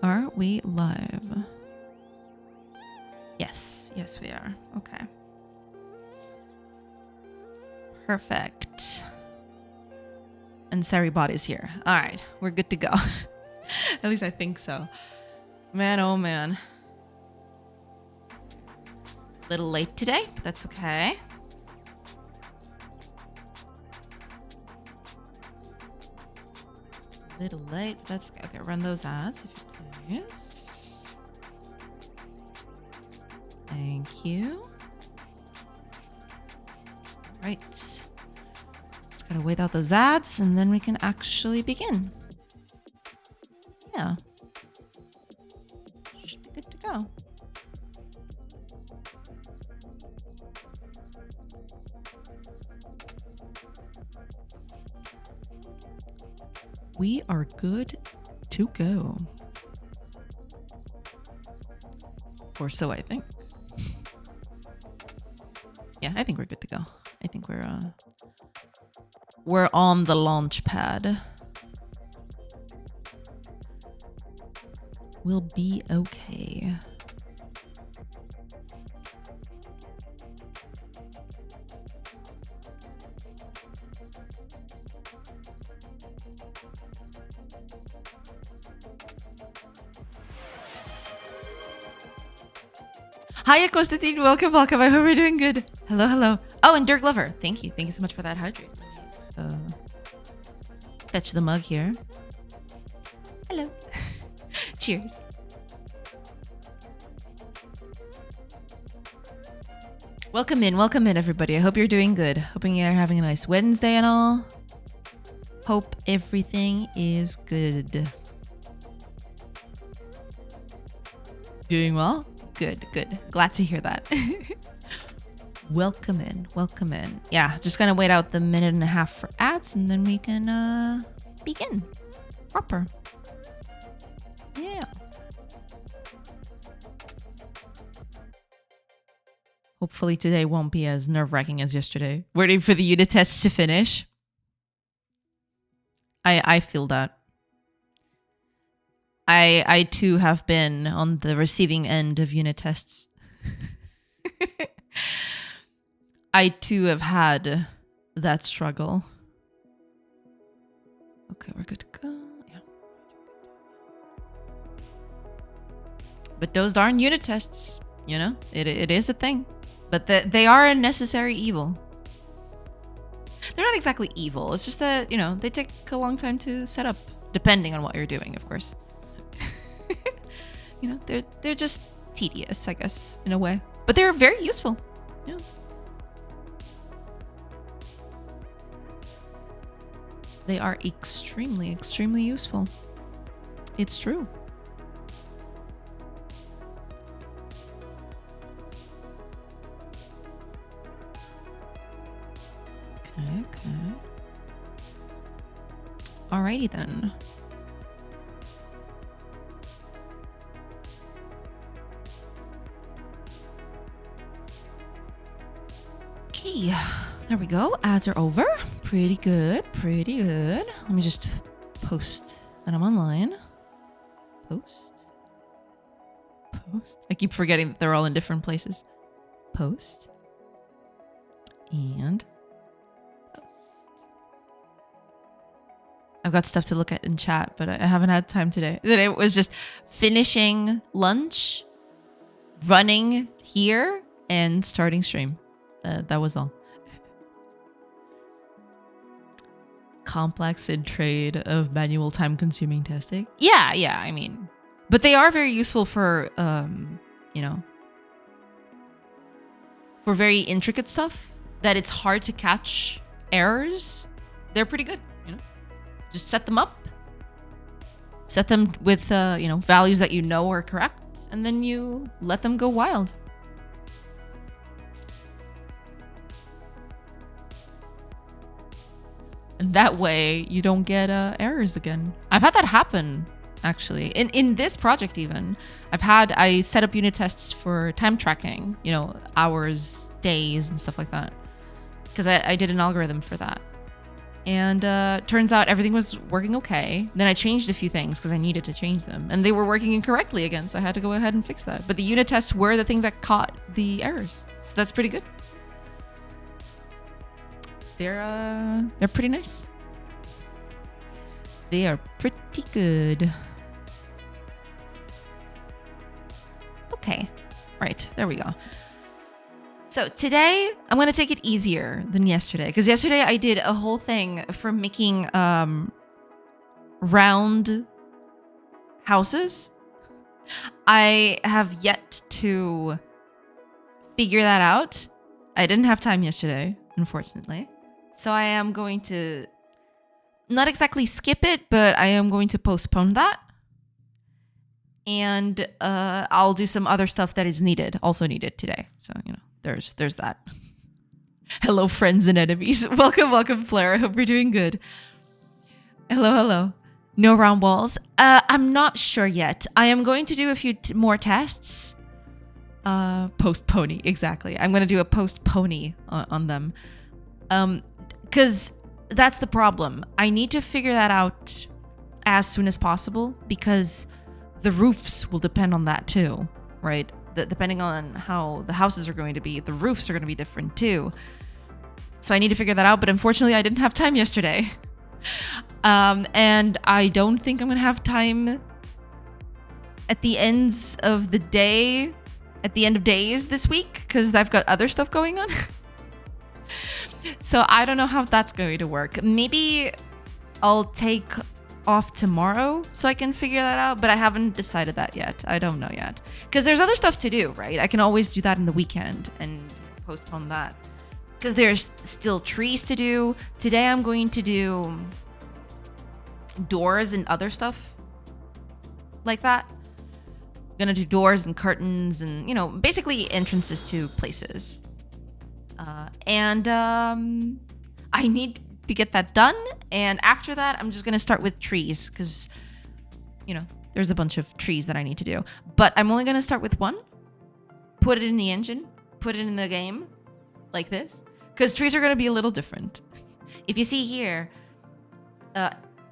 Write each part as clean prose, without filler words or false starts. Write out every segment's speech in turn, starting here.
Are we live? Yes. Yes, we are. Okay. Perfect. And Saribot here. All right. We're good to go. At least I think so. Man, oh man. A little late today. But that's okay. A little late. That's okay. Okay, run those ads if you please. Thank you. Right. Just gotta wait out those ads and then we can actually begin. Yeah. Should be good to go. We are good to go. Or so I think. Yeah, I think we're good to go. I think we're on the launch pad. We'll be okay. Hiya, Konstantin. Welcome, welcome. I hope you're doing good. Hello, hello. Oh, and Dirk Lover. Thank you. Thank you so much for that hydrate. Just fetch the mug here. Hello. Cheers. Welcome in, everybody. I hope you're doing good. Hoping you're having a nice Wednesday and all. Hope everything is good. Doing well? Good, good. Glad to hear that. Welcome in, welcome in. Yeah, just gonna wait out the minute and a half for ads and then we can begin. Proper. Yeah. Hopefully today won't be as nerve-wracking as yesterday. Waiting for the unit tests to finish. I feel that. I too have been on the receiving end of unit tests. I too have had that struggle. Okay, we're good to go. Yeah. But those darn unit tests, you know, it is a thing. But they are a necessary evil. They're not exactly evil. It's just that, you know, they take a long time to set up, depending on what you're doing, of course. You know, they're just tedious, I guess, in a way. But they're very useful. Yeah. They are extremely, extremely useful. It's true. Okay. Alrighty then. Okay, there we go. Ads are over. Pretty good, pretty good. Let me just post that I'm online. Post. I keep forgetting that they're all in different places. Post. And post. I've got stuff to look at in chat, but I haven't had time today. Today was just finishing lunch, running here, and starting stream. That was all. Complex and trade of manual time-consuming testing. Yeah, I mean, but they are very useful for, you know, for very intricate stuff that it's hard to catch errors. They're pretty good, you know. Just set them up. Set them with, you know, values that you know are correct, and then you let them go wild. And that way you don't get errors again. I've had that happen, actually. In this project even, I set up unit tests for time tracking, you know, hours, days, and stuff like that. Because I did an algorithm for that. And turns out everything was working okay. Then I changed a few things because I needed to change them. And they were working incorrectly again, so I had to go ahead and fix that. But the unit tests were the thing that caught the errors. So that's pretty good. They're pretty nice. They are pretty good. Okay. Right, there we go. So today, I'm going to take it easier than yesterday. Because yesterday I did a whole thing for making round houses. I have yet to figure that out. I didn't have time yesterday, unfortunately. So I am going to not exactly skip it, but I am going to postpone that. And I'll do some other stuff that is also needed today. So, there's that. Hello, friends and enemies. Welcome, Flare. I hope you're doing good. Hello. No round walls. I'm not sure yet. I am going to do a few more tests. Post-pony, exactly. I'm going to do a post-pony on them. Because that's the problem. I need to figure that out as soon as possible because the roofs will depend on that too, right? Depending on how the houses are going to be, the roofs are going to be different too. So I need to figure that out, but unfortunately I didn't have time yesterday. And I don't think I'm going to have time at the ends of the day, at the end of days this week, because I've got other stuff going on. So I don't know how that's going to work. Maybe I'll take off tomorrow so I can figure that out, but I haven't decided that yet. I don't know yet. Because there's other stuff to do, right? I can always do that in the weekend and postpone that. Because there's still trees to do. Today I'm going to do doors and other stuff like that. I'm gonna do doors and curtains and, basically entrances to places. And I need to get that done. And after that, I'm just going to start with trees because, there's a bunch of trees that I need to do. But I'm only going to start with one, put it in the engine, put it in the game like this, because trees are going to be a little different. If you see here,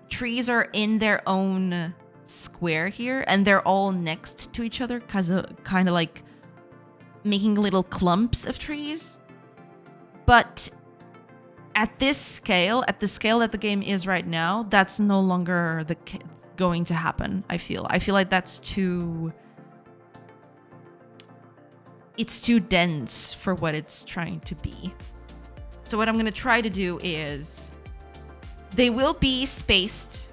trees are in their own square here and they're all next to each other, kind of like making little clumps of trees. But at this scale, at the scale that the game is right now, that's no longer going to happen. I feel like it's too dense for what it's trying to be. So what I'm going to try to do is they will be spaced,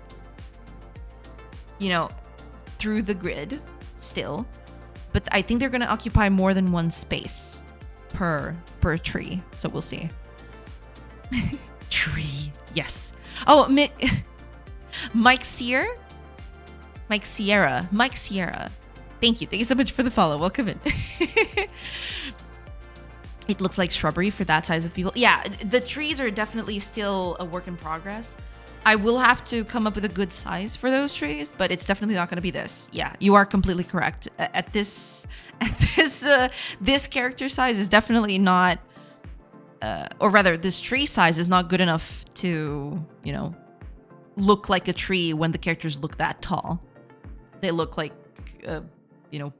through the grid still, but I think they're going to occupy more than one space per tree. So we'll see. Tree. Yes. Oh, Mike Sierra. Thank you so much for the follow. Welcome in. It looks like shrubbery for that size of people. Yeah, the trees are definitely still a work in progress. I will have to come up with a good size for those trees, but it's definitely not going to be this. Yeah, you are completely correct. This character size is definitely not, or rather, this tree size is not good enough to, look like a tree when the characters look that tall. They look like,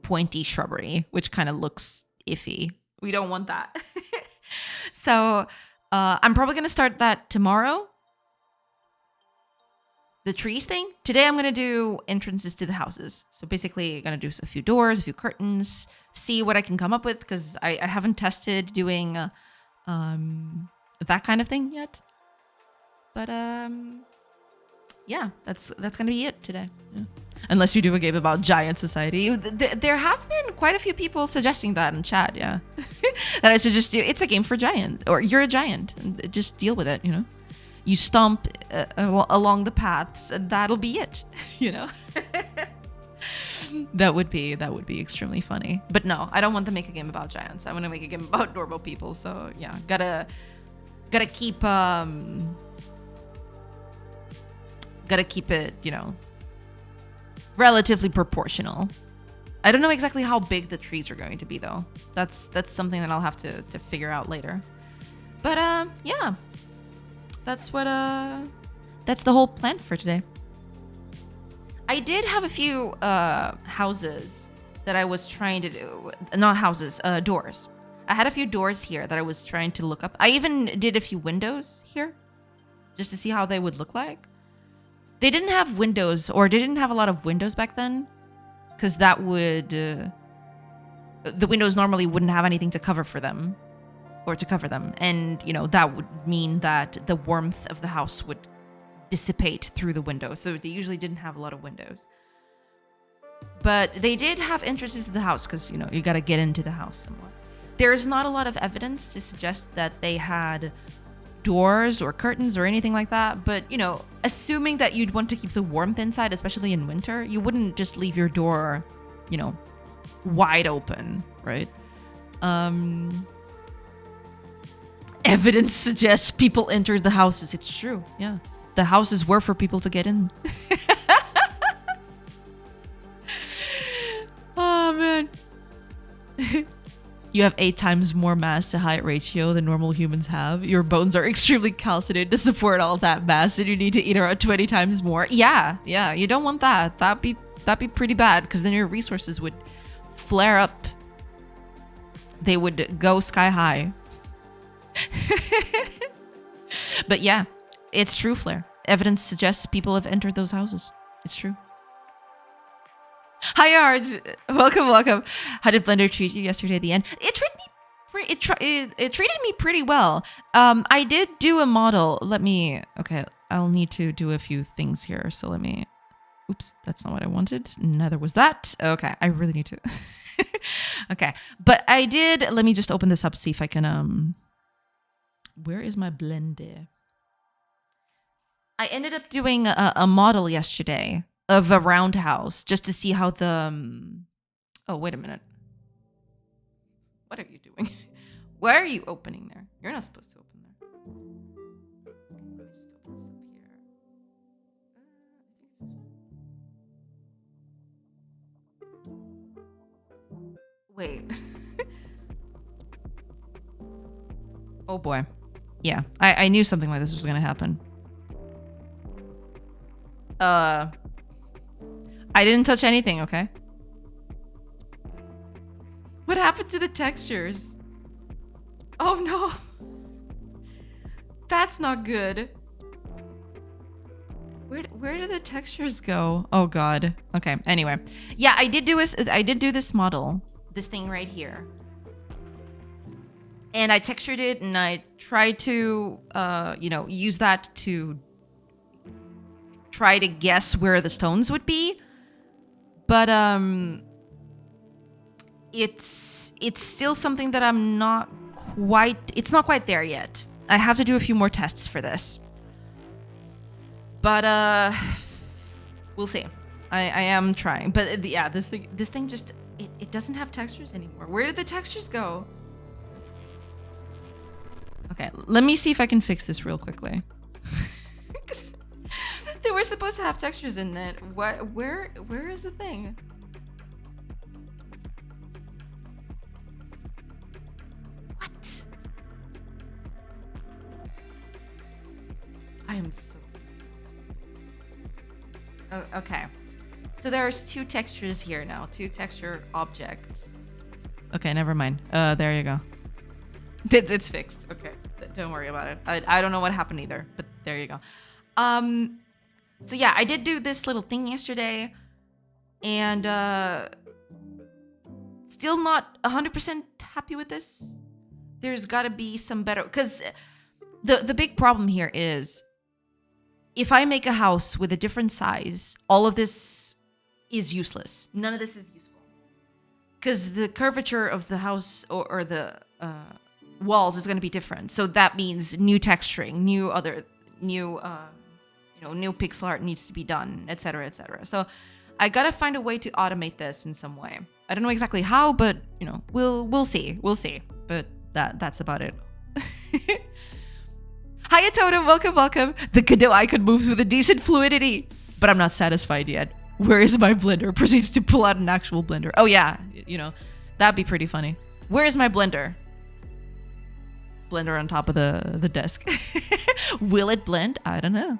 pointy shrubbery, which kind of looks iffy. We don't want that. So I'm probably going to start that tomorrow. The trees thing. Today I'm going to do entrances to the houses. So basically I'm going to do a few doors, a few curtains, see what I can come up with because I haven't tested doing that kind of thing yet. But yeah, that's going to be it today. Yeah. Unless you do a game about giant society. There have been quite a few people suggesting that in chat, yeah. That I should just do, it's a game for giant, or you're a giant, and just deal with it, You stomp along the paths, and that'll be it, That would be extremely funny. But no, I don't want to make a game about giants. I want to make a game about normal people, so yeah, gotta keep it, relatively proportional. I don't know exactly how big the trees are going to be though. That's something that I'll have to figure out later. But yeah. that's what that's the whole plan for today. I did have a few houses that I was trying to do. Not houses, doors. I had a few doors here that I was trying to look up. I even did a few windows here just to see how they would look like. They didn't have windows, or they didn't have a lot of windows back then, because that would the windows normally wouldn't have anything to cover for them, or to cover them, and that would mean that the warmth of the house would dissipate through the window. So they usually didn't have a lot of windows, but they did have entrances to the house because you got to get into the house somewhat. There's not a lot of evidence to suggest that they had doors or curtains or anything like that, but assuming that you'd want to keep the warmth inside, especially in winter, you wouldn't just leave your door wide open, right? Evidence suggests people entered the houses. It's true. Yeah, the houses were for people to get in. Oh man. You have 8 times more mass to height ratio than normal humans have. Your bones are extremely calcinated to support all that mass, and you need to eat around 20 times more. Yeah, you don't want that. That'd be pretty bad, because then your resources would flare up. They would go sky high. But yeah, it's true, Flare. Evidence suggests people have entered those houses. It's true. Hi, Arj. Welcome. How did Blender treat you yesterday at the end? It treated me pretty well. I did do a model. Okay, I'll need to do a few things here. So let me, oops, that's not what I wanted. Neither was that. Okay, I really need to. Okay, but I did, let me just open this up, see if I can, where is my Blender? I ended up doing a model yesterday of a roundhouse just to see how the, oh, wait a minute. What are you doing? Why are you opening there? You're not supposed to open there. Let me just open this up here. I think it's this one. Wait. Oh boy. Yeah, I knew something like this was gonna happen. I didn't touch anything, okay? What happened to the textures? Oh no. That's not good. Where did the textures go? Oh god. Okay, anyway. Yeah, I did do this model. This thing right here. And I textured it, and I tried to use that to try to guess where the stones would be. But it's still something that I'm not quite, it's not quite there yet. I have to do a few more tests for this. But we'll see. I am trying. But yeah, this thing just it doesn't have textures anymore. Where did the textures go? Okay, let me see if I can fix this real quickly. They were supposed to have textures in it. What? Where is the thing? What? I am so confused. Oh, okay. So there's 2 textures here now. 2 texture objects. Okay, never mind. There you go. It's fixed. Okay, don't worry about it. I don't know what happened either, but there you go. So yeah, I did do this little thing yesterday, and still not 100% happy with this. There's got to be some better, because the big problem here is if I make a house with a different size, all of this is useless. None of this is useful, because the curvature of the house or the walls is going to be different. So that means new texturing, new pixel art needs to be done, etc., etc. So I gotta find a way to automate this in some way. I don't know exactly how, but we'll see. But that's about it. Hiya Totem, welcome. The Godot icon moves with a decent fluidity, but I'm not satisfied yet. Where is my blender? Proceeds to pull out an actual blender. Oh yeah, that'd be pretty funny. Where is my blender? Blender on top of the desk. Will it blend? I don't know.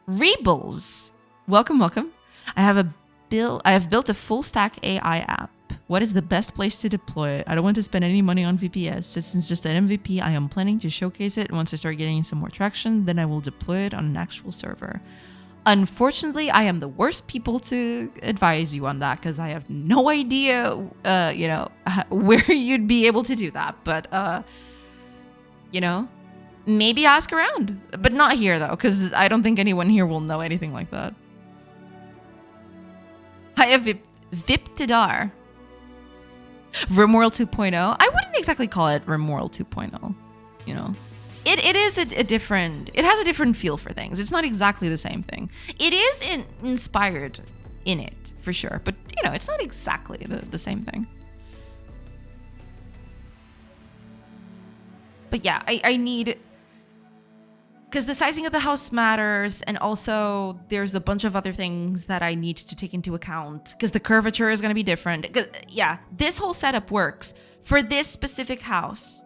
Rebels. Welcome, welcome. I have built a full stack AI app. What is the best place to deploy it? I don't want to spend any money on VPS. Since it's just an MVP, I am planning to showcase it. Once I start getting some more traction, then I will deploy it on an actual server. Unfortunately, I am the worst people to advise you on that because I have no idea, where you'd be able to do that. But, maybe ask around. But not here, though, because I don't think anyone here will know anything like that. Hiya, Viptidar. RimWorld 2.0. I wouldn't exactly call it RimWorld 2.0. It is a different. It has a different feel for things. It's not exactly the same thing. It is inspired in it for sure, but it's not exactly the same thing. But yeah, I need, because the sizing of the house matters, and also there's a bunch of other things that I need to take into account because the curvature is going to be different. Yeah, this whole setup works for this specific house.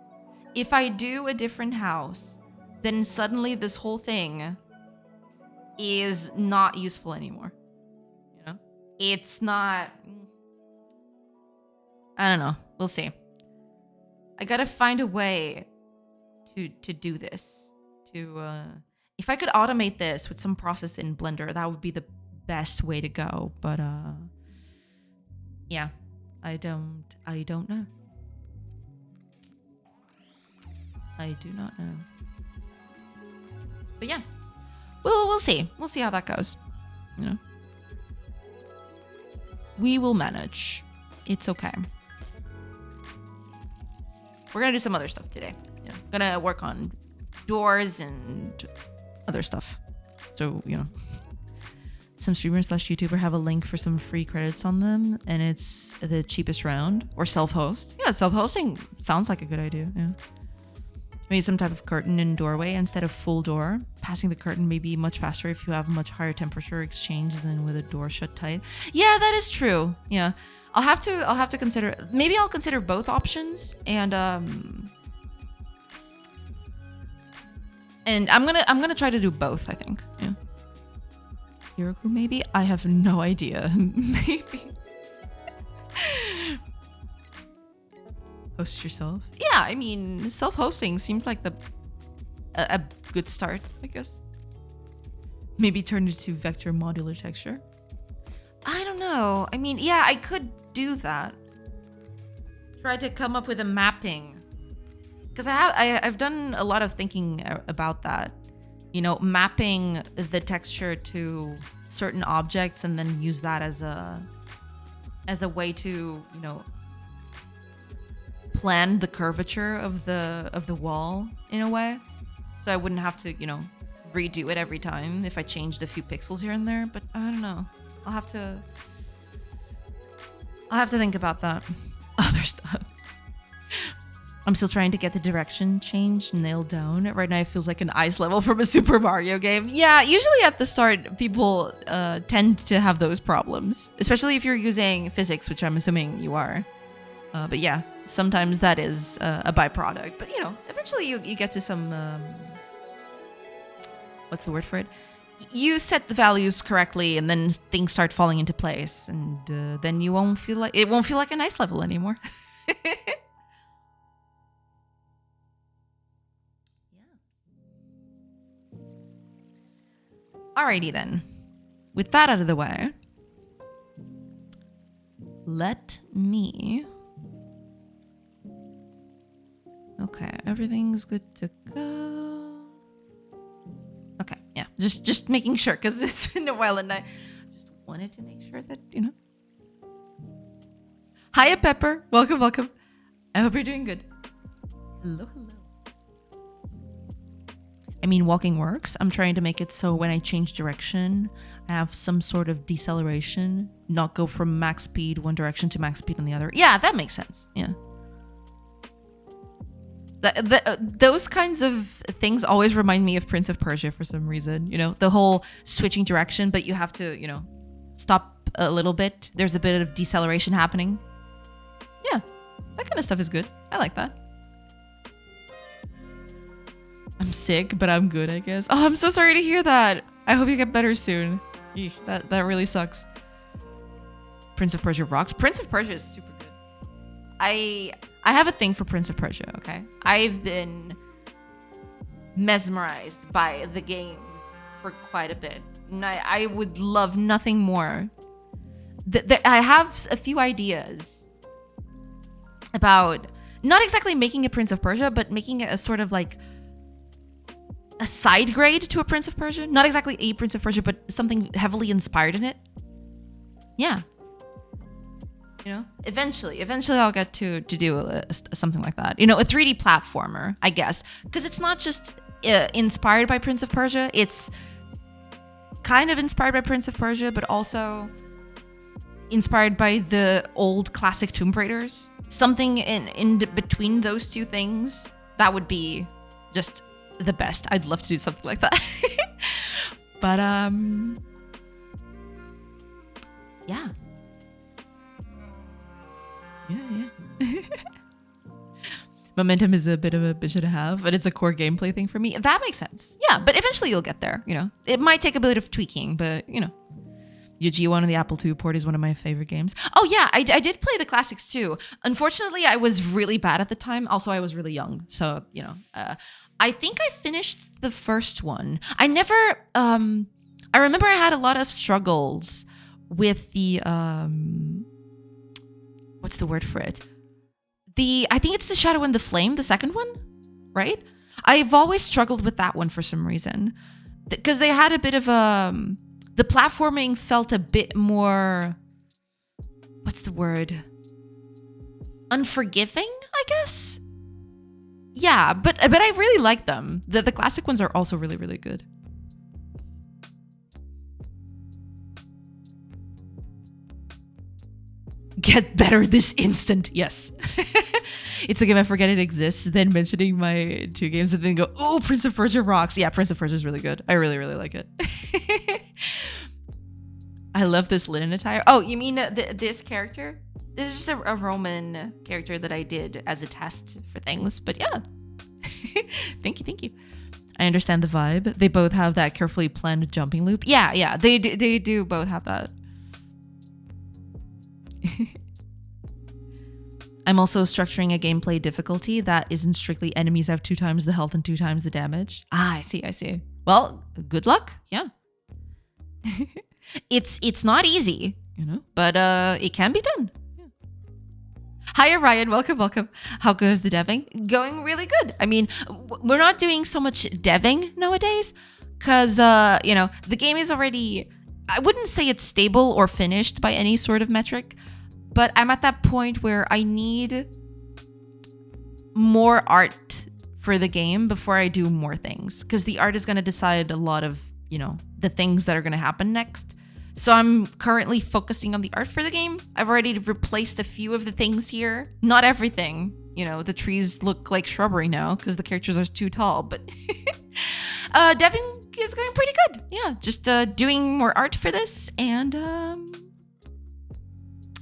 If I do a different house, then suddenly this whole thing is not useful anymore. It's not. I don't know. We'll see. I gotta find a way to do this. If I could automate this with some process in Blender, that would be the best way to go. But yeah, I don't know. I do not know. But yeah, we'll see. We'll see how that goes. We will manage. It's okay. We're gonna do some other stuff today. Gonna work on doors and other stuff. So, some streamers/YouTuber have a link for some free credits on them, and it's the cheapest round, or self-host. Yeah, self-hosting sounds like a good idea. Yeah. Maybe some type of curtain and doorway instead of full door. Passing the curtain may be much faster if you have a much higher temperature exchange than with a door shut tight. Yeah, that is true. Yeah. I'll have to consider, maybe I'll consider both options, and I'm gonna try to do both, I think. Yeah. Heroku, maybe? I have no idea. Maybe. Host yourself? Yeah, I mean, self-hosting seems like a good start, I guess. Maybe turn it to vector modular texture. I don't know. I mean, yeah, I could do that. Try to come up with a mapping. Because I've done a lot of thinking about that. Mapping the texture to certain objects and then use that as a way to, plan the curvature of the wall in a way. So I wouldn't have to, redo it every time if I changed a few pixels here and there. But I don't know. I'll have to think about that. Other stuff. I'm still trying to get the direction change nailed down. Right now it feels like an ice level from a Super Mario game. Yeah, usually at the start, people tend to have those problems. Especially if you're using physics, which I'm assuming you are. But yeah, sometimes that is a byproduct. But, eventually you get to some... what's the word for it? You set the values correctly, and then things start falling into place. And then it won't feel like a nice level anymore. Alrighty then. With that out of the way, let me... Okay, everything's good to go. Okay, yeah, just making sure, because it's been a while and I just wanted to make sure that, Hiya, Pepper. Welcome, welcome. I hope you're doing good. Hello, hello. I mean, walking works. I'm trying to make it so when I change direction, I have some sort of deceleration, not go from max speed one direction to max speed on the other. Yeah, that makes sense. Yeah. Those kinds of things always remind me of Prince of Persia for some reason. The whole switching direction, but you have to, stop a little bit. There's a bit of deceleration happening. Yeah, that kind of stuff is good. I like that. I'm sick, but I'm good, I guess. Oh, I'm so sorry to hear that. I hope you get better soon. Eesh, that really sucks. Prince of Persia rocks. Prince of Persia is super good. I have a thing for Prince of Persia, okay? I've been mesmerized by the games for quite a bit. And I would love nothing more. I have a few ideas about not exactly making a Prince of Persia, but making it a sort of like a side grade to a Prince of Persia. Not exactly a Prince of Persia, but something heavily inspired in it. Yeah. You know, eventually I'll get to do something like that. You know, a 3D platformer, I guess, because it's not just inspired by Prince of Persia. It's kind of inspired by Prince of Persia, but also inspired by the old classic Tomb Raiders. Something in between those two things, that would be just the best. I'd love to do something like that. But yeah. Yeah. Momentum is a bit of a bitch to have, but it's a core gameplay thing for me. That makes sense. Yeah, but eventually you'll get there, you know. It might take a bit of tweaking, but, you know. UG1 on the Apple II port is one of my favorite games. Oh, yeah, I did play the classics, too. Unfortunately, I was really bad at the time. Also, I was really young, so, you know. I think I finished the first one. I never... I remember I had a lot of struggles with the... what's the word for it? I think it's the Shadow and the Flame, the second one, right? I've always struggled with that one for some reason. Because they had a bit of the platforming felt a bit more, what's the word? Unforgiving, I guess? Yeah, but I really like them. The classic ones are also really, really good. Get better this instant. Yes. It's a game I forget it exists, then mentioning my two games and then go, oh, Prince of Persia rocks. Yeah, Prince of Persia is really good. I really, really like it. I love this linen attire. Oh, you mean this character? This is just a Roman character that I did as a test for things. But yeah. Thank you. I understand the vibe. They both have that carefully planned jumping loop. Yeah. They do both have that. I'm also structuring a gameplay difficulty that isn't strictly enemies have 2 times the health and 2 times the damage. I see. Well, good luck. Yeah. It's not easy, you know, but it can be done. Yeah. Hiya, Ryan. Welcome. How goes the deving? Going really good. I mean, we're not doing so much deving nowadays because, you know, the game is already... I wouldn't say it's stable or finished by any sort of metric, but I'm at that point where I need more art for the game before I do more things, because the art is going to decide a lot of, you know, the things that are going to happen next. So I'm currently focusing on the art for the game. I've already replaced a few of the things here. Not everything. You know, the trees look like shrubbery now because the characters are too tall, but deving is going pretty good. Yeah, just doing more art for this and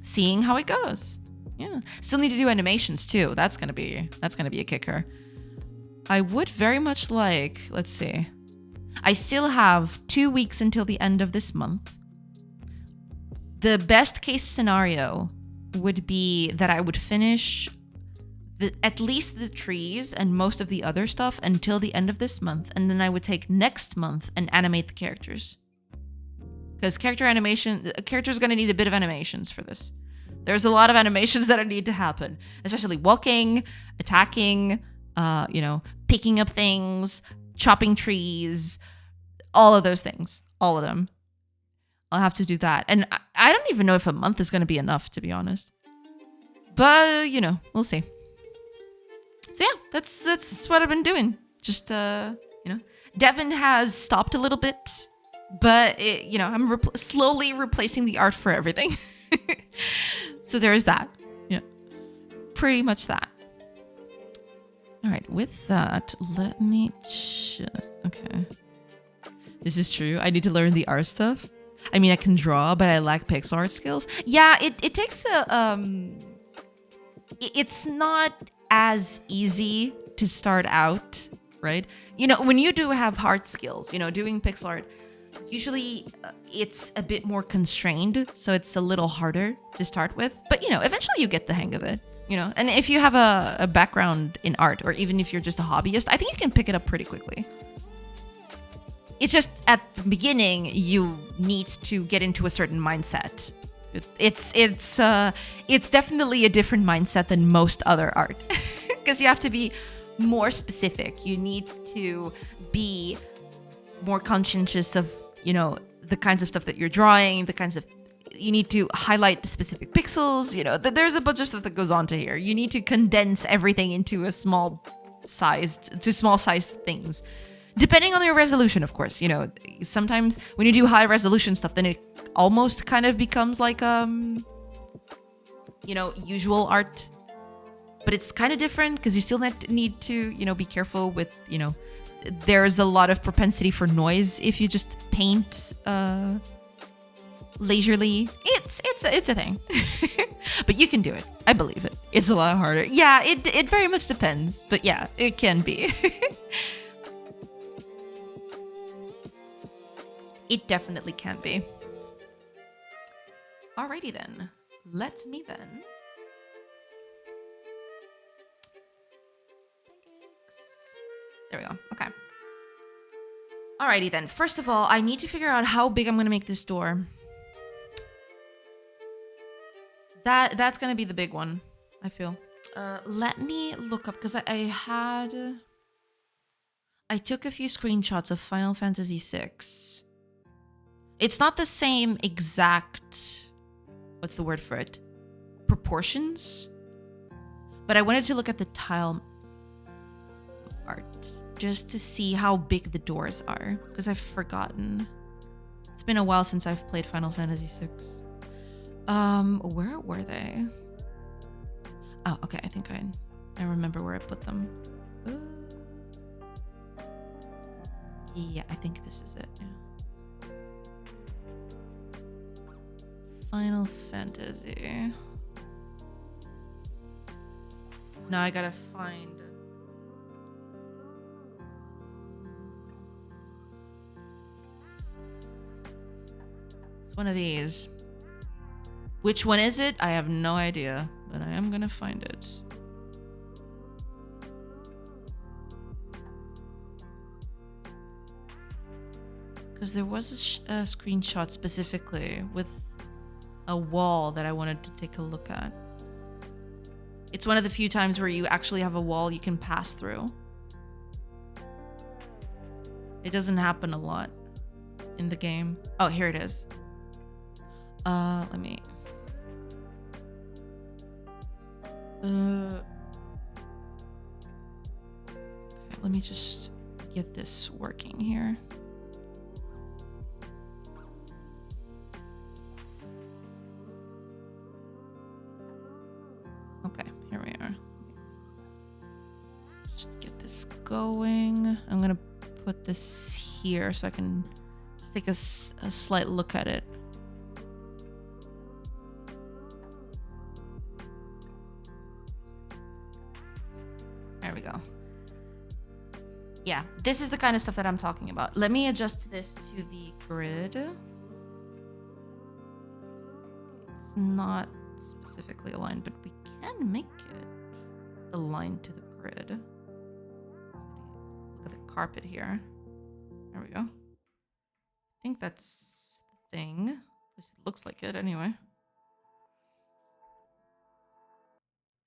seeing how it goes. Yeah, still need to do animations too. That's gonna be a kicker. I would very much like. Let's see. I still have 2 weeks until the end of this month. The best case scenario would be that I would finish at least the trees and most of the other stuff until the end of this month, and then I would take next month and animate the characters. Because characters going to need a bit of animations for this. There's a lot of animations that need to happen, especially walking, attacking, you know, picking up things, chopping trees, all of those things, all of them. I'll have to do that. And I don't even know if a month is going to be enough, to be honest. But, you know, we'll see. So yeah, that's what I've been doing. Just, you know, Devin has stopped a little bit, but, you know, I'm slowly replacing the art for everything. So there's that. Yeah, pretty much that. All right, with that, let me just, okay. This is true. I need to learn the art stuff. I mean, I can draw, but I lack pixel art skills. Yeah, it takes a, it's not as easy to start out, right? You know, when you do have hard skills, you know, doing pixel art, usually it's a bit more constrained, so it's a little harder to start with. But, you know, eventually you get the hang of it, you know. And if you have a background in art, or even if you're just a hobbyist, I think you can pick it up pretty quickly. It's just at the beginning, you need to get into a certain mindset. It's definitely a different mindset than most other art, because you have to be more specific. You need to be more conscientious of, you know, the kinds of stuff that you're drawing, the kinds of, you need to highlight specific pixels, you know, there's a bunch of stuff that goes on to here. You need to condense everything into a small sized things. Depending on your resolution, of course, you know, sometimes when you do high resolution stuff, then it almost kind of becomes like, you know, usual art. But it's kind of different because you still need to, you know, be careful with, you know, there's a lot of propensity for noise if you just paint leisurely. It's a thing. But you can do it. I believe it. It's a lot harder. Yeah, it very much depends. But yeah, it can be. It definitely can be. Alrighty then. Let me then. There we go. Okay. Alrighty then. First of all, I need to figure out how big I'm going to make this door. That's going to be the big one, I feel. Let me look up, because I took a few screenshots of Final Fantasy VI. It's not the same exact, what's the word for it? Proportions? But I wanted to look at the tile art just to see how big the doors are, because I've forgotten. It's been a while since I've played Final Fantasy VI. Where were they? Oh, okay, I think I remember where I put them. Yeah, I think this is it. Yeah. Final Fantasy. Now I gotta find. It's one of these. Which one is it? I have no idea, but I am gonna find it. Because there was a screenshot specifically with a wall that I wanted to take a look at. It's one of the few times where you actually have a wall you can pass through. It doesn't happen a lot in the game. Oh, here it is. Let me... Okay, let me just get this working here. Okay, here we are. Just get this going. I'm gonna put this here so I can just take a slight look at it. There we go. Yeah, this is the kind of stuff that I'm talking about. Let me adjust this to the grid. It's not specifically aligned, but we can make it aligned to the grid. Look at the carpet here. There we go. I think that's the thing. At least it looks like it anyway.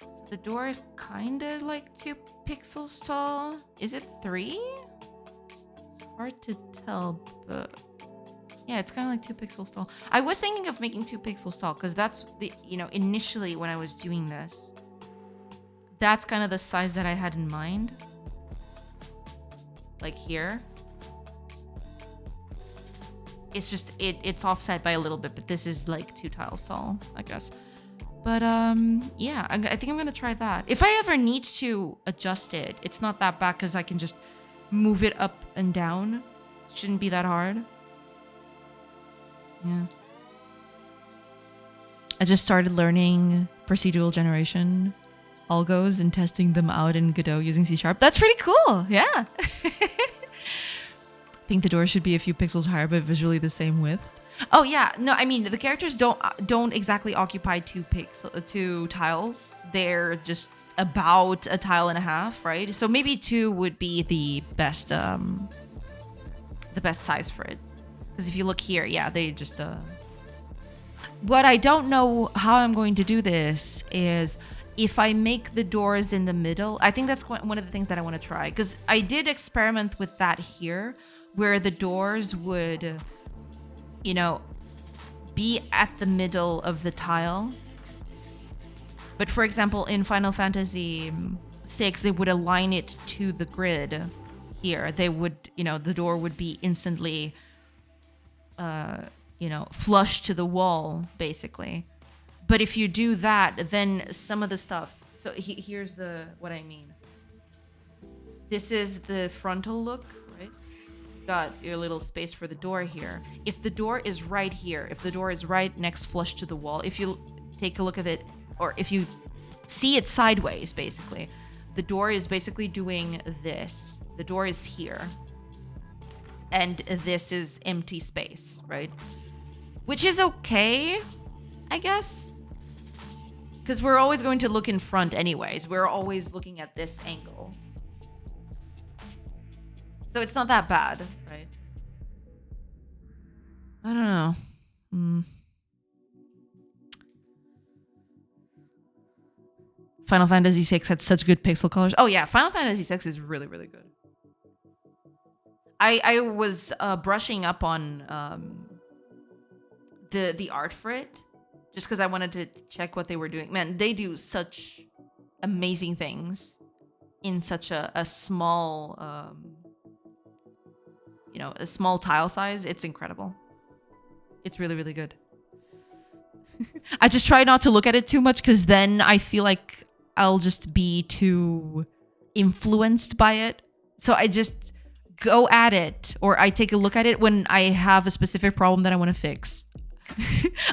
So the door is kind of like 2 pixels tall. Is it 3? It's hard to tell, but yeah, it's kind of like 2 pixels tall. I was thinking of making 2 pixels tall because that's the, you know, initially when I was doing this, that's kind of the size that I had in mind. Like here. It's just, it's offset by a little bit, but this is like 2 tiles tall, I guess. But yeah, I think I'm gonna try that. If I ever need to adjust it, it's not that bad because I can just move it up and down. It shouldn't be that hard. Yeah. I just started learning procedural generation algos and testing them out in Godot using C#. That's pretty cool. Yeah. think the door should be a few pixels higher, but visually the same width. Oh yeah, no, I mean the characters don't exactly occupy two tiles. They're just about a tile and a half, right? So maybe 2 would be the best size for it. Because if you look here, yeah, they just What I don't know how I'm going to do this is if I make the doors in the middle. I think that's one of the things that I want to try, because I did experiment with that here, where the doors would, you know, be at the middle of the tile. But for example, in Final Fantasy VI, they would align it to the grid here. They would, you know, the door would be instantly, you know, flush to the wall, basically. But if you do that, then some of the stuff... So here's what I mean. This is the frontal look, right? Got your little space for the door here. If the door is right here, if the door is right next flush to the wall, if you take a look at it, or if you see it sideways, basically, the door is basically doing this. The door is here. And this is empty space, right? Which is okay, I guess. Because we're always going to look in front anyways. We're always looking at this angle. So it's not that bad, right? I don't know. Final Fantasy VI had such good pixel colors. Oh yeah, Final Fantasy VI is really, really good. I was brushing up on the art for it, just because I wanted to check what they were doing. Man, they do such amazing things in such a small, you know, a small tile size. It's incredible. It's really, really good. I just try not to look at it too much, because then I feel like I'll just be too influenced by it. So I just go at it, or I take a look at it when I have a specific problem that I want to fix.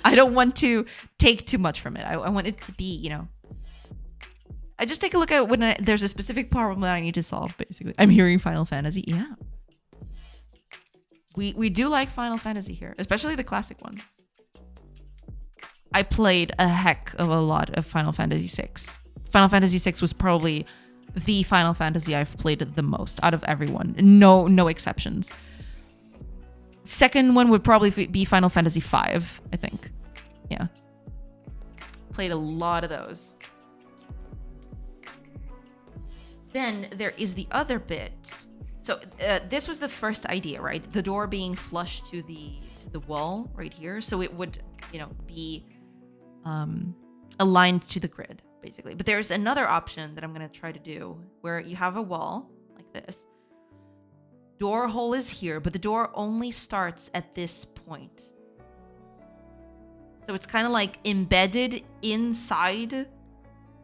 I don't want to take too much from it. I want it to be, you know, I just take a look at it when there's a specific problem that I need to solve, basically. I'm hearing Final Fantasy. Yeah. We do like Final Fantasy here, especially the classic ones. I played a heck of a lot of Final Fantasy VI. Final Fantasy VI was probably the Final Fantasy I've played the most out of everyone. No exceptions. Second one would probably be Final Fantasy V, I think. Yeah. Played a lot of those. Then there is the other bit. So this was the first idea, right? The door being flush to the wall right here. So it would, you know, be aligned to the grid, basically. But there's another option that I'm going to try to do where you have a wall like this. Door hole is here, but the door only starts at this point. So it's kind of like embedded inside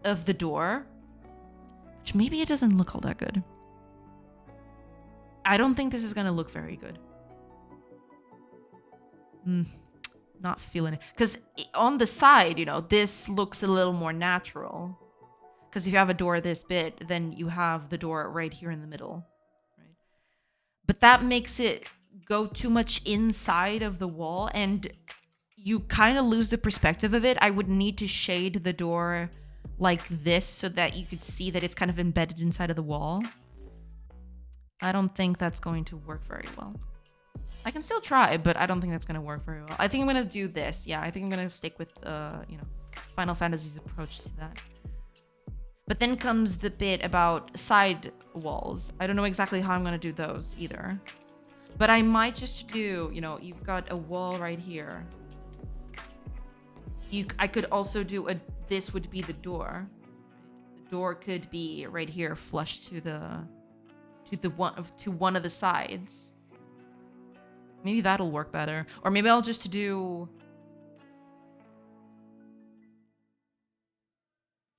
of the door, which maybe it doesn't look all that good. I don't think this is going to look very good. Not feeling it. Because on the side, you know, this looks a little more natural. Because if you have a door this big, then you have the door right here in the middle. Right? But that makes it go too much inside of the wall, and you kind of lose the perspective of it. I would need to shade the door like this so that you could see that it's kind of embedded inside of the wall. I don't think that's going to work very well. I can still try, but I don't think that's going to work very well. I think I'm going to do this. Yeah, I think I'm going to stick with, you know, Final Fantasy's approach to that. But then comes the bit about side walls. I don't know exactly how I'm going to do those either. But I might just do, you know, you've got a wall right here. I could also do this would be the door. The door could be right here, flush to one of the sides. Maybe that'll work better. Or maybe I'll just do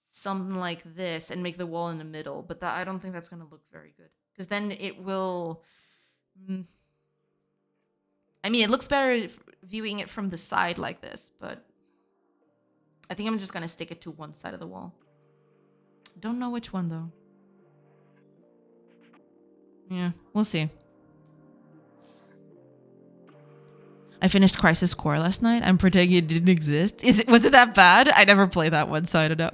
something like this and make the wall in the middle. But I don't think that's going to look very good. Because then it will... I mean, it looks better viewing it from the side like this. But I think I'm just going to stick it to one side of the wall. Don't know which one, though. Yeah, we'll see. I finished Crisis Core last night. I'm pretending it didn't exist. Was it that bad? I never played that one, so I don't know.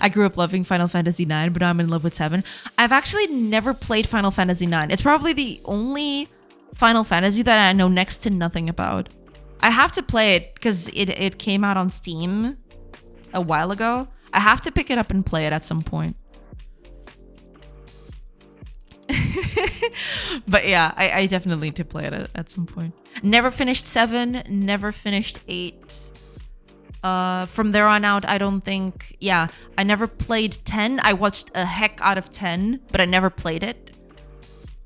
I grew up loving Final Fantasy IX, but I'm in love with 7. I've actually never played Final Fantasy IX. It's probably the only Final Fantasy that I know next to nothing about. I have to play it because it came out on Steam a while ago. I have to pick it up and play it at some point. But yeah, I definitely need to play it at some point. Never finished 7, never finished 8. From there on out, I don't think... Yeah, I never played 10. I watched a heck out of 10, but I never played it.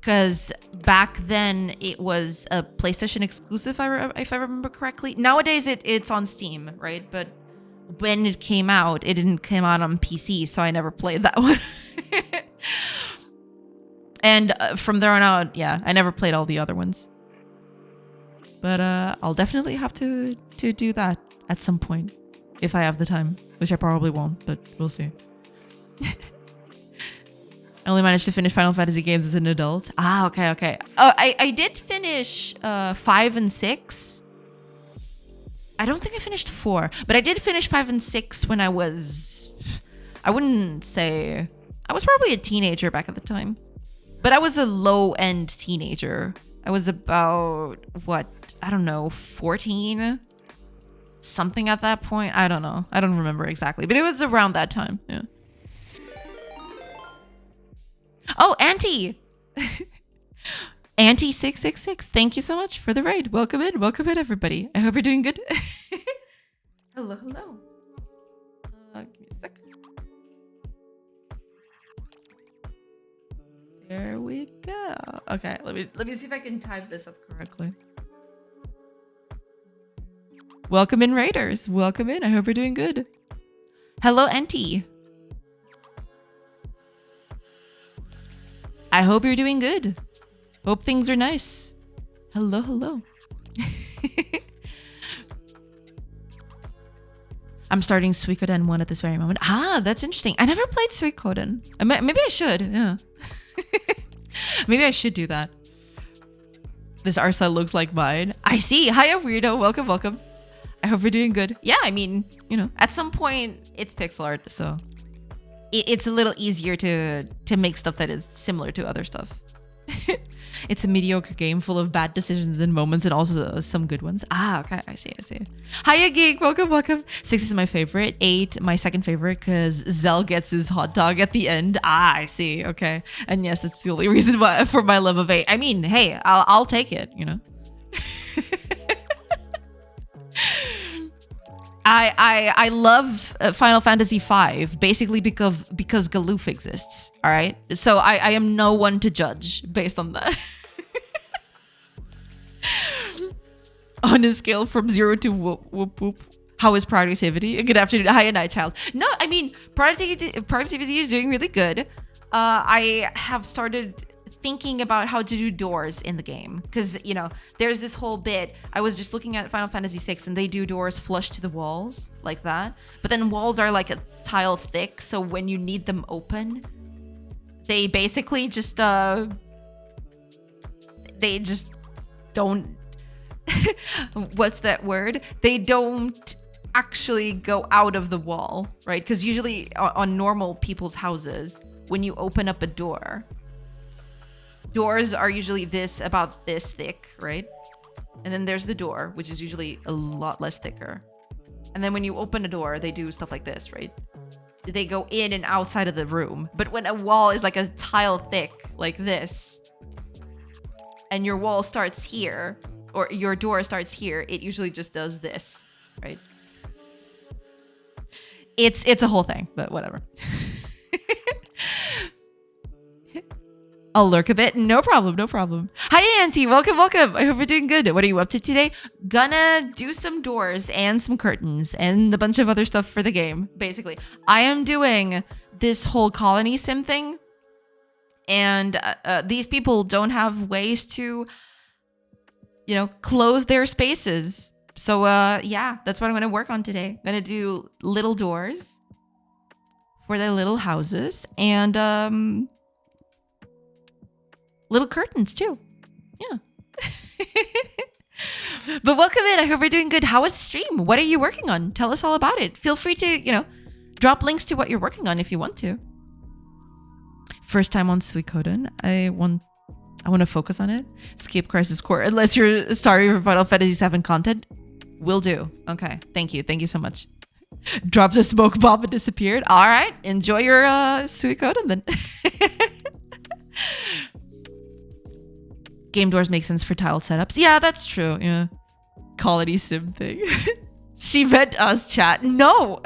Because back then, it was a PlayStation exclusive, if I remember correctly. Nowadays, it's on Steam, right? But when it came out, it didn't come out on PC, so I never played that one. And from there on out, yeah, I never played all the other ones. But I'll definitely have to do that at some point. If I have the time. Which I probably won't, but we'll see. I only managed to finish Final Fantasy games as an adult. Ah, okay. Oh, I did finish 5 and 6. I don't think I finished 4. But I did finish 5 and 6 when I was... I wouldn't say... I was probably a teenager back at the time. But I was a low-end teenager. I was about, what, I don't know, 14? Something at that point. I don't know. I don't remember exactly. But it was around that time. Yeah. Oh, Auntie! Auntie666. Thank you so much for the raid. Welcome in, everybody. I hope you're doing good. Hello. Give me a second. There we go. Okay, let me see if I can type this up correctly. Welcome in, Raiders. Welcome in. I hope you're doing good. Hello, Auntie. I hope you're doing good. Hope things are nice. Hello. I'm starting Suikoden 1 at this very moment. Ah, that's interesting. I never played Suikoden. Maybe I should. Yeah. Maybe I should do that. This art style looks like mine. I see. Hiya, weirdo. Welcome. I hope you're doing good. Yeah, I mean, you know, at some point it's pixel art, so it's a little easier to make stuff that is similar to other stuff. It's a mediocre game full of bad decisions and moments and also some good ones. Ah, okay. I see. Hiya, Geek. Welcome. 6 is my favorite. 8, my second favorite, because Zell gets his hot dog at the end. Ah, I see. Okay. And yes, that's the only reason why for my love of 8. I mean, hey, I'll take it, you know? I love Final Fantasy V basically because Galoof exists. All right, so I am no one to judge based on that. On a scale from 0 to whoop, how is productivity? Good afternoon, hi, night child. No, I mean productivity is doing really good. I have started thinking about how to do doors in the game because, you know, there's this whole bit. I was just looking at Final Fantasy VI and they do doors flush to the walls like that, but then walls are like a tile thick, so when you need them open, they basically just they just don't what's that word? They don't actually go out of the wall, right? Because usually on normal people's houses, when you open up a door, doors are usually about this thick, right? And then there's the door, which is usually a lot less thicker. And then when you open a door, they do stuff like this, right? They go in and outside of the room. But when a wall is like a tile thick, like this, and your wall starts here, or your door starts here, it usually just does this, right? It's a whole thing, but whatever. I'll lurk a bit. No problem. Hi, Auntie. Welcome. I hope you're doing good. What are you up to today? Gonna do some doors and some curtains and a bunch of other stuff for the game, basically. I am doing this whole colony sim thing. And these people don't have ways to, you know, close their spaces. So, yeah, that's what I'm going to work on today. I'm going to do little doors for their little houses and little curtains too. Yeah. But welcome in. I hope you're doing good. How was the stream? What are you working on? Tell us all about it. Feel free to, drop links to what you're working on if you want to. First time on Suikoden. I want to focus on it. Skip Crisis Core. Unless you're sorry for Final Fantasy VII content. Will do. Okay. Thank you. Thank you so much. Dropped a smoke bomb and disappeared. All right. Enjoy your Suikoden then. Game doors make sense for tiled setups. Yeah, that's true. Yeah. Colony sim thing. She meant us, chat. No.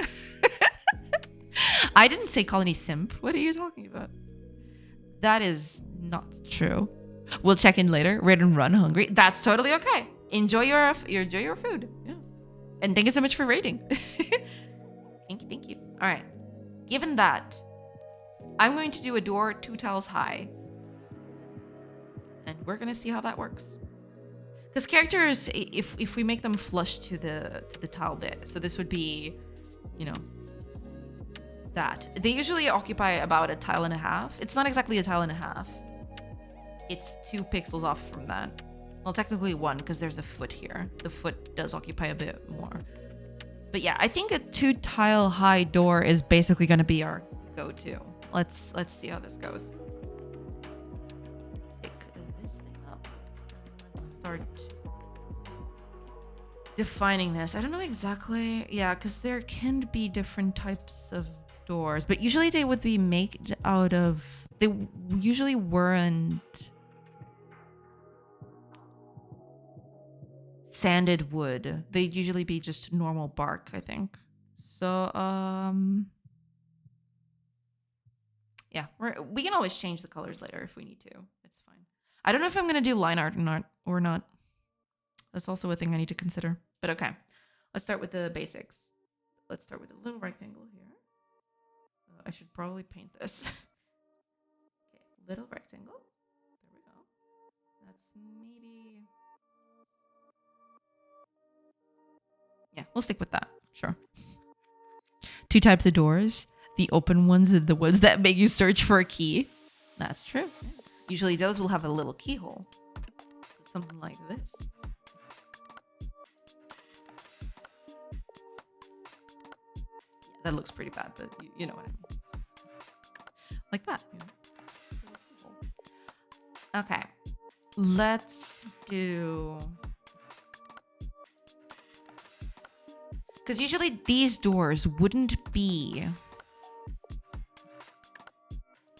I didn't say colony simp. What are you talking about? That is not true. We'll check in later. Red and run hungry. That's totally okay. Enjoy your food. Yeah. And thank you so much for rating. Thank you. All right. Given that, I'm going to do a door 2 tiles high. And we're going to see how that works. Because characters, if we make them flush to the tile bit, so this would be, that. They usually occupy about a tile and a half. It's not exactly a tile and a half. It's 2 pixels off from that. Well, technically 1 because there's a foot here. The foot does occupy a bit more. But yeah, I think a 2 tile high door is basically going to be our go-to. Let's see how this goes. Pick this thing up. Let's start defining this. I don't know exactly. Yeah, because there can be different types of doors, but usually they would be made out of. They usually weren't sanded wood. They'd usually be just normal bark, I think. So yeah, we can always change the colors later if we need to. It's fine. I don't know if I'm gonna do line art or not. That's also a thing I need to consider. But okay, let's start with the basics. Let's start with a little rectangle here. I should probably paint this. Okay, little rectangle. There we go. That's maybe. Yeah, we'll stick with that. Sure. 2 types of doors. The open ones and the ones that make you search for a key. That's true. Usually those will have a little keyhole. Something like this. Yeah, that looks pretty bad, but you know what I mean. Like that. Okay. Let's do... Because usually these doors wouldn't be...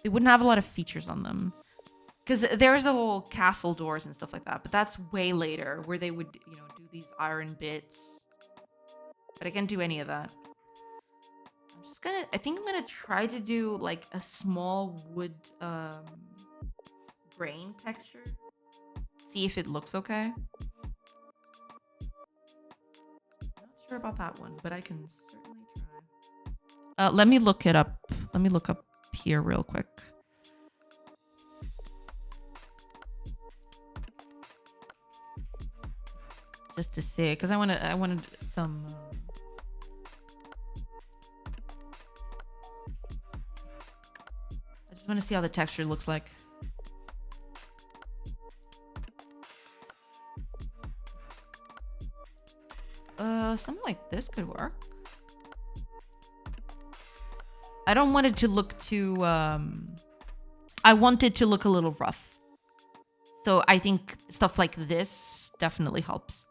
They wouldn't have a lot of features on them. Because there's the whole castle doors and stuff like that. But that's way later where they would, do these iron bits. But I can't do any of that. I think I'm gonna try to do like a small wood grain texture. See if it looks okay. Not sure about that one, but I can certainly try. Let me look it up. Let me look up here real quick. Just to see, because I wanted some. I just want to see how the texture looks like. Something like this could work. I don't want it to look too, I want it to look a little rough. So I think stuff like this definitely helps.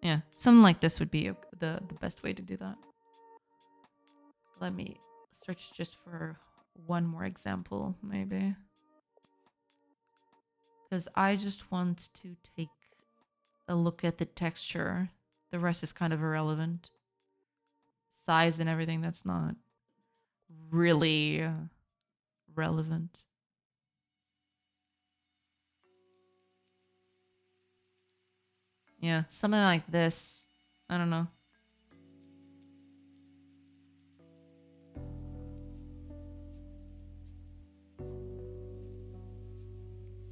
Yeah, something like this would be the best way to do that. Let me search just for one more example, maybe. Because I just want to take a look at the texture. The rest is kind of irrelevant. Size and everything, that's not really relevant. Yeah, something like this. I don't know.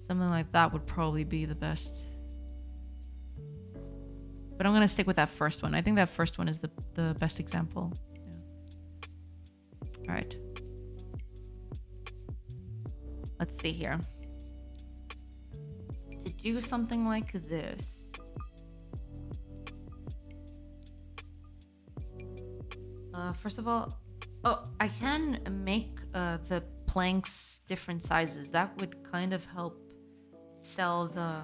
Something like that would probably be the best. But I'm going to stick with that first one. I think that first one is the best example. Yeah. All right. Let's see here. To do something like this, First of all, oh, I can make the planks different sizes. That would kind of help sell the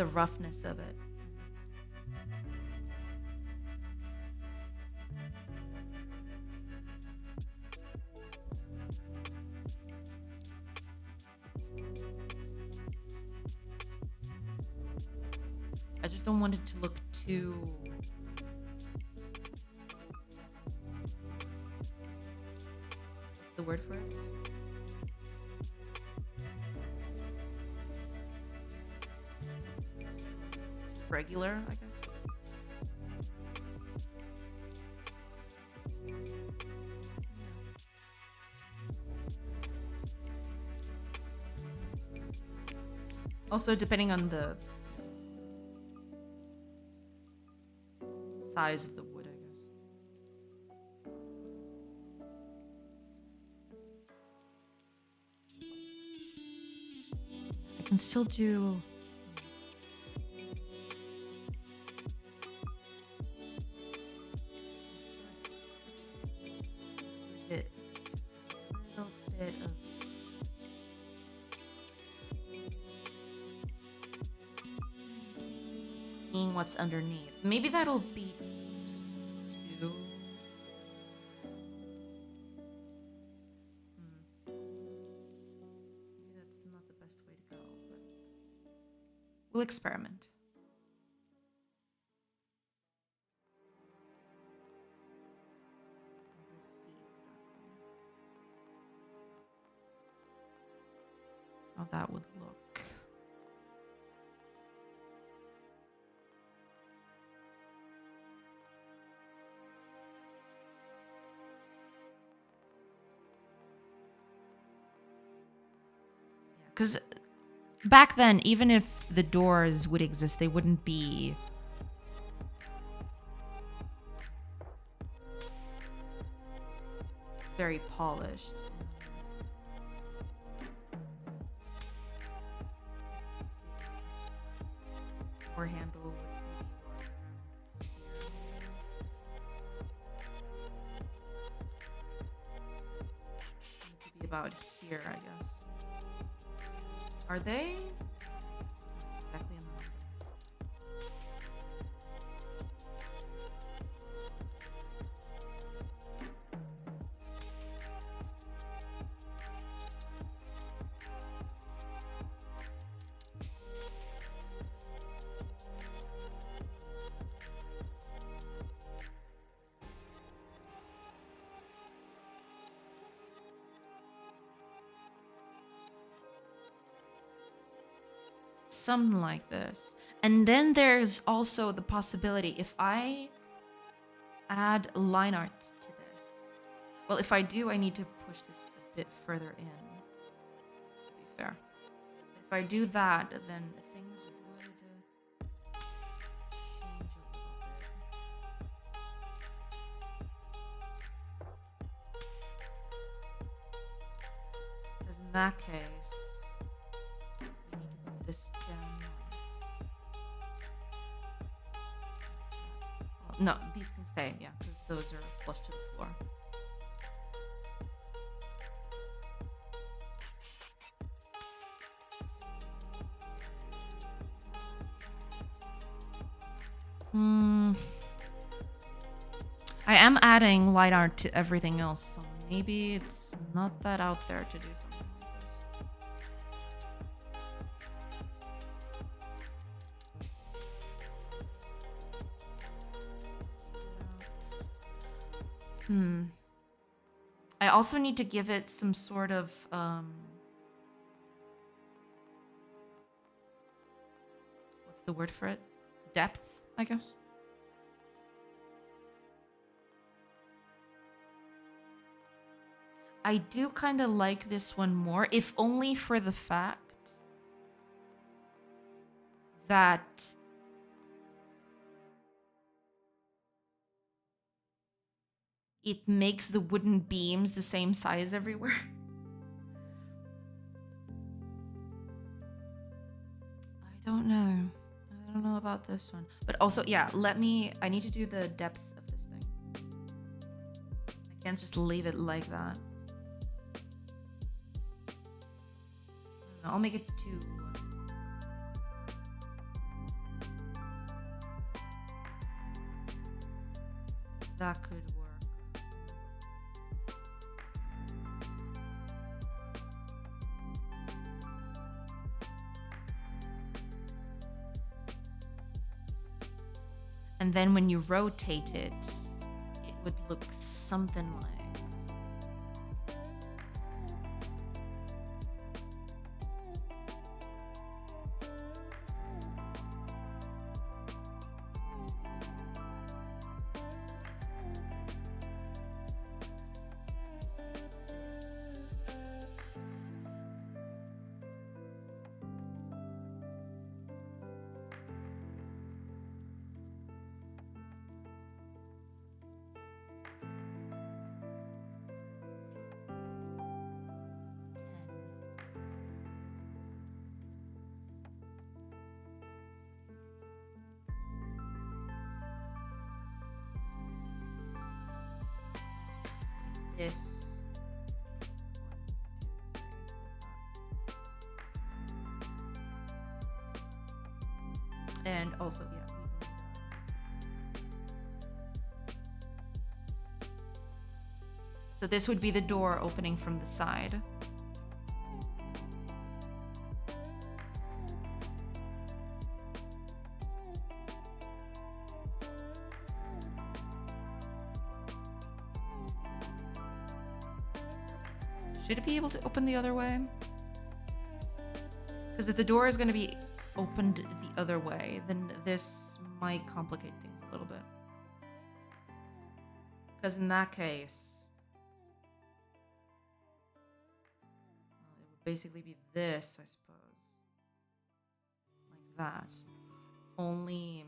roughness of it. I just don't want it to look too... What's the word for it? Regular, I guess. Also, depending on the size of the wood, I guess. I can still do... just a little bit of... seeing what's underneath. Maybe that'll be just two. Maybe that's not the best way to go, but we'll experiment. We'll see exactly how that would look. Because back then, even if the doors would exist, they wouldn't be very polished. Door handle would be need to be about here, I guess. Are they? Exactly in the... Something like this. And then there's also the possibility if I add line art to this. Well, if I do, I need to push this a bit further in, to be fair. If I do that, then things would change a little bit. Because in that case, this down once. No, these can stay, yeah, because those are flush to the floor. I am adding light art to everything else, so maybe it's not that out there to do something. I also need to give it some sort of what's the word for it? Depth, I guess. I do kind of like this one more, if only for the fact that it makes the wooden beams the same size everywhere. I don't know. I I don't know about this one. But also, yeah, I need to do the depth of this thing. I can't just leave it like that. I'll make it 2. That could work. And then when you rotate it, it would look something like... this. 1, 2, 3, 4, 5. And also, yeah. So this would be the door opening from the side. Should it be able to open the other way? Because if the door is going to be opened the other way, then this might complicate things a little bit. Because in that case, well, it would basically be this, I suppose. Like that. Only...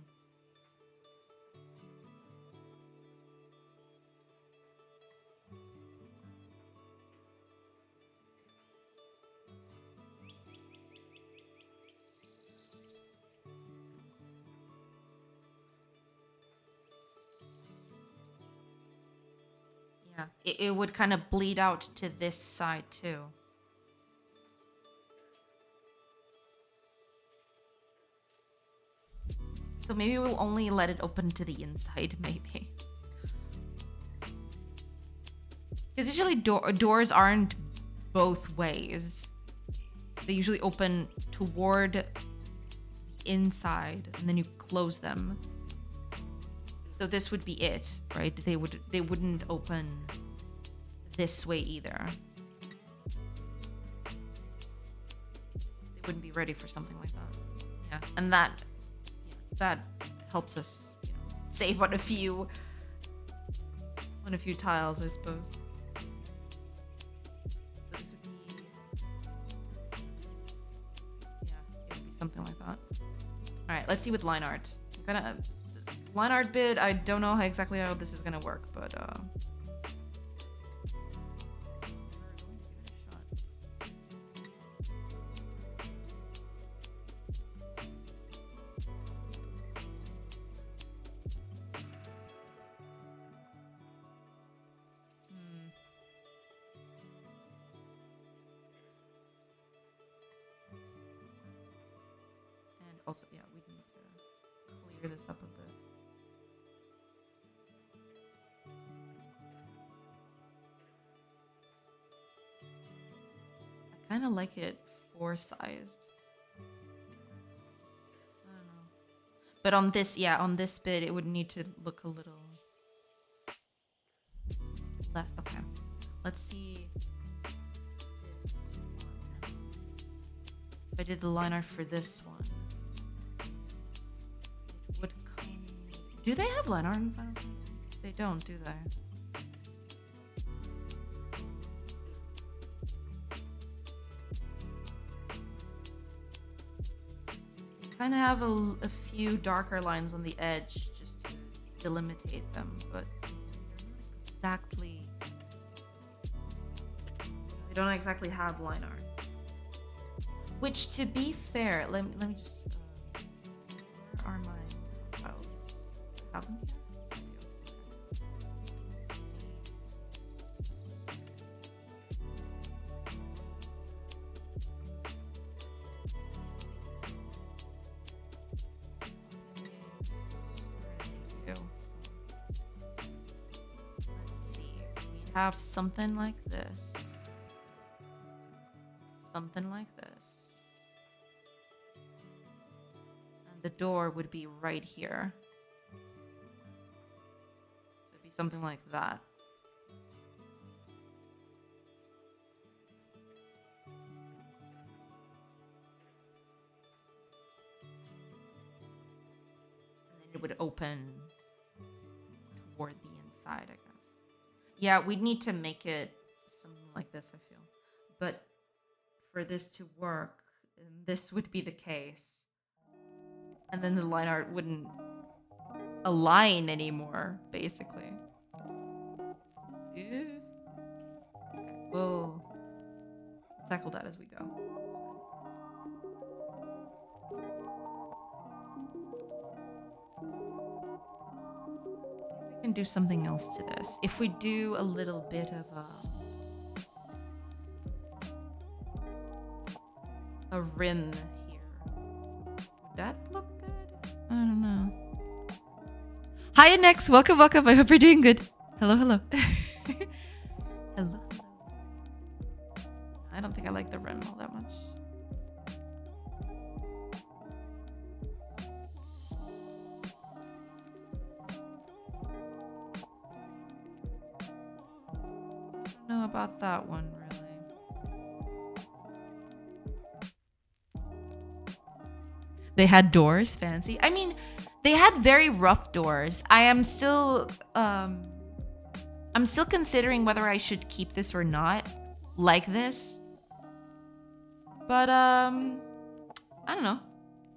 yeah, it would kind of bleed out to this side too. So maybe we'll only let it open to the inside, maybe. Because usually doors aren't both ways. They usually open toward the inside and then you close them. So this would be it, right? They wouldn't open this way either. They wouldn't be ready for something like that. Yeah, and that helps us, save on a few tiles, I suppose. So this would be, yeah, it would be something like that. All right, let's see with line art. I'm gonna. Line art bit, I don't know exactly how this is gonna work, but and also, yeah, we need to clear this up a bit. I kind of like it 4-sized. I don't know. But on this, yeah, on this bit, it would need to look a little left. Okay. Let's see this one. If I did the line art for this one, it would come... Do they have line art in Final Fantasy? They don't, do they? Kind of have a few darker lines on the edge just to delimitate them, but they're not exactly... They don't exactly have line art. Which, to be fair, let me just... our minds files have them here. Let's see. We have something like this. Something like this. And the door would be right here. So it'd be something like that. And then it would open toward the inside, I guess. Yeah, we'd need to make it something like this, I feel. But for this to work, this would be the case. And then the line art wouldn't align anymore, basically. Okay, we'll tackle that as we go. We can do something else to this. If we do a little bit of a rim here, would that look good? I don't know. Hi, Nex. Welcome, welcome. I hope you're doing good. Hello, hello. Hello, hello. I don't think I like the rim all that much. I don't know about that one, really. They had doors, fancy. I mean, they had very rough doors. I'm still considering whether I should keep this or not, like this. But I don't know.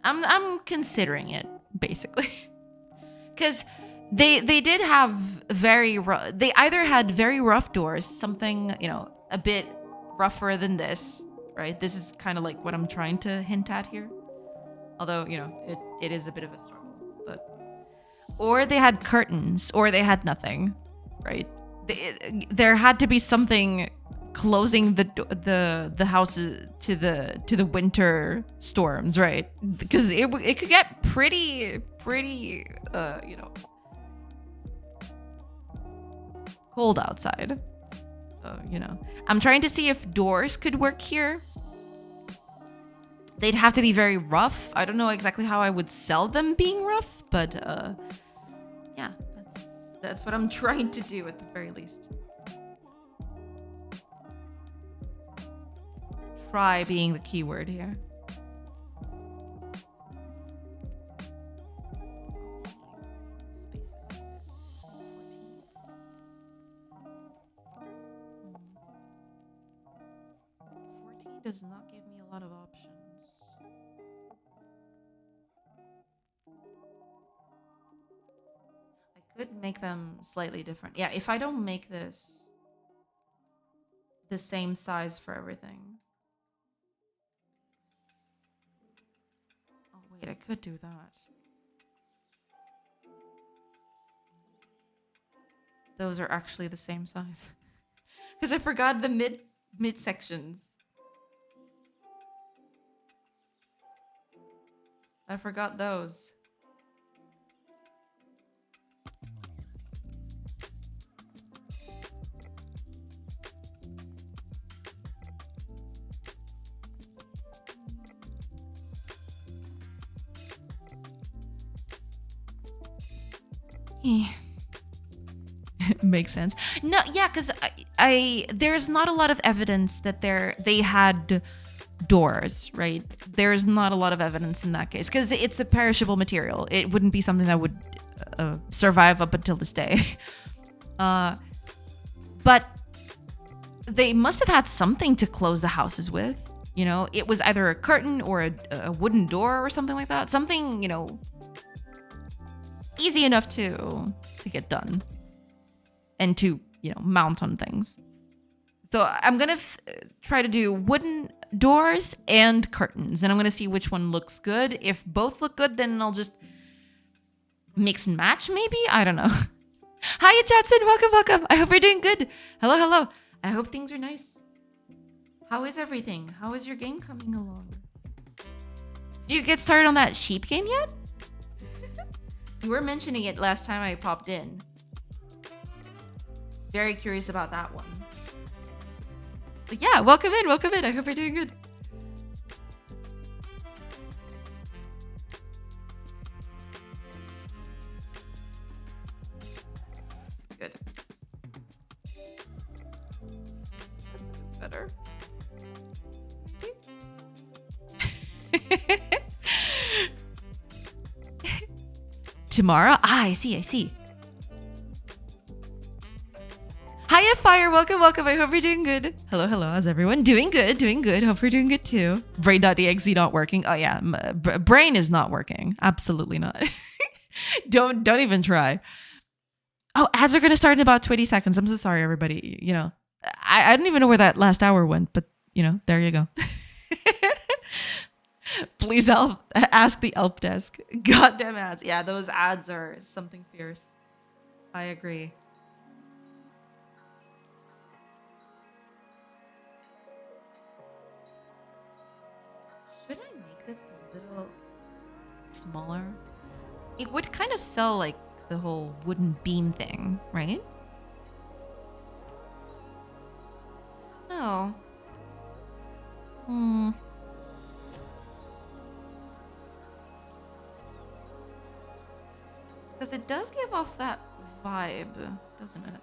I'm considering it, basically, because they did have they either had very rough doors, something, you know, a bit rougher than this, right? This is kind of like what I'm trying to hint at here. Although, you know, it is a bit of a struggle, but... Or they had curtains, or they had nothing, right? There had to be something closing the houses to the winter storms, right? Because it could get pretty, you know, cold outside. So, you know, I'm trying to see if doors could work here. They'd have to be very rough. I don't know exactly how I would sell them being rough, but yeah, that's what I'm trying to do at the very least. Try being the keyword here. Does not give me a lot of options. I could make them slightly different. Yeah, if I don't make this the same size for everything. Oh wait, I could do that. Those are actually the same size. Because I forgot the mid sections. I forgot those. Makes sense. No, yeah, because I there's not a lot of evidence that they had doors, right? There's not a lot of evidence in that case because it's a perishable material. It wouldn't be something that would survive up until this day. But they must have had something to close the houses with. You know, it was either a curtain or a wooden door or something like that. Something, you know, easy enough to get done and to, you know, mount on things. So I'm going to try to do wooden doors and curtains, and I'm going to see which one looks good. If both look good, then I'll just Mix and match, maybe? I don't know. Hiya, Johnson. Welcome, welcome. I hope you're doing good. Hello, hello. I hope things are nice. How is everything? How is your game coming along? Did you get started on that sheep game yet? You were mentioning it last time I popped in. Very curious about that one. But yeah, welcome in, welcome in. I hope you're doing good. Good. That's better. Tomorrow? Ah, I see, I see. Hiya, Fire. Welcome, welcome. I hope you're doing good. Hello, hello. How's everyone? Doing good, doing good. Hope you're doing good too. Brain.exe not working. Oh yeah, brain is not working. Absolutely not. Don't even try. Oh, ads are gonna start in about 20 seconds. I'm so sorry, everybody. You know, I don't even know where that last hour went, but you know, there you go. Please ask the help desk. Goddamn ads. Yeah, those ads are something fierce. I agree. Should I make this a little smaller? It would kind of sell like the whole wooden beam thing, right? No. Because it does give off that vibe, doesn't it?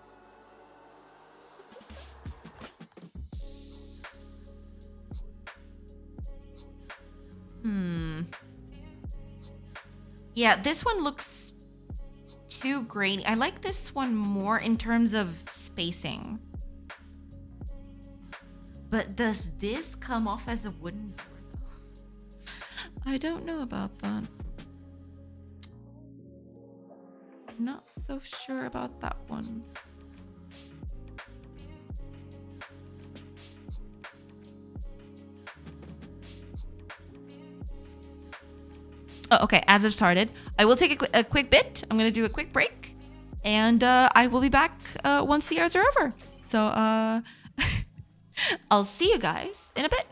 Yeah, this one looks too grainy. I like this one more in terms of spacing. But does this come off as a wooden door though? I don't know about that. Not so sure about that one. Oh, okay, as I've started, I will take a quick bit. I'm going to do a quick break. And I will be back once the ads are over. So I'll see you guys in a bit.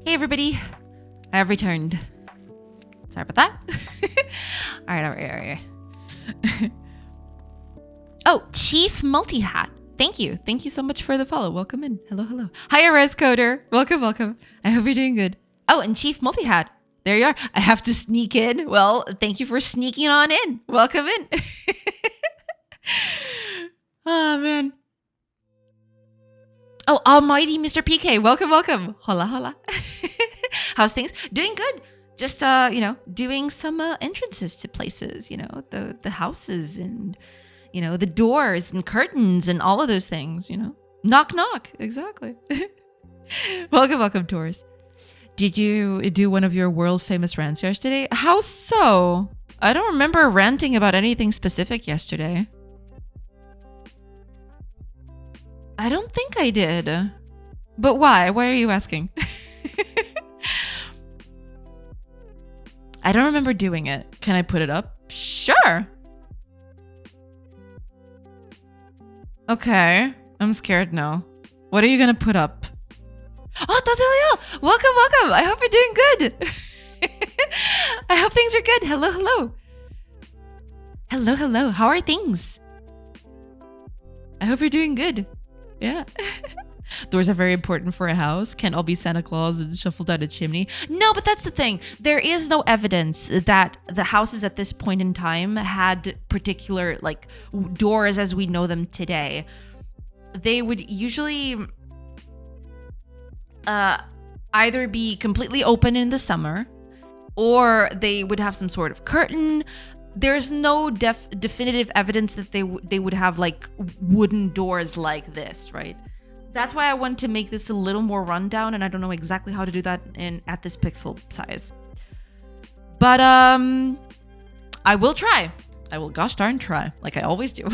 Hey everybody, I have returned. Sorry about that. All right. Oh, Chief Multi-Hat. Thank you so much for the follow. Welcome in. Hello. Hi, Arez Coder. Welcome. I hope you're doing good. Oh, and Chief Multi-Hat. There you are. I have to sneak in. Well, thank you for sneaking on in. Welcome in. Oh, man. Oh, almighty Mr. PK. Welcome. Hola. How's things? Doing good. Just, doing some entrances to places, the houses and, the doors and curtains and all of those things, Knock. Exactly. Welcome, Taurus. Did you do one of your world famous rants yesterday? How so? I don't remember ranting about anything specific yesterday. I don't think I did. But why? Why are you asking? I don't remember doing it. Can I put it up? Sure. Okay. I'm scared now. What are you going to put up? Oh, Tazilio! Welcome. I hope you're doing good. I hope things are good. Hello. How are things? I hope you're doing good. Yeah. Doors are very important for a house. Can't all be Santa Claus and shuffled down a chimney. No, but that's the thing. There is no evidence that the houses at this point in time had particular, doors as we know them today. They would usually either be completely open in the summer, or they would have some sort of curtain. There's no definitive evidence that they would have wooden doors like this, right? That's why I want to make this a little more rundown, and I don't know exactly how to do that at this pixel size. But I will try. I will gosh darn try, like I always do.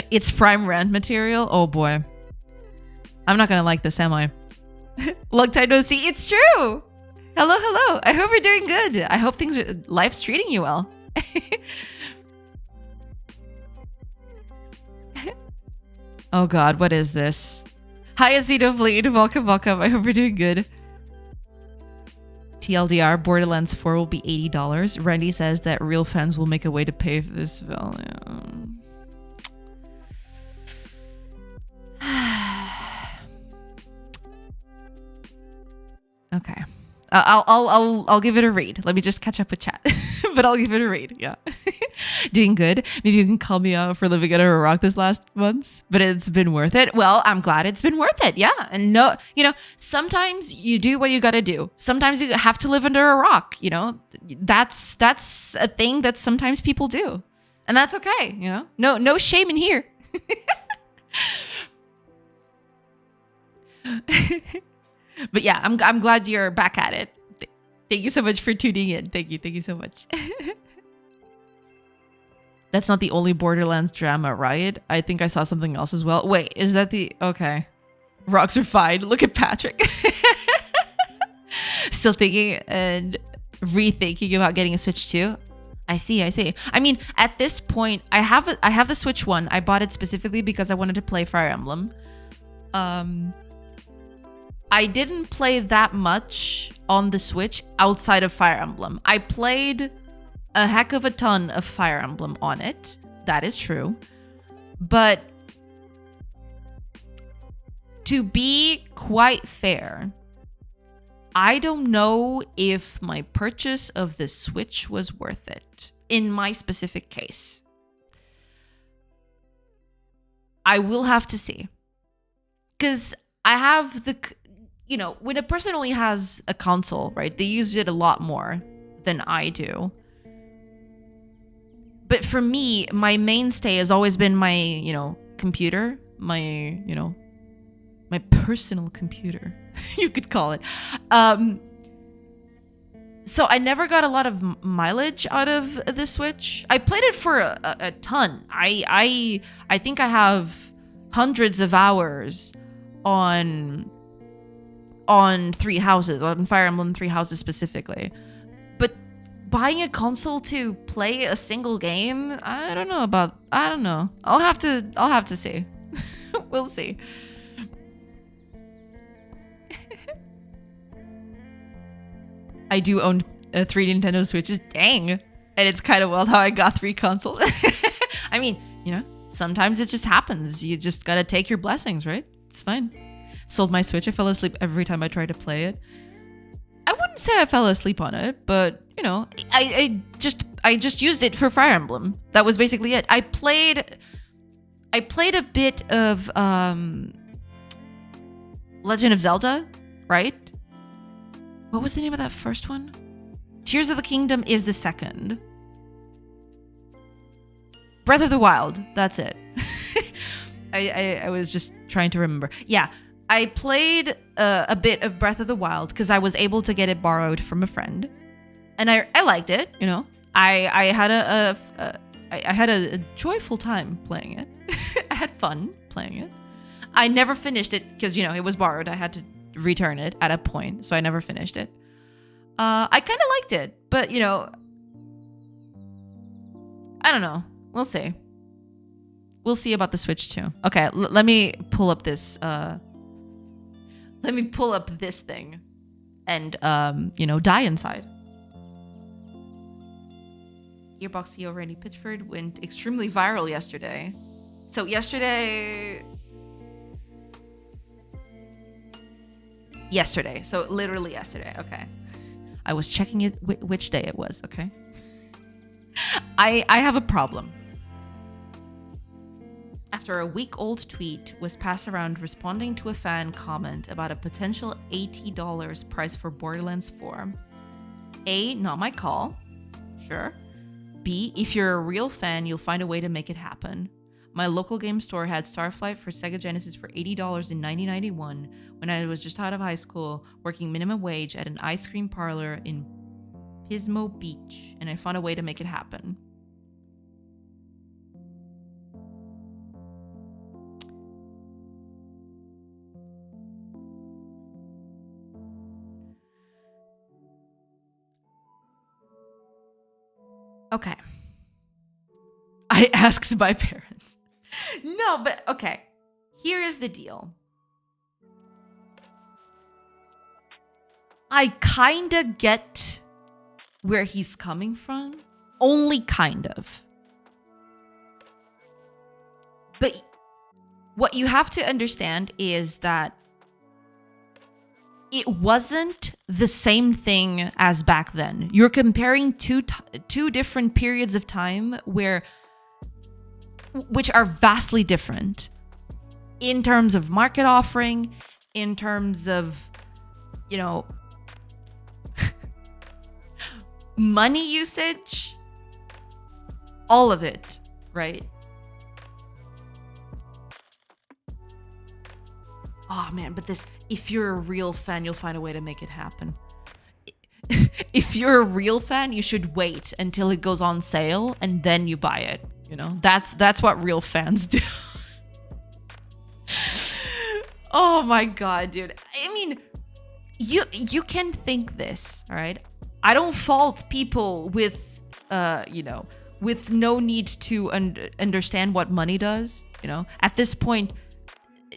It's prime rant material. Oh boy. I'm not gonna like this, am I? Long time no see. It's true. Hello. I hope you're doing good. I hope life's treating you well. Oh God, what is this? Hi, Azito Welcome. I hope you're doing good. TLDR, Borderlands 4 will be $80. Randy says that real fans will make a way to pay for this value. Okay. I'll give it a read. Let me just catch up with chat. But I'll give it a read. Yeah. Doing good. Maybe you can call me out for living under a rock this last months, but it's been worth it. Well, I'm glad it's been worth it. Yeah. And no, sometimes you do what you got to do. Sometimes you have to live under a rock. That's a thing that sometimes people do, and that's okay. No shame in here. But yeah, I'm glad you're back at it. Thank you so much for tuning in. Thank you so much. That's not the only Borderlands drama, right? I think I saw something else as well. Wait, is that okay. Rocks are fine. Look at Patrick. Still thinking and rethinking about getting a Switch 2. I see. I mean, at this point, I have the Switch 1. I bought it specifically because I wanted to play Fire Emblem. I didn't play that much on the Switch outside of Fire Emblem. I played a heck of a ton of Fire Emblem on it. That is true. But to be quite fair, I don't know if my purchase of the Switch was worth it in my specific case. I will have to see. Because I have when a person only has a console, right, they use it a lot more than I do. But for me, my mainstay has always been my, computer, my personal computer, you could call it. So I never got a lot of mileage out of the Switch. I played it for a ton. I think I have hundreds of hours on Three Houses, on Fire Emblem Three Houses specifically. But buying a console to play a single game, I don't know. I'll have to see. We'll see. I do own 3 Nintendo Switches. Dang. And it's kind of wild how I got 3 consoles. I mean, sometimes it just happens. You just gotta take your blessings, right? It's fine. Sold my Switch. I fell asleep every time I tried to play it. I wouldn't say I fell asleep on it, but I just used it for Fire Emblem. That was basically it. I played a bit of Legend of Zelda, right? What was the name of that first one? Tears of the Kingdom is the second. Breath of the Wild, that's it. I was just trying to remember. Yeah, I played a bit of Breath of the Wild because I was able to get it borrowed from a friend, and I liked it. I had a joyful time playing it. I had fun playing it. I never finished it because it was borrowed. I had to return it at a point, so I never finished it. I kind of liked it, but I don't know. We'll see. We'll see about the Switch too. Okay, let me pull up this. Let me pull up this thing, and die inside. Gearbox CEO Randy Pitchford went extremely viral yesterday. So yesterday. So literally yesterday. Okay. I was checking it which day it was. Okay. I have a problem. After a week-old tweet was passed around responding to a fan comment about a potential $80 price for Borderlands 4. A, not my call. Sure. B, if you're a real fan, you'll find a way to make it happen. My local game store had Starflight for Sega Genesis for $80 in 1991 when I was just out of high school, working minimum wage at an ice cream parlor in Pismo Beach, and I found a way to make it happen. Okay. I asked my parents. No, but okay. Here is the deal. I kinda get where he's coming from. Only kind of. But what you have to understand is that it wasn't the same thing as back then. You're comparing two different periods of time which are vastly different in terms of market offering, in terms of, money usage, all of it, right? Oh man, but if you're a real fan, you'll find a way to make it happen. If you're a real fan, you should wait until it goes on sale and then you buy it. That's what real fans do. Oh my god, dude. I mean, you can think this, all right? I don't fault people with with no need to understand what money does, At this point,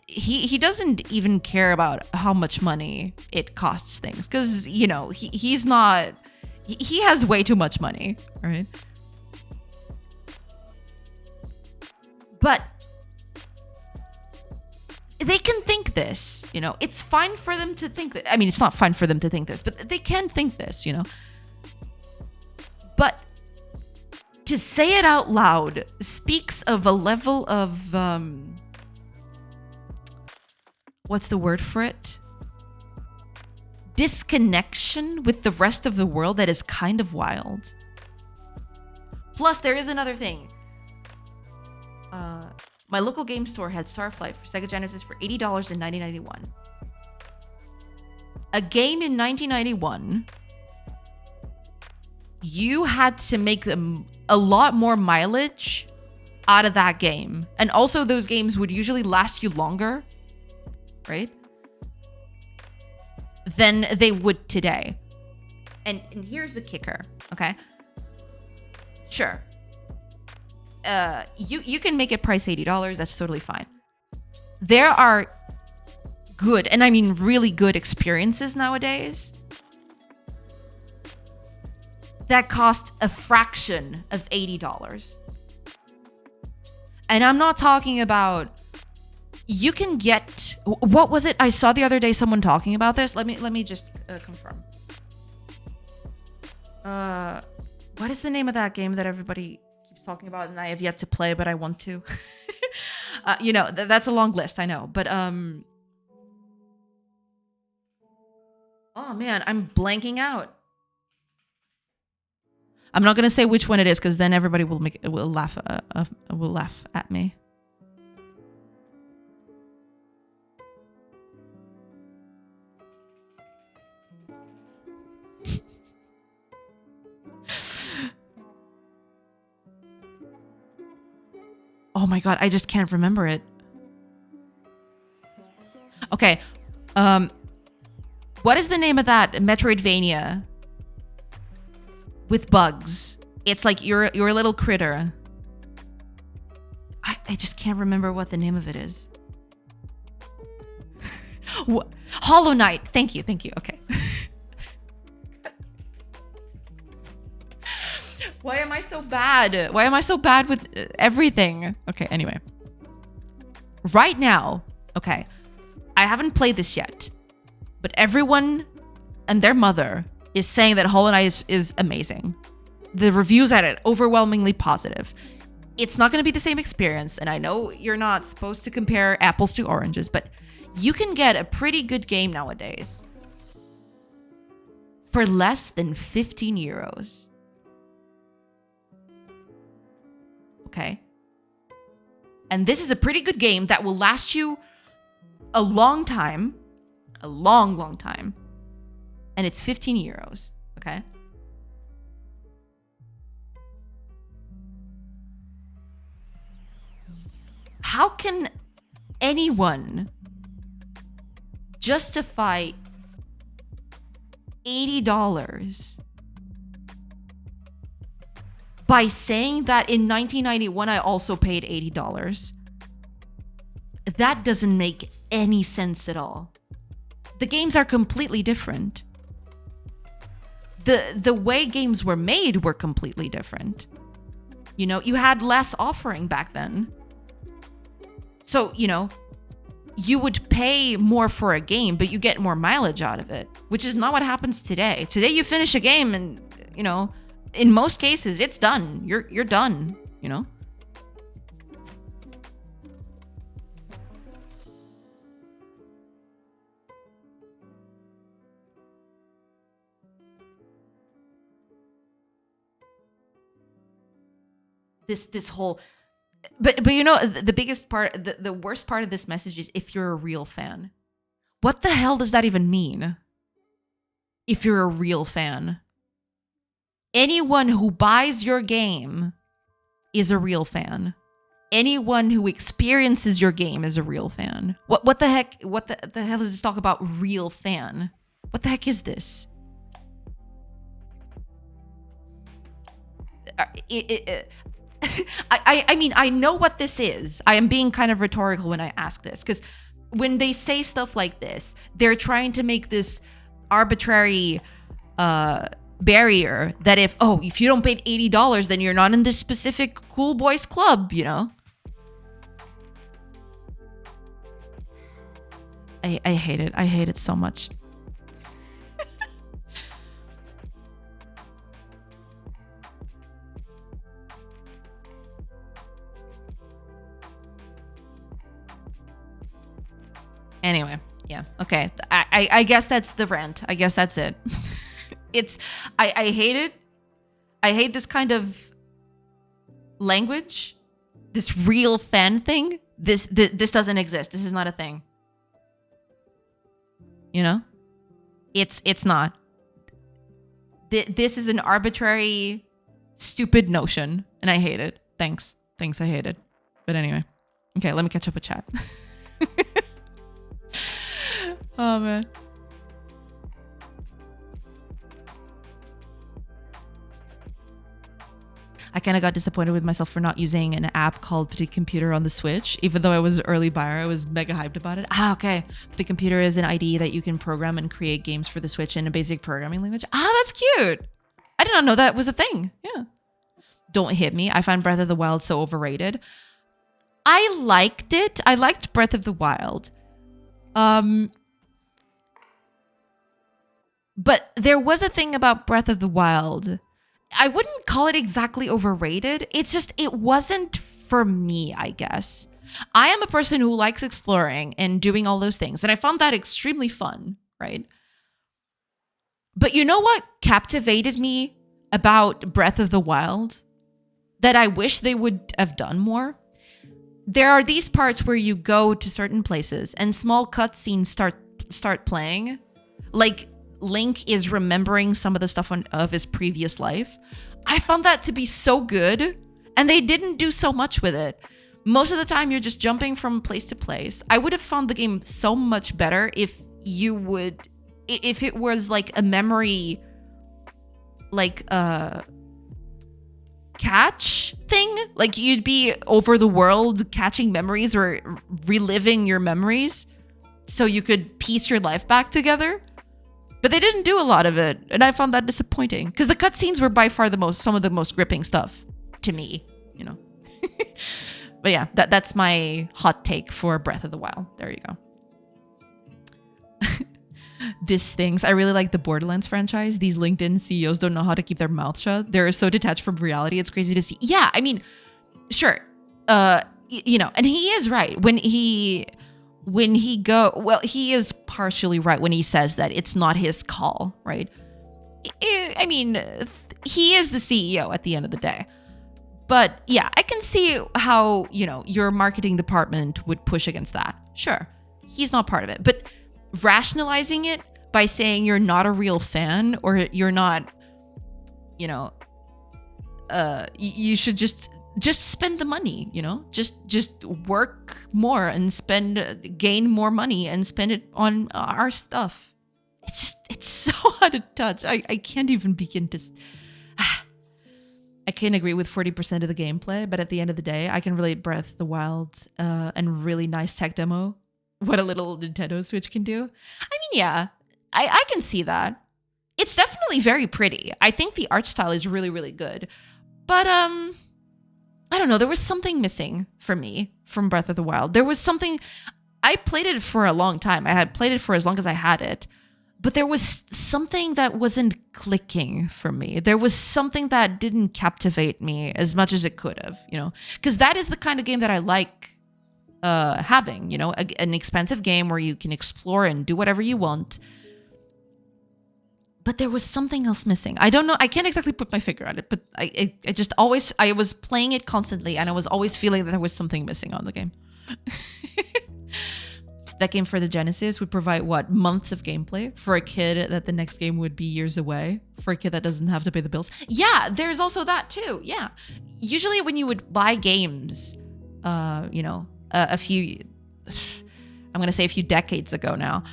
he doesn't even care about how much money it costs things, because he's not. He has way too much money, right? But they can think this, It's fine for them to think that. I mean, it's not fine for them to think this, but they can think this, But to say it out loud speaks of a level of what's the word for it? Disconnection with the rest of the world that is kind of wild. Plus, there is another thing. My local game store had Starflight for Sega Genesis for $80 in 1991. A game in 1991, you had to make a lot more mileage out of that game. And also those games would usually last you longer, right? Than they would today. And here's the kicker, okay? Sure. You can make it price $80. That's totally fine. There are good, and I mean really good experiences nowadays that cost a fraction of $80. And I'm not talking about, you can get, what was it? I saw the other day someone talking about this. Let me just confirm. What is the name of that game that everybody keeps talking about and I have yet to play, but I want to? You know, that's a long list, I know. But, oh man, I'm blanking out. I'm not gonna say which one it is because then everybody will laugh at me. Oh my god, I just can't remember it. Okay, what is the name of that Metroidvania? With bugs. It's like you're a little critter. I just can't remember what the name of it is. Hollow Knight. Thank you. Okay. Why am I so bad? Why am I so bad with everything? Okay, anyway. Right now, okay, I haven't played this yet, but everyone and their mother is saying that Hollow Knight is amazing. The reviews at it overwhelmingly positive. It's not going to be the same experience, and I know you're not supposed to compare apples to oranges, but you can get a pretty good game nowadays for less than 15 euros. Okay? And this is a pretty good game that will last you a long time. A long time. And it's 15 euros, okay? How can anyone justify $80 by saying that in 1991 I also paid $80? That doesn't make any sense at all. The games are completely different. The way games were made were completely different. You know, you had less offering back then. So, you know, you would pay more for a game, but you get more mileage out of it, which is not what happens today. Today you finish a game and, you know, in most cases it's done. You're done, you know? This whole, but you know, the biggest part, the worst part of this message is if you're a real fan. What the hell does that even mean? If you're a real fan. Anyone who buys your game is a real fan. Anyone who experiences your game is a real fan. What the heck? What the hell is this talk about real fan? What the heck is this? I mean, I know what this is. I am being kind of rhetorical when I ask this, because when they say stuff like this, they're trying to make this arbitrary barrier that if you don't pay $80, then you're not in this specific cool boys club, you know? I hate it. I hate it so much. Anyway, yeah, okay. I guess that's the rant. I guess that's it. I hate it. I hate this kind of language. This real fan thing. This doesn't exist. This is not a thing. You know? It's not. This is an arbitrary, stupid notion, and I hate it. Thanks, I hate it. But anyway. Okay, let me catch up with chat. Oh, man. I kind of got disappointed with myself for not using an app called Petit Computer on the Switch. Even though I was an early buyer, I was mega hyped about it. Okay. Petit Computer is an IDE that you can program and create games for the Switch in a basic programming language. That's cute. I did not know that was a thing. Yeah. Don't hit me. I find Breath of the Wild so overrated. I liked it. I liked Breath of the Wild. But there was a thing about Breath of the Wild. I wouldn't call it exactly overrated. It's just, it wasn't for me, I guess. I am a person who likes exploring and doing all those things. And I found that extremely fun, right? But you know what captivated me about Breath of the Wild that I wish they would have done more? There are these parts where you go to certain places and small cutscenes start playing. Like Link is remembering some of the stuff of his previous life. I found that to be so good, and they didn't do so much with it. Most of the time, you're just jumping from place to place. I would have found the game so much better if it was like a memory, like catch thing. Like you'd be over the world catching memories or reliving your memories so you could piece your life back together. But they didn't do a lot of it, and I found that disappointing because the cutscenes were by far some of the most gripping stuff to me, you know. But yeah, that's my hot take for Breath of the Wild. There you go. This things. I really like the Borderlands franchise. These LinkedIn CEOs don't know how to keep their mouth shut. They're so detached from reality. It's crazy to see. Yeah, I mean, sure. You know, and he is right when he is partially right when he says that it's not his call, right? I mean, he is the CEO at the end of the day. But yeah, I can see how, you know, your marketing department would push against that. Sure, he's not part of it. But rationalizing it by saying you're not a real fan or you're not, you know, you should just spend the money, you know, just work more and gain more money and spend it on our stuff. It's so hard to touch. I can't even begin to. I can't agree with 40% of the gameplay, but at the end of the day, I can relate Breath of the Wild and really nice tech demo. What a little Nintendo Switch can do. I mean, yeah, I can see that. It's definitely very pretty. I think the art style is really, really good. But I don't know, there was something missing for me from Breath of the Wild. There was something, I played it for a long time. I had played it for as long as I had it. But there was something that wasn't clicking for me. There was something that didn't captivate me as much as it could have, you know? Because that is the kind of game that I like having, you know? An expansive game where you can explore and do whatever you want. But there was something else missing. I don't know. I can't exactly put my finger on it, but I just always, I was playing it constantly and I was always feeling that there was something missing on the game. That game for the Genesis would provide, what, months of gameplay for a kid that the next game would be years away, for a kid that doesn't have to pay the bills. Yeah, there's also that too. Yeah. Usually when you would buy games, you know, a few decades ago now,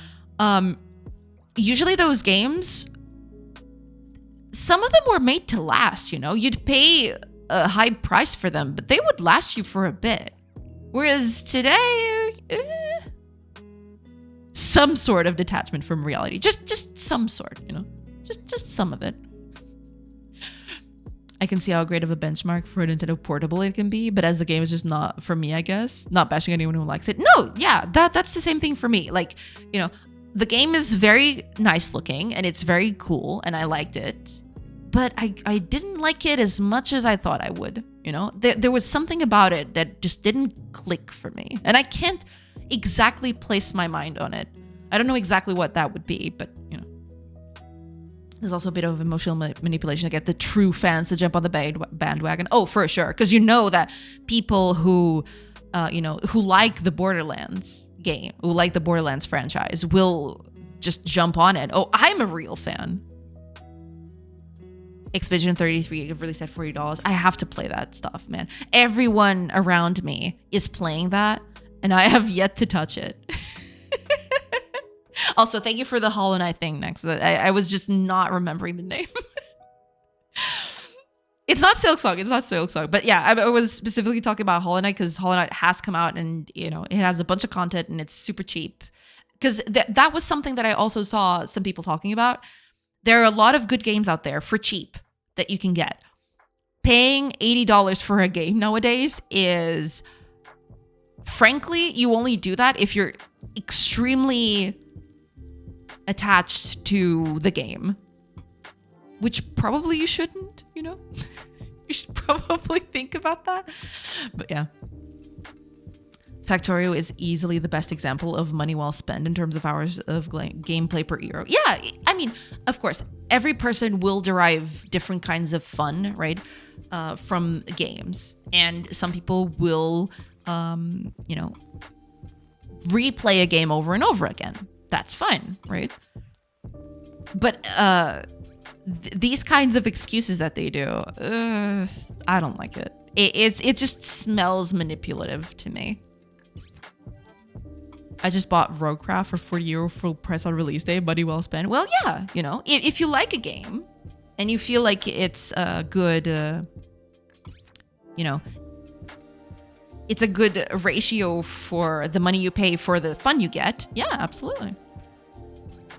usually those games, some of them were made to last, you know? You'd pay a high price for them, but they would last you for a bit. Whereas today, some sort of detachment from reality. Just some sort, you know? Just some of it. I can see how great of a benchmark for a Nintendo Portable it can be, but as the game is just not for me, I guess. Not bashing anyone who likes it. No, yeah, that's the same thing for me. Like, you know, the game is very nice looking and it's very cool and I liked it, but I didn't like it as much as I thought I would, you know? There was something about it that just didn't click for me. And I can't exactly place my mind on it. I don't know exactly what that would be, but, you know. There's also a bit of emotional manipulation to get the true fans to jump on the bandwagon. Oh, for sure. Because you know that people who, you know, who like the Borderlands game, who like the Borderlands franchise, will just jump on it. Oh, I'm a real fan. Expedition 33 released at $40. I have to play that stuff, man. Everyone around me is playing that, and I have yet to touch it. Also, thank you for the Hollow Knight thing next. I was just not remembering the name. It's not Silksong. But yeah, I was specifically talking about Hollow Knight because Hollow Knight has come out and, you know, it has a bunch of content and it's super cheap. Because that was something that I also saw some people talking about. There are a lot of good games out there for cheap that you can get. Paying $80 for a game nowadays is, frankly, you only do that if you're extremely attached to the game, which probably you shouldn't, you know? You should probably think about that. But yeah. Factorio is easily the best example of money well spent in terms of hours of gameplay per euro. Yeah, I mean, of course, every person will derive different kinds of fun, right, from games. And some people will, you know, replay a game over and over again. That's fine, right? But these kinds of excuses that they do, I don't like it. It just smells manipulative to me. I just bought Roguecraft for €40 full price on release day. Money well spent. Well, yeah, you know, if you like a game and you feel like it's a good, you know, it's a good ratio for the money you pay for the fun you get. Yeah, absolutely.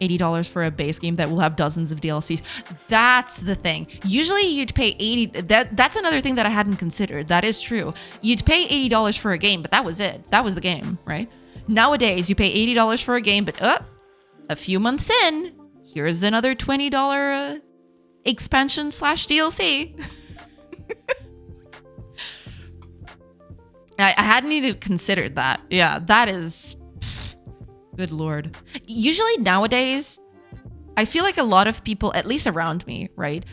$80 for a base game that will have dozens of DLCs. That's the thing. Usually you'd pay that's another thing that I hadn't considered. That is true. You'd pay $80 for a game, but that was it. That was the game, right? Nowadays, you pay $80 for a game, but a few months in, here's another $20 expansion / DLC. I hadn't even considered that. Yeah, that is... Good Lord. Usually nowadays, I feel like a lot of people, at least around me, right?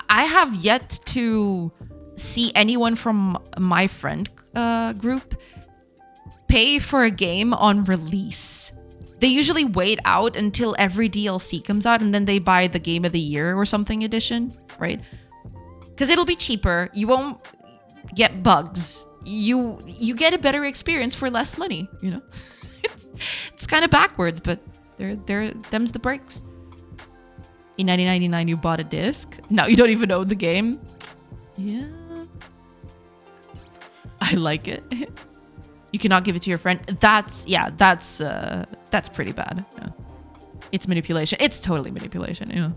I have yet to see anyone from my friend group pay for a game on release. They usually wait out until every DLC comes out and then they buy the Game of the Year or something edition, right? Because it'll be cheaper. You won't get bugs. You get a better experience for less money, you know? It's kind of backwards, but them's the breaks. In 1999, you bought a disc. Now you don't even own the game. Yeah. I like it. You cannot give it to your friend. That's pretty bad. Yeah. It's manipulation. It's totally manipulation. Yeah.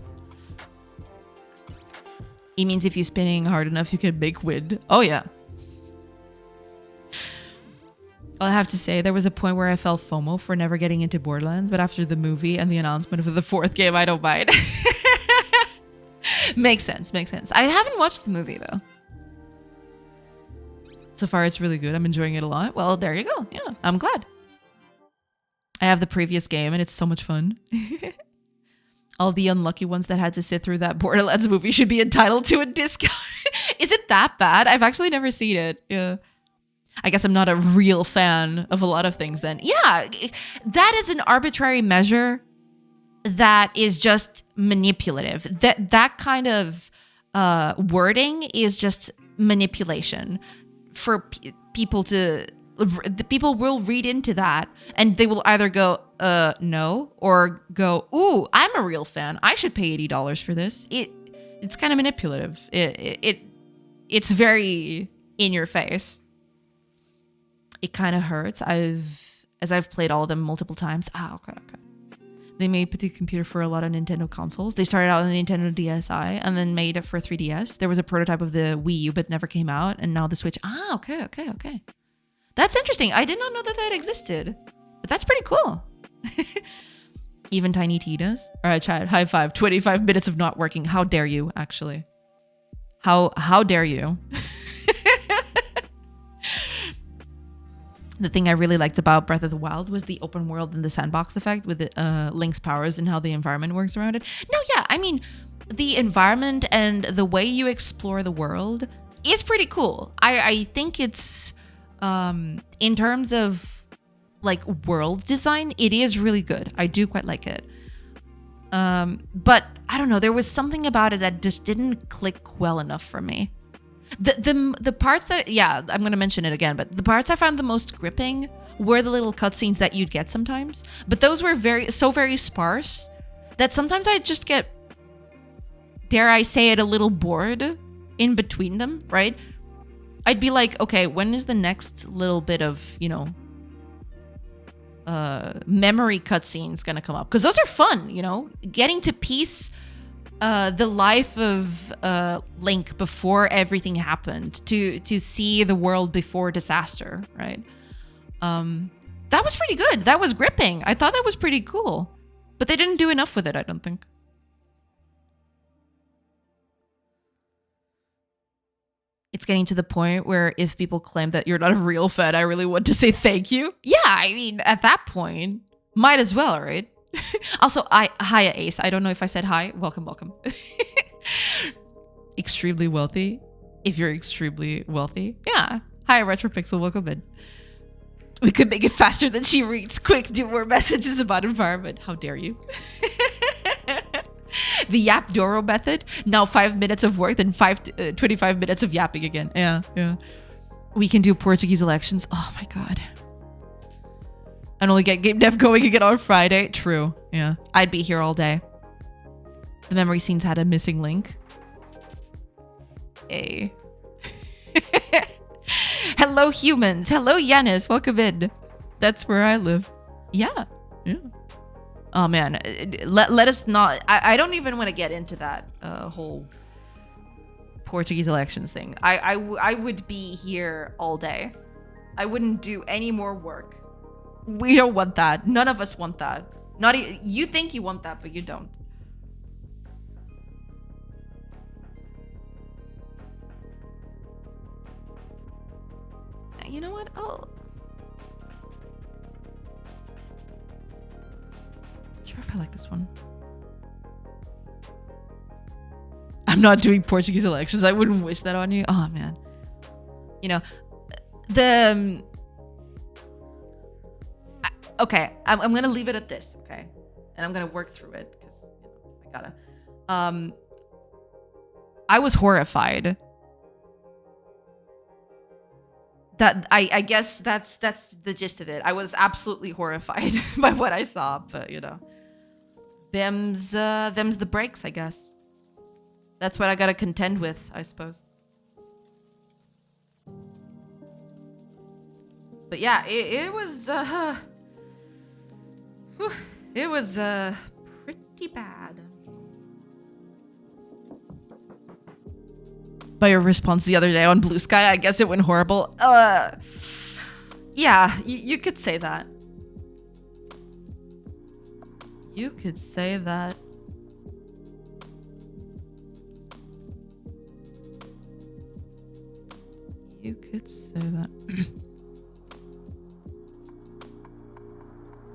It means if you're spinning hard enough, you can make wind. Oh yeah. I'll have to say, there was a point where I felt FOMO for never getting into Borderlands, but after the movie and the announcement for the 4th game, I don't mind. Makes sense. I haven't watched the movie though. So far, it's really good. I'm enjoying it a lot. Well, there you go. Yeah, I'm glad. I have the previous game and it's so much fun. All the unlucky ones that had to sit through that Borderlands movie should be entitled to a discount. Is it that bad? I've actually never seen it. Yeah. I guess I'm not a real fan of a lot of things then. Yeah, that is an arbitrary measure that is just manipulative. That kind of wording is just manipulation for people to... The people will read into that and they will either go, no, or go, ooh, I'm a real fan. I should pay $80 for this. It's kind of manipulative. It's very in your face. It kind of hurts. As I've played all of them multiple times. Okay. They made the computer for a lot of Nintendo consoles. They started out on the Nintendo DSi and then made it for 3DS. There was a prototype of the Wii U, but never came out. And now the Switch. Okay. That's interesting. I did not know that existed. But that's pretty cool. Even Tiny T does. All right, chat. High five. 25 minutes of not working. How dare you, actually? How dare you? The thing I really liked about Breath of the Wild was the open world and the sandbox effect with Link's powers and how the environment works around it. No, yeah, I mean, the environment and the way you explore the world is pretty cool. I think it's, in terms of like world design, it is really good. I do quite like it. But I don't know, there was something about it that just didn't click well enough for me. The parts that, yeah, I'm going to mention it again, but the parts I found the most gripping were the little cutscenes that you'd get sometimes. But those were very sparse that sometimes I'd just get, dare I say it, a little bored in between them, right? I'd be like, okay, when is the next little bit of, you know, memory cutscenes going to come up? Because those are fun, you know? Getting to piece the life of Link before everything happened, to see the world before disaster, right? That was pretty good. That was gripping. I thought that was pretty cool. But they didn't do enough with it, I don't think. It's getting to the point where if people claim that you're not a real fan, I really want to say thank you. Yeah, I mean, at that point, might as well, right? Also, hiya, Ace. I don't know if I said hi. Welcome, welcome. Extremely wealthy. If you're extremely wealthy. Yeah. Hi, Retropixel. Welcome in. We could make it faster than she reads. Quick, do more messages about environment. How dare you? The Yap Doro method. Now 5 minutes of work, then 25 minutes of yapping again. Yeah, yeah. We can do Portuguese elections. Oh my god. And only get GameDev going again on Friday. True. Yeah. I'd be here all day. The memory scenes had a missing link. Hey. Hello, humans. Hello, Yanis. Welcome in. That's where I live. Yeah. Yeah. Oh, man. Let us not... I don't even want to get into that whole Portuguese elections thing. I would be here all day. I wouldn't do any more work. We don't want that. None of us want that. Not you think you want that, but you don't. You know what? Not sure if I like this one. I'm not doing Portuguese elections. I wouldn't wish that on you. Oh man. You know, okay, I'm gonna leave it at this, okay? And I'm gonna work through it because I gotta. I was horrified. That I guess that's the gist of it. I was absolutely horrified by what I saw, but you know, them's the breaks, I guess. That's what I gotta contend with, I suppose. But yeah, it was it was pretty bad. By your response the other day on Blue Sky, I guess it went horrible. Yeah, you could say that. You could say that. You could say that.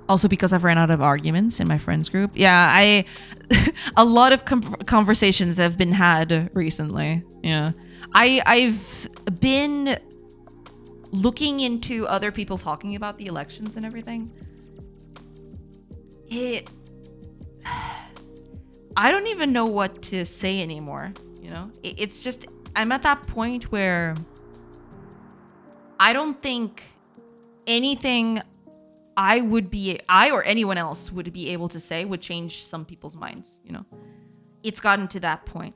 Also because I've ran out of arguments in my friends group. Yeah, a lot of conversations have been had recently. Yeah. I've been looking into other people talking about the elections and everything. I don't even know what to say anymore, you know? It's just, I'm at that point where I don't think anything I or anyone else would be able to say would change some people's minds, you know? It's gotten to that point.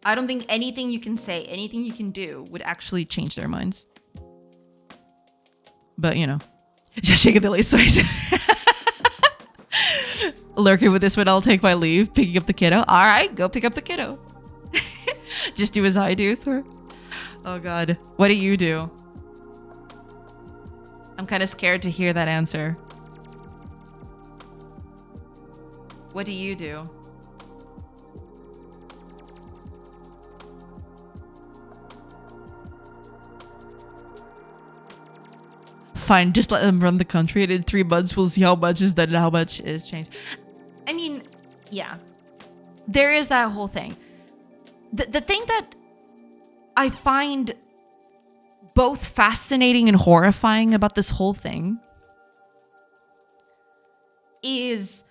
I don't think anything you can say, anything you can do would actually change their minds. But, you know, just shake a Billy, sorry. Lurking with this one, I'll take my leave. Picking up the kiddo. All right, go pick up the kiddo. Just do as I do, sir. Oh, God. What do you do? I'm kind of scared to hear that answer. What do you do? Fine, just let them run the country, and in 3 months we'll see how much is done and how much is changed. I mean, yeah. There is that whole thing. The thing that I find both fascinating and horrifying about this whole thing is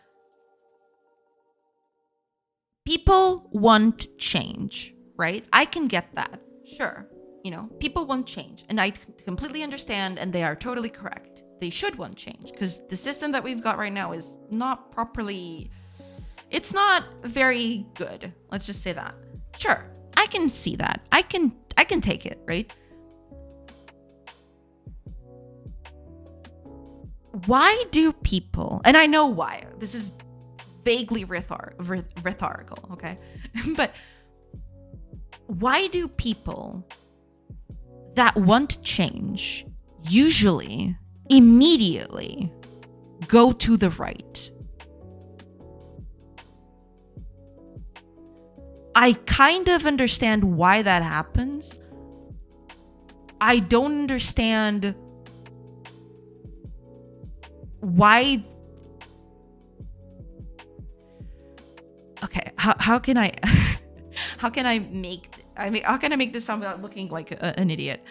people want change, right? I can get that. Sure. You know, people want change, and I completely understand, and they are totally correct. They should want change because the system that we've got right now is not properly, it's not very good. Let's just say that. Sure, I can see that. I can take it, right? Why do people, and I know why, this is vaguely rhetorical, okay? But why do people that want change usually immediately go to the right? I kind of understand why that happens. I don't understand why. Okay, how can I how can I make this sound without looking like an idiot?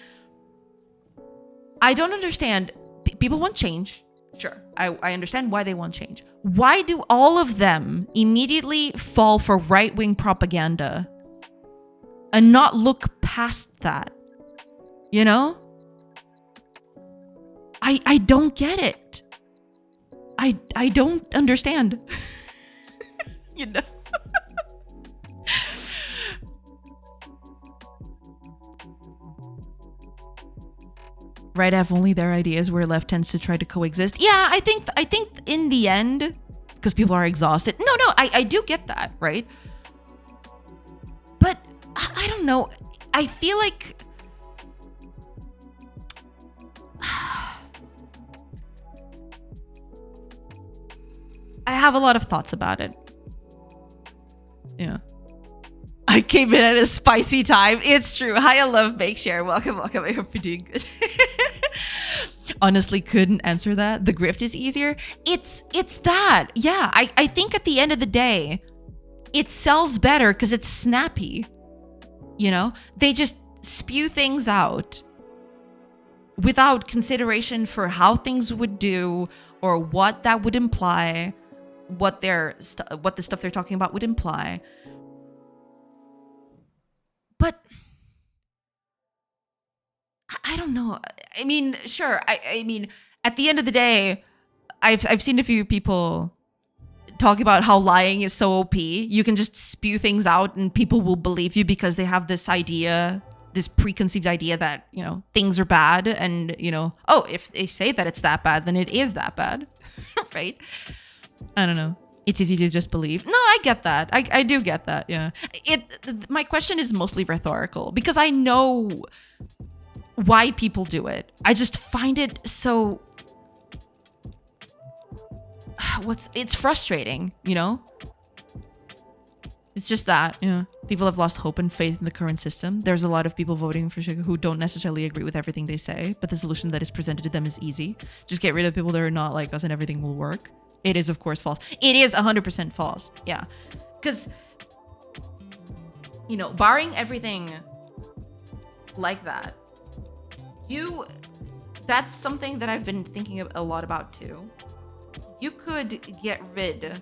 I don't understand. People want change. Sure, I understand why they want change. Why do all of them immediately fall for right-wing propaganda and not look past that? You know? I don't get it. I don't understand. You know? Right, if only their ideas where left tends to try to coexist. Yeah, I think in the end, because people are exhausted. No, I do get that, right? But I don't know. I feel like I have a lot of thoughts about it. Yeah. I came in at a spicy time. It's true. Hi, I love Make Share. Welcome. I hope you're doing good. Honestly, couldn't answer that. The grift is easier. It's that. Yeah, I think at the end of the day, it sells better because it's snappy. You know? They just spew things out without consideration for how things would do or what that would imply, what the stuff they're talking about would imply. But I don't know. I mean, sure. I mean, at the end of the day, I've seen a few people talk about how lying is so OP. You can just spew things out and people will believe you because they have this idea, this preconceived idea that, you know, things are bad and, you know, oh, if they say that it's that bad, then it is that bad. Right? I don't know. It's easy to just believe. No, I get that. I do get that. Yeah. My question is mostly rhetorical because I know why people do it. I just find it so it's frustrating, you know? It's just that, yeah. People have lost hope and faith in the current system. There's a lot of people voting for Sugar who don't necessarily agree with everything they say, but the solution that is presented to them is easy. Just get rid of people that are not like us and everything will work. It is, of course, false. It is 100% false. Yeah. Because, you know, barring everything like that, that's something that I've been thinking a lot about too. You could get rid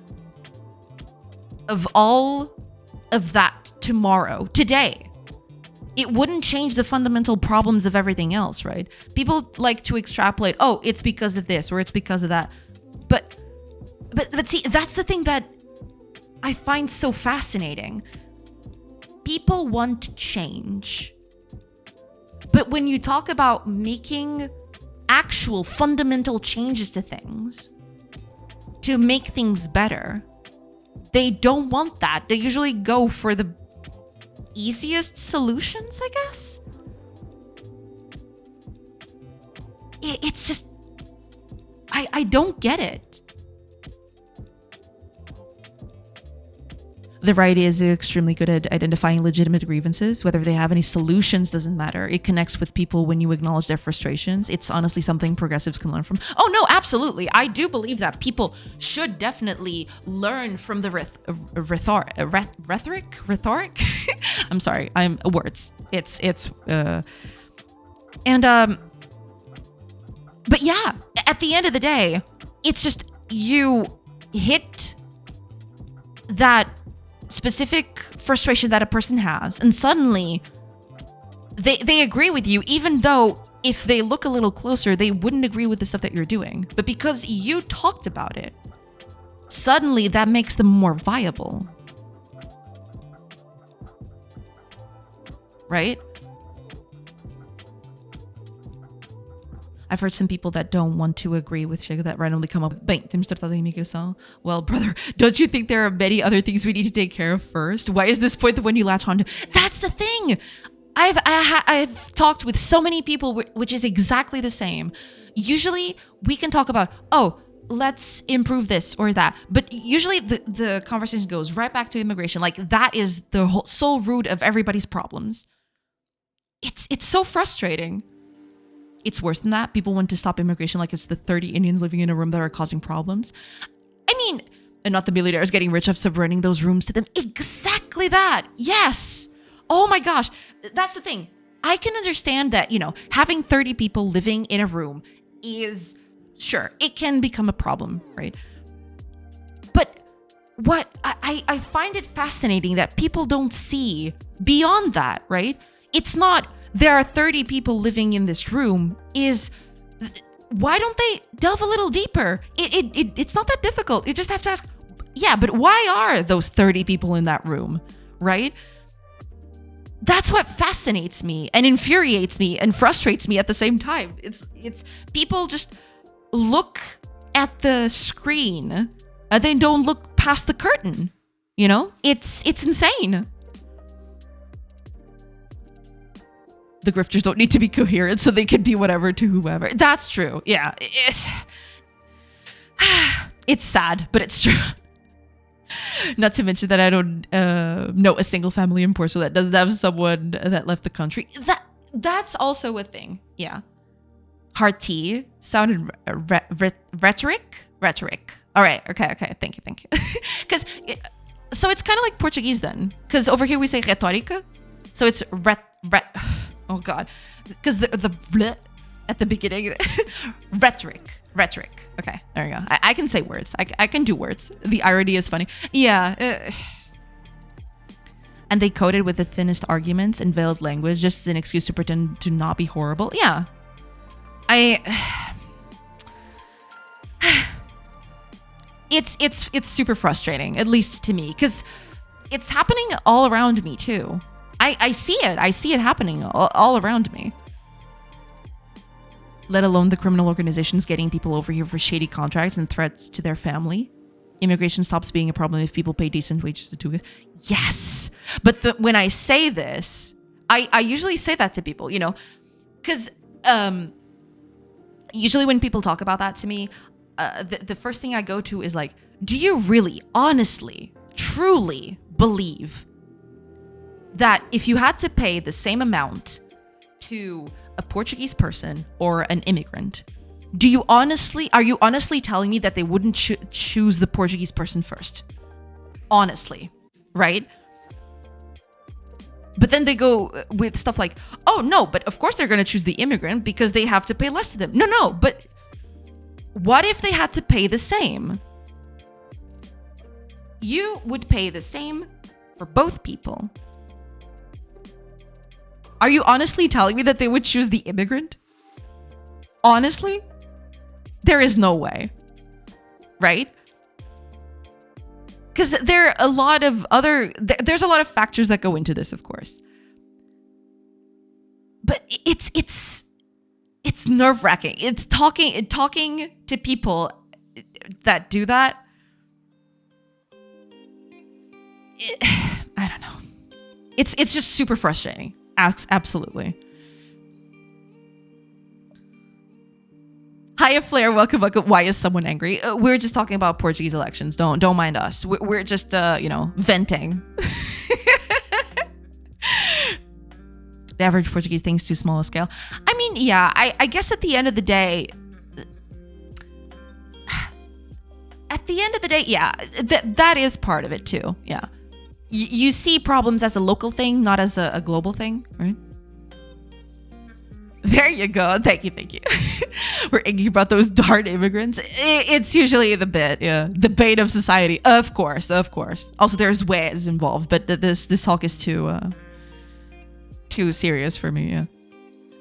of all of that tomorrow, today. It wouldn't change the fundamental problems of everything else, right? People like to extrapolate, oh, it's because of this or it's because of that. But see, that's the thing that I find so fascinating. People want change. But when you talk about making actual fundamental changes to things to make things better, they don't want that. They usually go for the easiest solutions, I guess. It's just, I don't get it. The right is extremely good at identifying legitimate grievances. Whether they have any solutions doesn't matter. It connects with people when you acknowledge their frustrations. It's honestly something progressives can learn from. Oh no, absolutely. I do believe that people should definitely learn from the rhetoric. I'm sorry. I'm words. But yeah, at the end of the day, it's just you hit that specific frustration that a person has, and suddenly they agree with you, even though if they look a little closer, they wouldn't agree with the stuff that you're doing. But because you talked about it, suddenly that makes them more viable. Right? I've heard some people that don't want to agree with Shiga that randomly come up with, bem, temos tratado a imigração. Well, brother, don't you think there are many other things we need to take care of first? Why is this point the one you latch onto? That's the thing. I've talked with so many people, which is exactly the same. Usually we can talk about, oh, let's improve this or that. But usually the conversation goes right back to immigration. Like that is the whole sole root of everybody's problems. It's so frustrating. It's worse than that. People want to stop immigration like it's the 30 Indians living in a room that are causing problems. I mean, and not the millionaires getting rich off subrenting those rooms to them. Exactly that. Yes. Oh my gosh. That's the thing. I can understand that, having 30 people living in a room is, sure, it can become a problem, right? But what I find it fascinating that people don't see beyond that, right? It's not, there are 30 people living in this room, is, why don't they delve a little deeper? It's not that difficult. You just have to ask, yeah, but why are those 30 people in that room, right? That's what fascinates me and infuriates me and frustrates me at the same time. It's people just look at the screen and they don't look past the curtain. It's insane. The grifters don't need to be coherent so they can be whatever to whoever. That's true. Yeah. It's sad, but it's true. Not to mention that I don't know a single family in Portugal that doesn't have someone that left the country. That's also a thing. Yeah. Hard T sounded rhetoric. All right. Okay. Thank you. Because so it's kind of like Portuguese then. Because over here we say retórica. So it's oh God. Because the bleh at the beginning. Rhetoric. Okay, there you go. I can say words. I can do words. The irony is funny. Yeah. And they coded with the thinnest arguments and veiled language just as an excuse to pretend to not be horrible. Yeah. It's super frustrating, at least to me, because it's happening all around me too. I see it. I see it happening all around me. Let alone the criminal organizations getting people over here for shady contracts and threats to their family. Immigration stops being a problem if people pay decent wages to do it. Yes. But when I say this, I usually say that to people, because usually when people talk about that to me, the first thing I go to is like, do you really, honestly, truly believe that if you had to pay the same amount to a Portuguese person or an immigrant, are you honestly telling me that they wouldn't choose the Portuguese person first? Honestly, right? But then they go with stuff like, oh no, but of course they're going to choose the immigrant because they have to pay less to them. No, but what if they had to pay the same? You would pay the same for both people. Are you honestly telling me that they would choose the immigrant? Honestly? There is no way. Right? Because there's a lot of factors that go into this, of course. But it's nerve-wracking. It's talking to people that do that. I don't know. It's just super frustrating. Absolutely. Hiya Flair, welcome. Why is someone angry? We're just talking about Portuguese elections. Don't mind us. We're just venting. The average Portuguese thinks too small a scale. I mean, yeah. I guess at the end of the day, yeah, that is part of it too. Yeah. You see problems as a local thing, not as a global thing, right? There you go. Thank you. We're thinking about those darn immigrants. It's usually the bit, yeah. The bait of society. Of course. Also, there's ways involved, but this talk is too serious for me, yeah.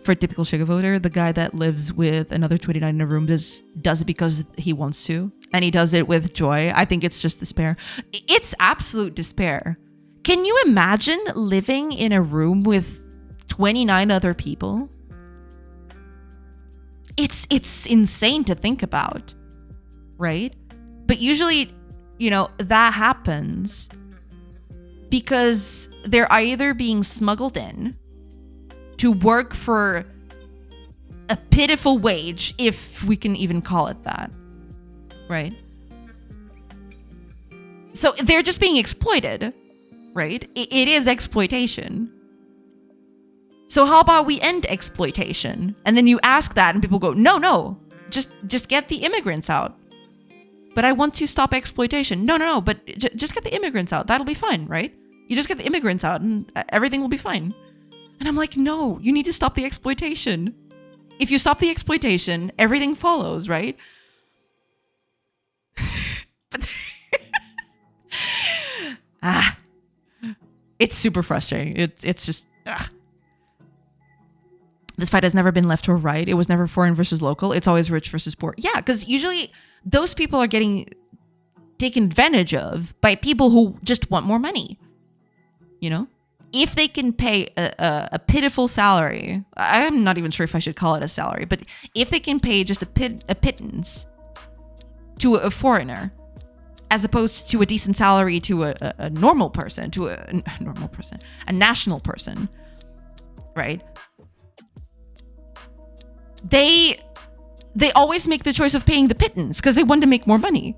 For a typical Shiga voter, the guy that lives with another 29 in a room does it because he wants to. And he does it with joy. I think it's just despair. It's absolute despair. Can you imagine living in a room with 29 other people? It's insane to think about, right? But usually, that happens because they're either being smuggled in to work for a pitiful wage, if we can even call it that, right? So they're just being exploited, right? It is exploitation. So how about we end exploitation? And then you ask that and people go, no, just get the immigrants out. But I want to stop exploitation. No, but just get the immigrants out. That'll be fine, right? You just get the immigrants out and everything will be fine. And I'm like, no, you need to stop the exploitation. If you stop the exploitation, everything follows, right? But it's super frustrating. It's just this fight has never been left or right. It was never foreign versus local. It's always rich versus poor. Yeah, because usually those people are getting taken advantage of by people who just want more money. If they can pay a pitiful salary, I'm not even sure if I should call it a salary, but if they can pay just a pittance to a foreigner, as opposed to a decent salary to a normal person, a national person, right? They always make the choice of paying the pittance because they want to make more money.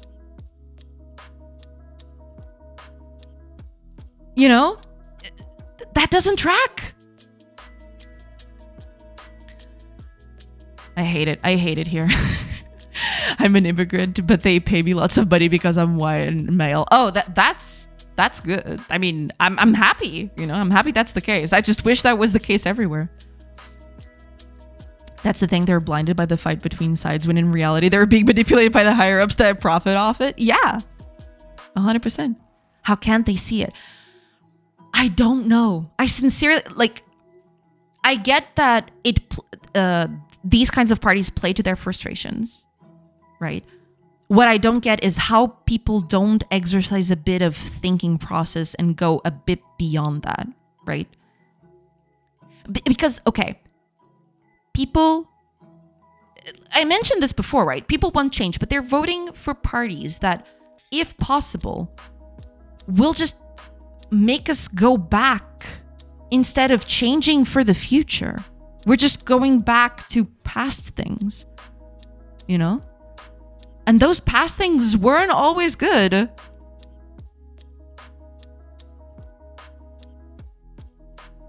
That doesn't track. I hate it here. I'm an immigrant, but they pay me lots of money because I'm white and male. Oh, that's good. I mean, I'm happy. I'm happy that's the case. I just wish that was the case everywhere. That's the thing. They're blinded by the fight between sides when in reality they're being manipulated by the higher ups that profit off it. Yeah, 100%. How can't they see it? I don't know. I sincerely, I get that these kinds of parties play to their frustrations, right? What I don't get is how people don't exercise a bit of thinking process and go a bit beyond that, right? Because, okay, people, I mentioned this before, right? People want change, but they're voting for parties that, if possible, will just make us go back instead of changing for the future. We're just going back to past things, And those past things weren't always good.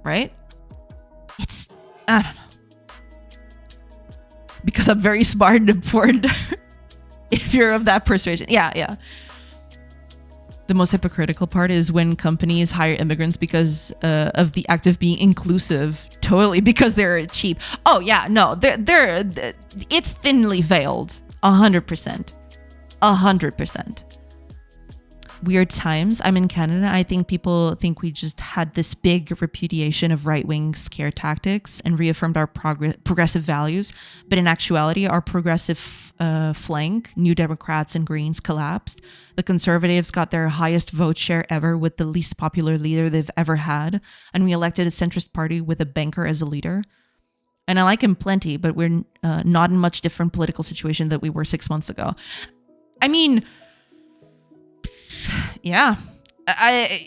Right? I don't know. Because I'm very smart and important. If you're of that persuasion. Yeah. The most hypocritical part is when companies hire immigrants because of the act of being inclusive. Totally, because they're cheap. Oh yeah, no, it's thinly veiled. 100%. 100%. Weird times. I'm in Canada. I think people think we just had this big repudiation of right-wing scare tactics and reaffirmed our progressive values. But in actuality, our progressive flank, New Democrats and Greens, collapsed. The Conservatives got their highest vote share ever with the least popular leader they've ever had. And we elected a centrist party with a banker as a leader. And I like him plenty, but we're not in much different political situation that we were 6 months ago. I mean, yeah, I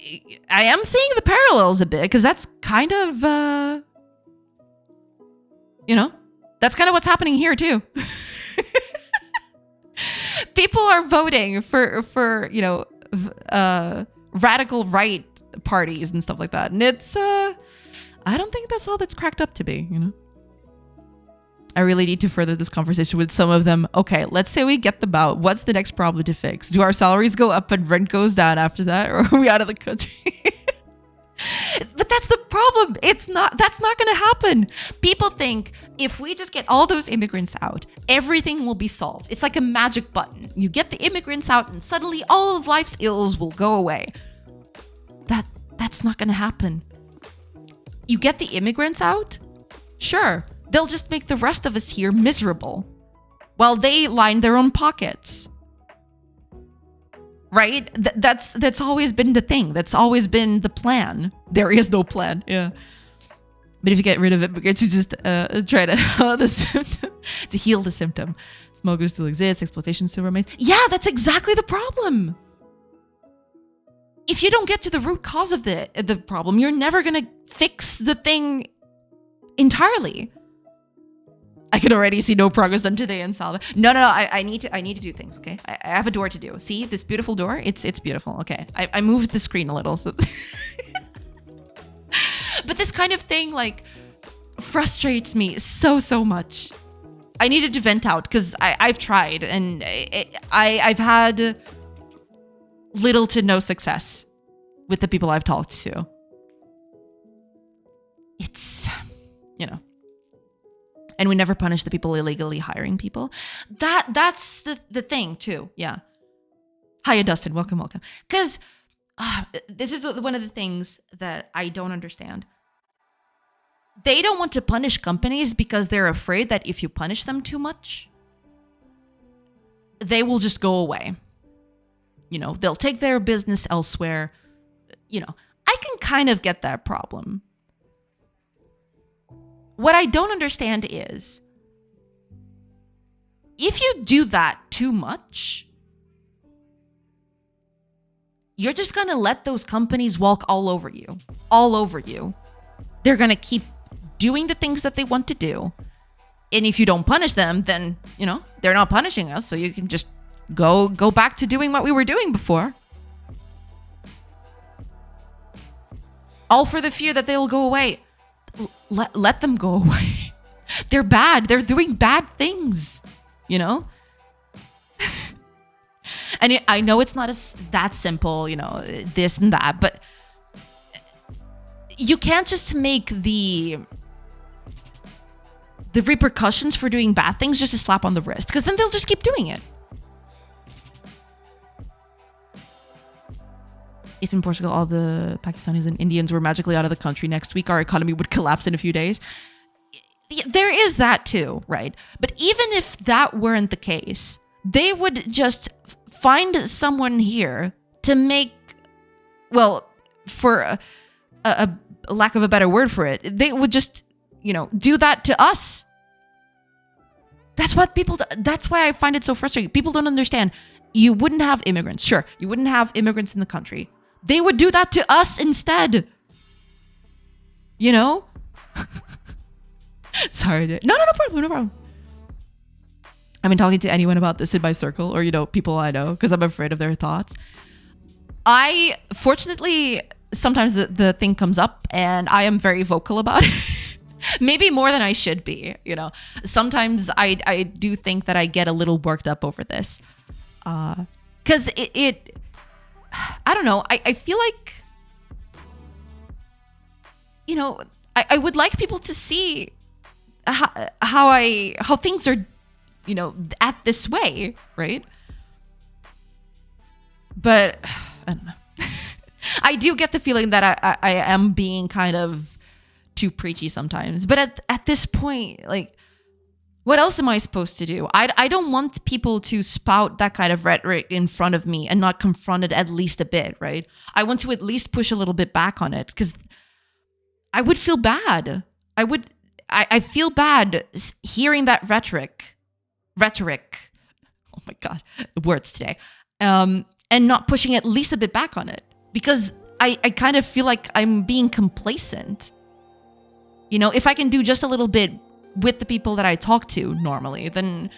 am seeing the parallels a bit because that's kind of, that's kind of what's happening here too. People are voting for radical right parties and stuff like that. And it's, I don't think that's all that's cracked up to be, I really need to further this conversation with some of them. Okay, let's say we get them out. What's the next problem to fix? Do our salaries go up and rent goes down after that? Or are we out of the country? But that's the problem. That's not going to happen. People think if we just get all those immigrants out, everything will be solved. It's like a magic button. You get the immigrants out and suddenly all of life's ills will go away. That's not going to happen. You get the immigrants out? Sure. They'll just make the rest of us here miserable while they line their own pockets. Right? That's always been the thing. That's always been the plan. There is no plan. Yeah. But if you get rid of it, because you just try to to heal the symptom. Smokers still exist, exploitation still remains. Yeah, that's exactly the problem. If you don't get to the root cause of the problem, you're never gonna fix the thing entirely. I can already see no progress done today in Salva. No. I need to do things. Okay, I have a door to do. See this beautiful door? It's beautiful. Okay, I moved the screen a little. So. But this kind of thing like frustrates me so much. I needed to vent out because I've tried and I've had little to no success with the people I've talked to. It's, and we never punish the people illegally hiring people. That's the thing too. Yeah. Hiya, Dustin. Welcome. Because this is one of the things that I don't understand. They don't want to punish companies because they're afraid that if you punish them too much, they will just go away. They'll take their business elsewhere. I can kind of get that problem. What I don't understand is, if you do that too much, you're just going to let those companies walk all over you. They're going to keep doing the things that they want to do. And if you don't punish them, then, they're not punishing us. So you can just go back to doing what we were doing before. All for the fear that they will go away. Let them go away. They're bad. They're doing bad things, And I know it's not that simple, this and that, but you can't just make the repercussions for doing bad things just a slap on the wrist, because then they'll just keep doing it. If in Portugal all the Pakistanis and Indians were magically out of the country next week, our economy would collapse in a few days. There is that too, right? But even if that weren't the case, they would just find someone here to make, well, for a lack of a better word for it, they would just, do that to us. That's why I find it so frustrating. People don't understand. You wouldn't have immigrants. Sure, you wouldn't have immigrants in the country. They would do that to us instead. Sorry. No problem. I've been talking to anyone about this in my circle or, people I know, because I'm afraid of their thoughts. Fortunately, sometimes the thing comes up and I am very vocal about it. Maybe more than I should be, Sometimes I do think that I get a little worked up over this. Because I don't know. I feel like, I would like people to see how things are, at this way, right? But I don't know. I do get the feeling that I am being kind of too preachy sometimes. But at this point, like, what else am I supposed to do? I don't want people to spout that kind of rhetoric in front of me and not confront it at least a bit, right? I want to at least push a little bit back on it because I would feel bad. I feel bad hearing that rhetoric. Oh my God, the words today. And not pushing at least a bit back on it because I kind of feel like I'm being complacent. If I can do just a little bit with the people that I talk to normally, then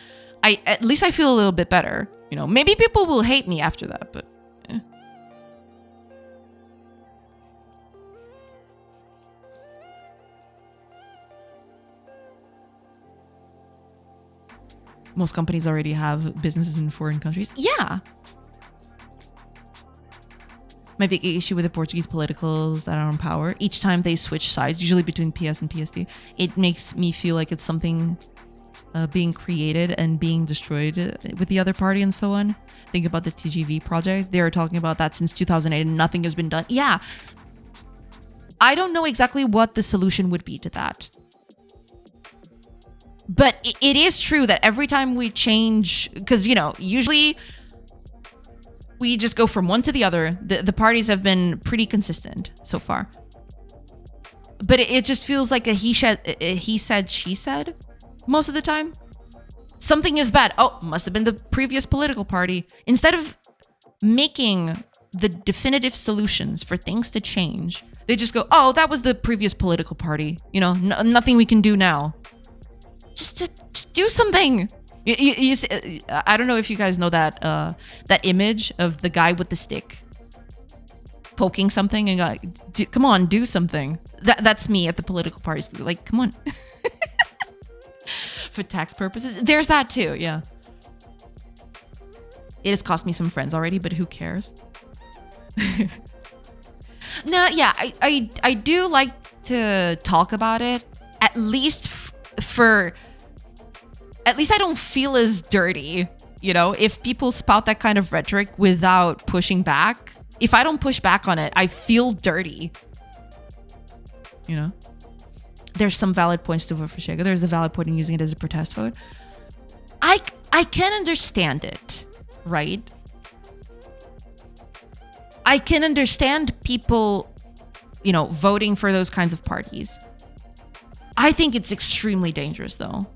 at least I feel a little bit better. Maybe people will hate me after that, but most companies already have businesses in foreign countries. Yeah. My big issue with the Portuguese politicals that are in power, each time they switch sides, usually between PS and PSD, it makes me feel like it's something being created and being destroyed with the other party and so on. Think about the TGV project. They were talking about that since 2008 and nothing has been done. Yeah. I don't know exactly what the solution would be to that. But it is true that every time we change, because, usually we just go from one to the other. The parties have been pretty consistent so far. but it just feels like a he said, she said most of the time. Something is bad. Oh, must have been the previous political party. Instead of making the definitive solutions for things to change, they just go, oh, that was the previous political party. You know, nothing we can do now. Just do something. You I don't know if you guys know that that image of the guy with the stick poking something and like, come on, do something. That's me at the political parties. Like, come on. For tax purposes, there's that too. Yeah, it has cost me some friends already, but who cares? No, yeah, I do like to talk about it. At least at least I don't feel as dirty, you know, if people spout that kind of rhetoric without pushing back. If I don't push back on it, I feel dirty. You know? There's some valid points to vote for Shego. There's a valid point in using it as a protest vote. I can understand it, right? I can understand people, you know, voting for those kinds of parties. I think it's extremely dangerous, though.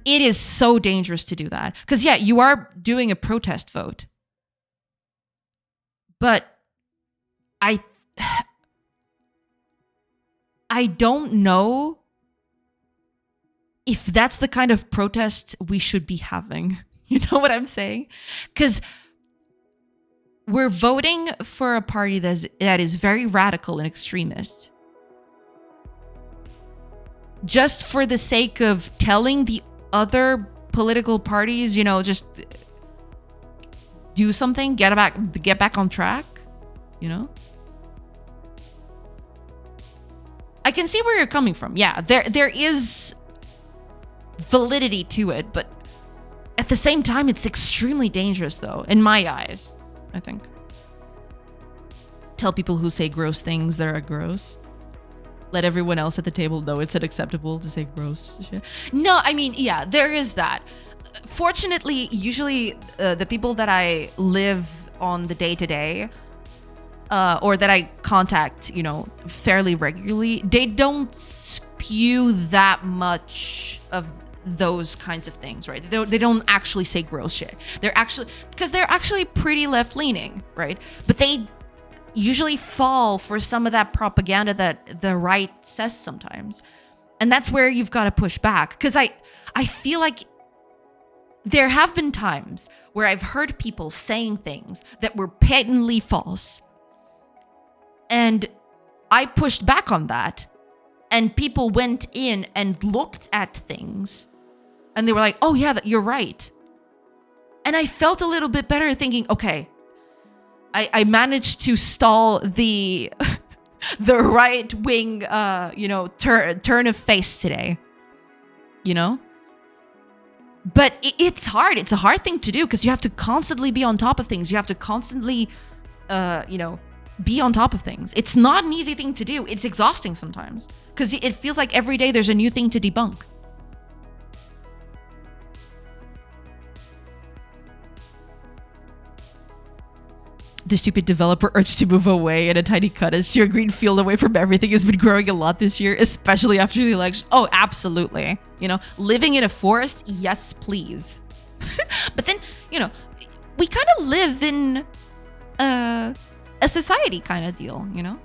It is so dangerous to do that. Because, yeah, you are doing a protest vote. But I don't know if that's the kind of protest we should be having. You know what I'm saying? Because we're voting for a party that is very radical and extremist. Just for the sake of telling the other political parties, you know, just do something, get back on track, you know? I can see where you're coming from. Yeah, there is validity to it, but at the same time, it's extremely dangerous, though, in my eyes, I think. Tell people who say gross things they're gross. Let everyone else at the table know it's unacceptable to say gross shit. No, I mean, yeah, there is that. Fortunately, usually the people that I live on the day-to-day, or that I contact, you know, fairly regularly, they don't spew that much of those kinds of things, right? They don't actually say gross shit. They're actually pretty left-leaning, right? But they usually fall for some of that propaganda that the right says sometimes. And that's where you've got to push back. Because I feel like there have been times where I've heard people saying things that were patently false. And I pushed back on that. And people went in and looked at things. And they were like, oh yeah, you're right. And I felt a little bit better thinking, okay, I managed to stall the the right wing, you know, turn of face today, you know. But it's hard. It's a hard thing to do because you have to constantly be on top of things. You have to constantly, you know, be on top of things. It's not an easy thing to do. It's exhausting sometimes because it feels like every day there's a new thing to debunk. The stupid developer urge to move away in a tiny cottage to a green field away from everything has been growing a lot this year, especially after the election. Oh, absolutely. You know, living in a forest, yes, please. But then, you know, we kind of live in a society kind of deal, you know?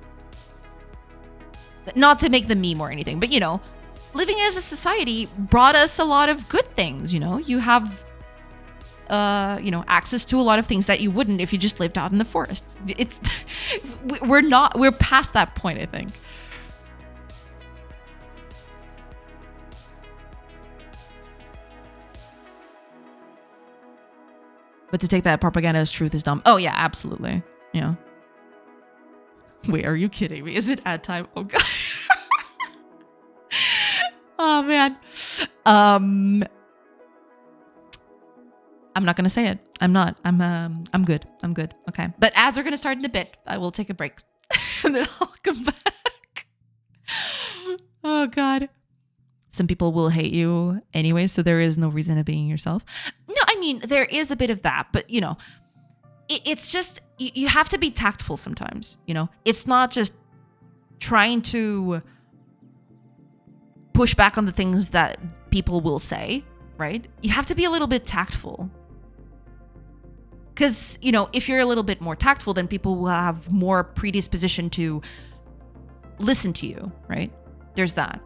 Not to make the meme or anything, but, you know, living as a society brought us a lot of good things, you know? You have you know, access to a lot of things that you wouldn't if you just lived out in the forest. It's we're past that point, I think. But to take that propaganda as truth is dumb. Oh yeah, absolutely. Yeah. Wait, are you kidding me? Is it ad time? Oh god. Oh man. I'm not gonna say it. I'm not. I'm good. I'm good. Okay. But ads are gonna start in a bit. I will take a break, and then I'll come back. Oh God. Some people will hate you anyway, so there is no reason to being yourself. No, I mean there is a bit of that, but you know, it's just you have to be tactful sometimes. You know, it's not just trying to push back on the things that people will say, right? You have to be a little bit tactful. Because, you know, if you're a little bit more tactful, then people will have more predisposition to listen to you, right? There's that.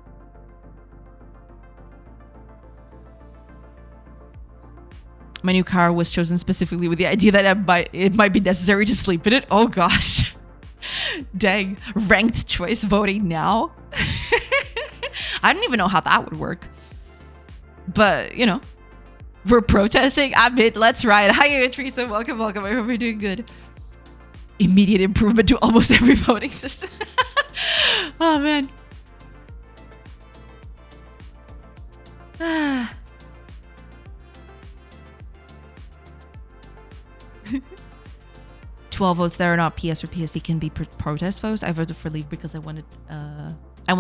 My new car was chosen specifically with the idea that it might be necessary to sleep in it. Oh gosh. Dang. Ranked choice voting now. I don't even know how that would work. But, you know, we're protesting. I'm in. Let's ride. Hi, Teresa. Welcome, welcome. I hope you're doing good. Immediate improvement to almost every voting system. Oh, man. 12 votes that are not PS or PSD can be protest votes. I voted for Leave because I want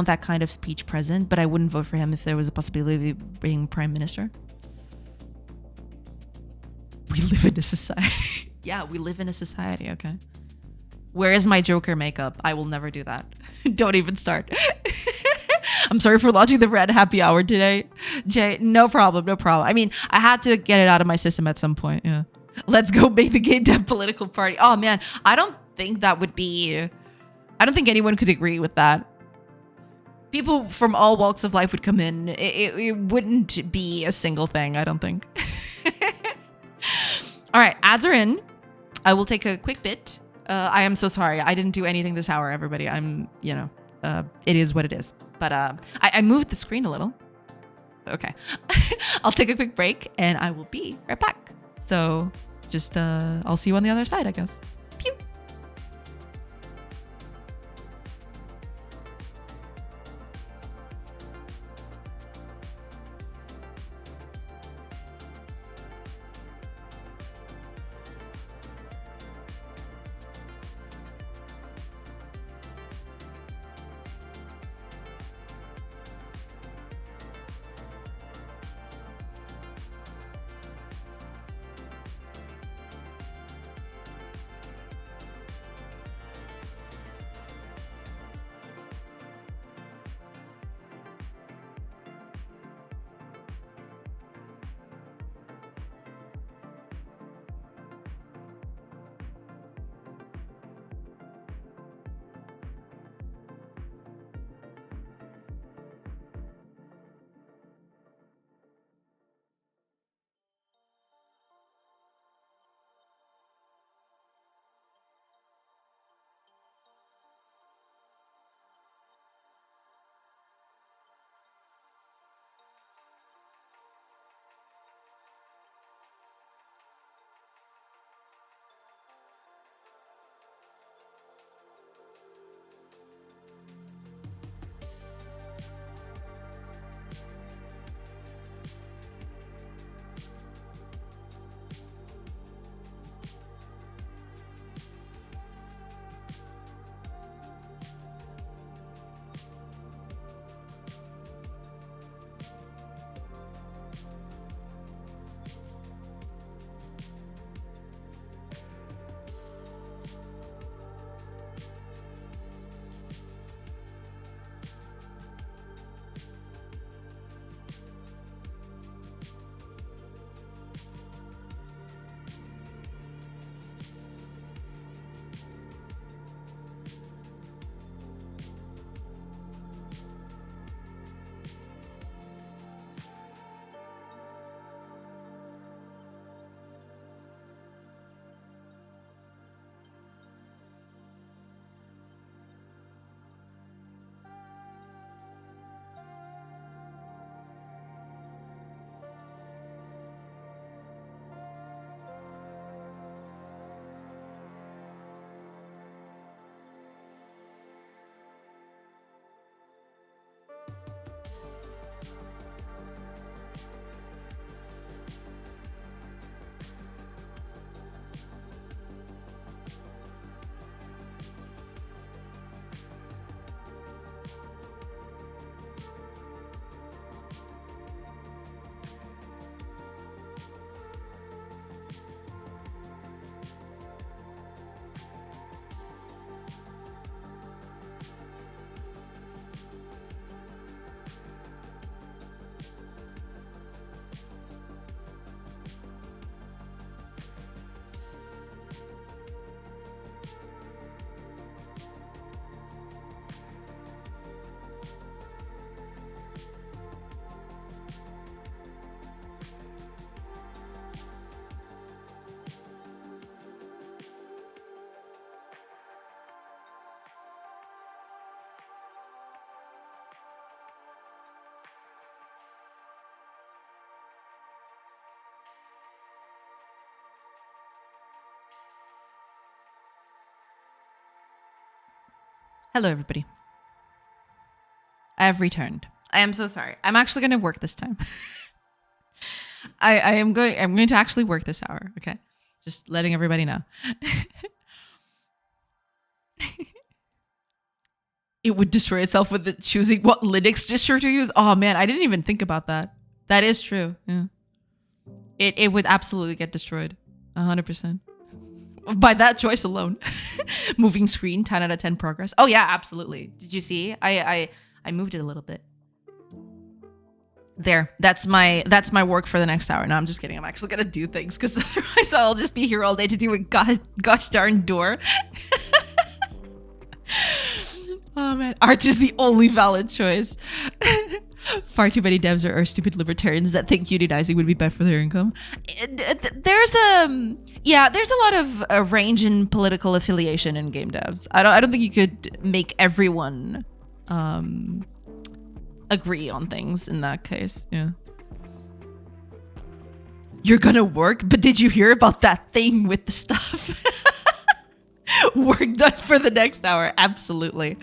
that kind of speech present, but I wouldn't vote for him if there was a possibility of being prime minister. We live in a society. Yeah, we live in a society, okay. Where is my Joker makeup? I will never do that. Don't even start. I'm sorry for launching the red happy hour today. Jay, no problem, no problem. I mean, I had to get it out of my system at some point, yeah. Let's go make the GameDev political party. Oh man, I don't think anyone could agree with that. People from all walks of life would come in. It wouldn't be a single thing, I don't think. All right, ads are in. I will take a quick bit. I am so sorry. I didn't do anything this hour, everybody. It is what it is. But I moved the screen a little. Okay. I'll take a quick break and I will be right back. So just, I'll see you on the other side, I guess. Pew. Hello, everybody. I have returned. I am so sorry. I'm actually going to work this time. I'm going to actually work this hour. Okay. Just letting everybody know. It would destroy itself with it choosing what Linux distro to use. Oh man, I didn't even think about that. That is true. Yeah. It would absolutely get destroyed. 100%. By that choice alone. Moving screen, 10 out of 10 progress. Oh yeah, absolutely. Did you see? I moved it a little bit. There. That's my work for the next hour. No, I'm just kidding. I'm actually gonna do things because otherwise I'll just be here all day to do a gosh darn door. Oh man, Arch is the only valid choice. Far too many devs are stupid libertarians that think unionizing would be bad for their income. There's a lot of range in political affiliation in game devs. I don't think you could make everyone agree on things in that case. Yeah. You're gonna work, but did you hear about that thing with the stuff? Work done for the next hour. Absolutely.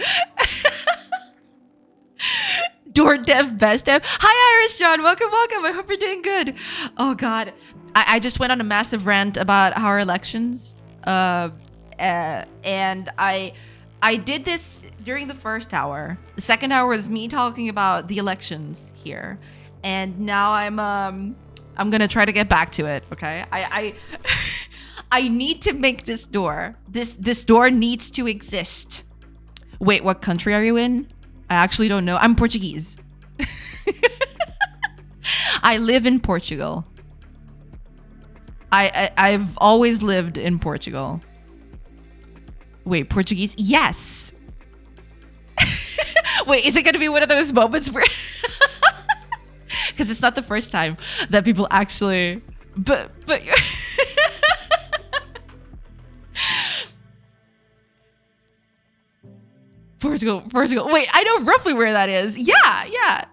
Door dev, best dev. Hi, Irish John. Welcome. I hope you're doing good. Oh, God. I just went on a massive rant about our elections. And I did this during the first hour. The second hour was me talking about the elections here. And now I'm going to try to get back to it. Okay. I need to make this door. This door needs to exist. Wait, what country are you in? I actually don't know. I'm Portuguese. I live in Portugal. I've always lived in Portugal. Wait, Portuguese? Yes. Wait, is it going to be one of those moments where... Because it's not the first time that people actually... But... Portugal. Wait, I know roughly where that is. Yeah.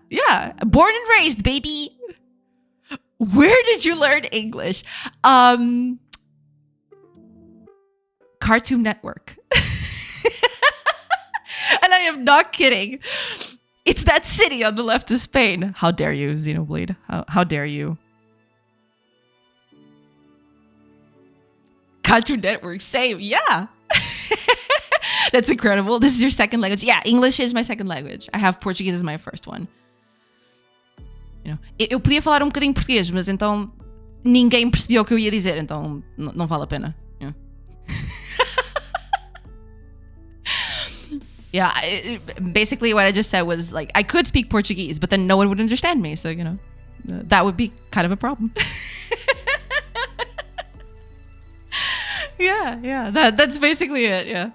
Born and raised, baby. Where did you learn English? Cartoon Network. And I am not kidding. It's that city on the left of Spain. How dare you, Xenoblade? How dare you? Cartoon Network, same. Yeah. That's incredible. This is your second language. Yeah, English is my second language. I have Portuguese as my first one. You know, eu podia falar bocadinho português, mas então ninguém percebeu o que eu ia dizer, então não vale a pena. Yeah. Yeah, basically what I just said was like I could speak Portuguese, but then no one would understand me. So, you know, that would be kind of a problem. Yeah, that's basically it. Yeah.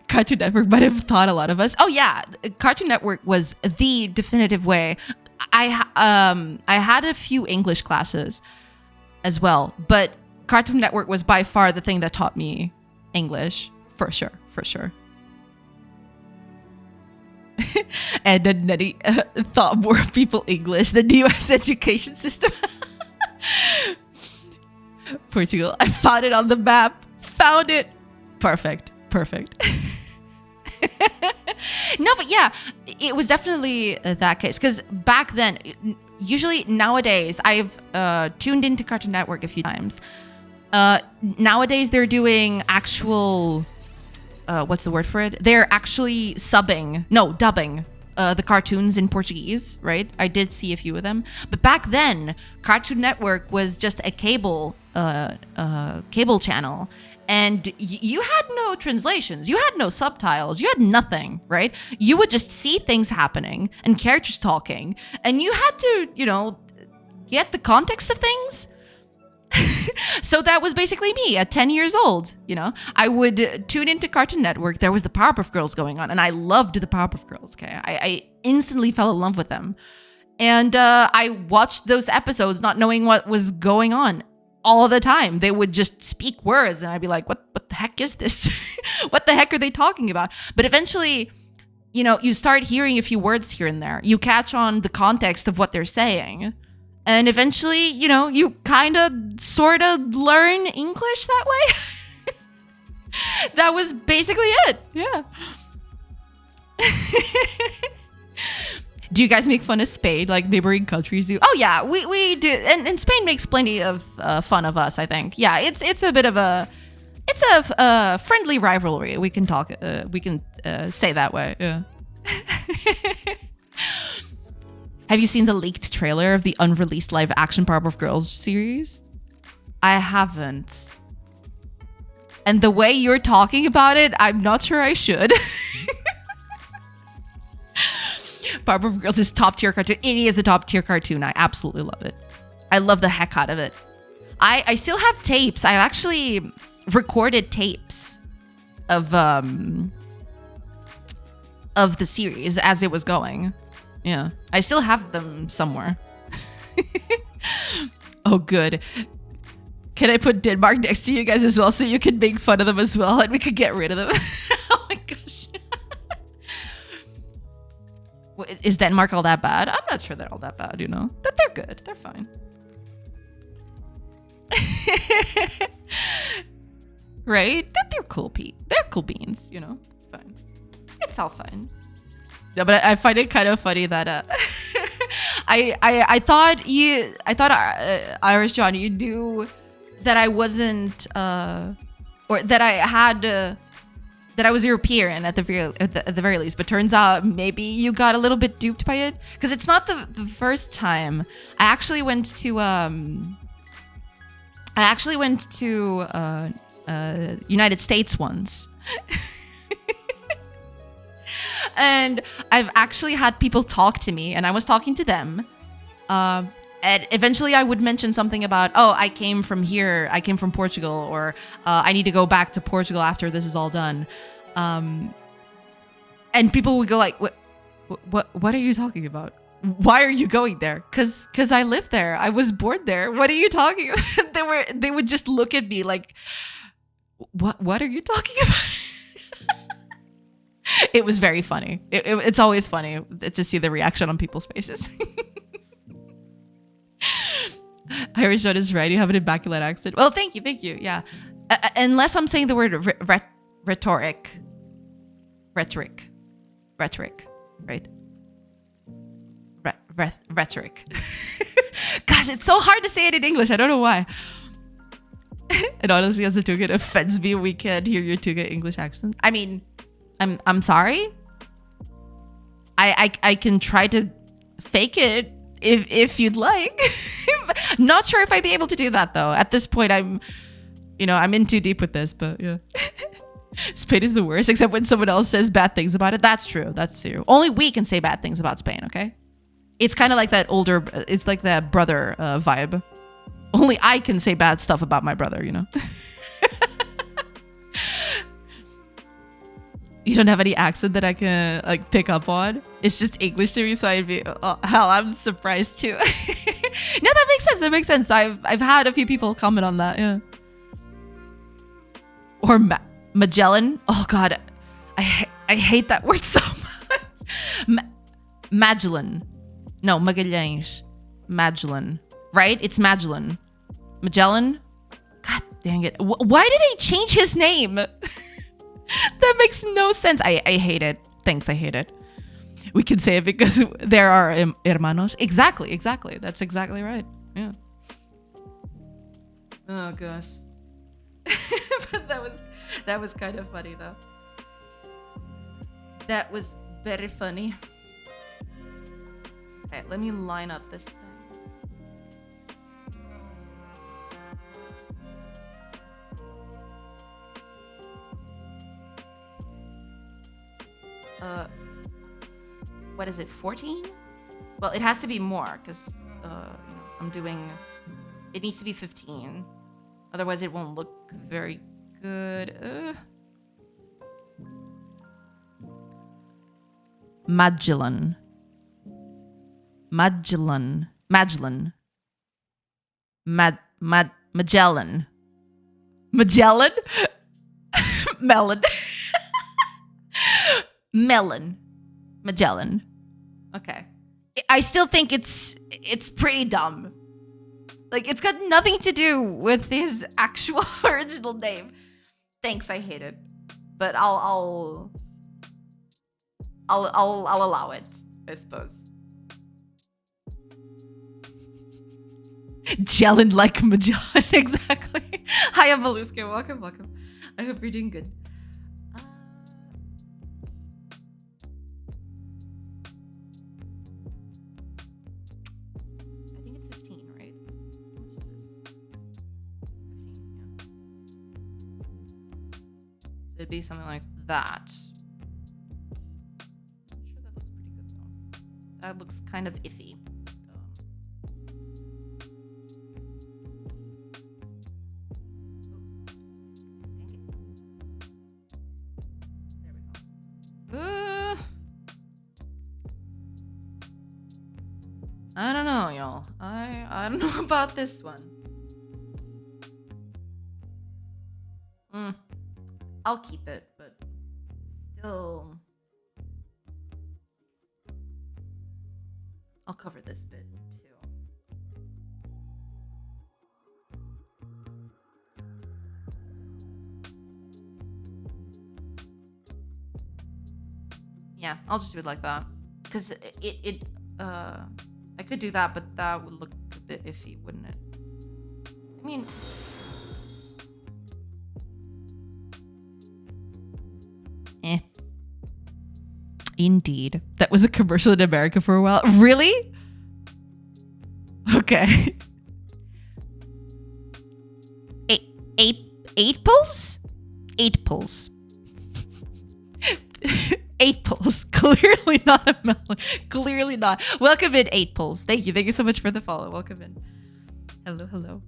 Cartoon Network might have taught a lot of us. Oh yeah, Cartoon Network was the definitive way. I had a few English classes as well, but Cartoon Network was by far the thing that taught me English for sure. And then Nettie taught more people English than the U.S. education system. Portugal. I found it on the map. Found it. Perfect. No, but yeah, it was definitely that case. Because back then, usually nowadays, I've tuned into Cartoon Network a few times. Nowadays, they're doing actual... what's the word for it? They're actually dubbing the cartoons in Portuguese, right? I did see a few of them. But back then, Cartoon Network was just a cable channel. And you had no translations. You had no subtitles. You had nothing, right? You would just see things happening and characters talking. And you had to, you know, get the context of things. So that was basically me at 10 years old, you know? I would tune into Cartoon Network. There was the Powerpuff Girls going on, and I loved the Powerpuff Girls, okay? I instantly fell in love with them. And I watched those episodes not knowing what was going on all the time. They would just speak words, and I'd be like, what the heck is this? What the heck are they talking about? But eventually, you know, you start hearing a few words here and there. You catch on the context of what they're saying. And eventually, you know, you kind of sort of learn English that way. That was basically it. Yeah. Do you guys make fun of Spain like neighboring countries do? Oh yeah, we do, and Spain makes plenty of fun of us. I think. Yeah, it's a bit of a friendly rivalry. We can talk. We can say that way. Yeah. Have you seen the leaked trailer of the unreleased live action Powerpuff Girls series? I haven't. And the way you're talking about it, I'm not sure I should. Powerpuff Girls is top tier cartoon. It is a top tier cartoon. I absolutely love it. I love the heck out of it. I still have tapes. I actually recorded tapes of the series as it was going. Yeah, I still have them somewhere. Oh, good. Can I put Denmark next to you guys as well so you can make fun of them as well and we could get rid of them? Oh my gosh. Is Denmark all that bad? I'm not sure they're all that bad, you know? But they're good. They're fine. Right? They're cool, Pete. They're cool beans, you know? Fine. It's all fine. Yeah, but I find it kind of funny that I thought Irish John, you knew that I wasn't or that I had that I was European at the very least, but turns out maybe you got a little bit duped by it because it's not the first time. I actually went to United States once. And I've actually had people talk to me and I was talking to them. And eventually I would mention something about, oh, I came from here. I came from Portugal, or I need to go back to Portugal after this is all done. And people would go like, what are you talking about? Why are you going there? Cause I live there. I was born there. What are you talking about? They would just look at me like, what are you talking about? It was very funny. It's always funny to see the reaction on people's faces. Irish John is right. You have an immaculate accent. Well, thank you. Yeah. Unless I'm saying the word rhetoric, right? Rhetoric. Gosh, it's so hard to say it in English. I don't know why. And honestly, as a Tuga, it offends me we can't hear your Tuga English accent. I mean, I'm sorry. I can try to fake it if you'd like. Not sure if I'd be able to do that though. At this point, I'm in too deep with this, but yeah. Spain is the worst, except when someone else says bad things about it. That's true. Only we can say bad things about Spain, okay? It's kind of like it's like that brother vibe. Only I can say bad stuff about my brother, you know? You don't have any accent that I can like pick up on? It's just English to me, so I'd be, oh, hell, I'm surprised too. No, that makes sense. I've had a few people comment on that, yeah. Or Magellan. Oh God, I hate that word so much. Magellan. No, Magalhães. Magellan. Right? It's Magellan. Magellan? God dang it. Why did he change his name? That makes no sense. I hate it. Thanks, I hate it. We can say it because there are hermanos. Exactly. That's exactly right. Yeah. Oh gosh. But that was kind of funny though. That was very funny. Okay, let me line up this thing. What is it, 14? Well, it has to be more because I'm doing, it needs to be 15. Otherwise it won't look very good. Magellan. Magellan. Magellan. Magellan. Magellan? Melon. Melon. Magellan. Okay. I still think it's pretty dumb. Like, it's got nothing to do with his actual original name. Thanks, I hate it. But I'll I'll allow it, I suppose. Gelling like Magellan, exactly. Hi, I'm Maluska. Welcome, welcome. I hope you're doing good. I think it's 15, right? How much is this? 15, yeah. So it'd be something like that. I'm sure that looks pretty good though. That looks kind of iffy. I don't know, y'all. I don't know about this one. I'll keep it, but still, I'll cover this bit too. Yeah, I'll just do it like that. Because I could do that, but that would look a bit iffy, wouldn't it? I mean, Indeed. That was a commercial in America for a while. Really? Okay. Eight pulls? 8 pulls. 8 pulls. Clearly not a melon. Clearly not. Welcome in, 8 pulls. Thank you. Thank you so much for the follow. Welcome in. Hello, hello.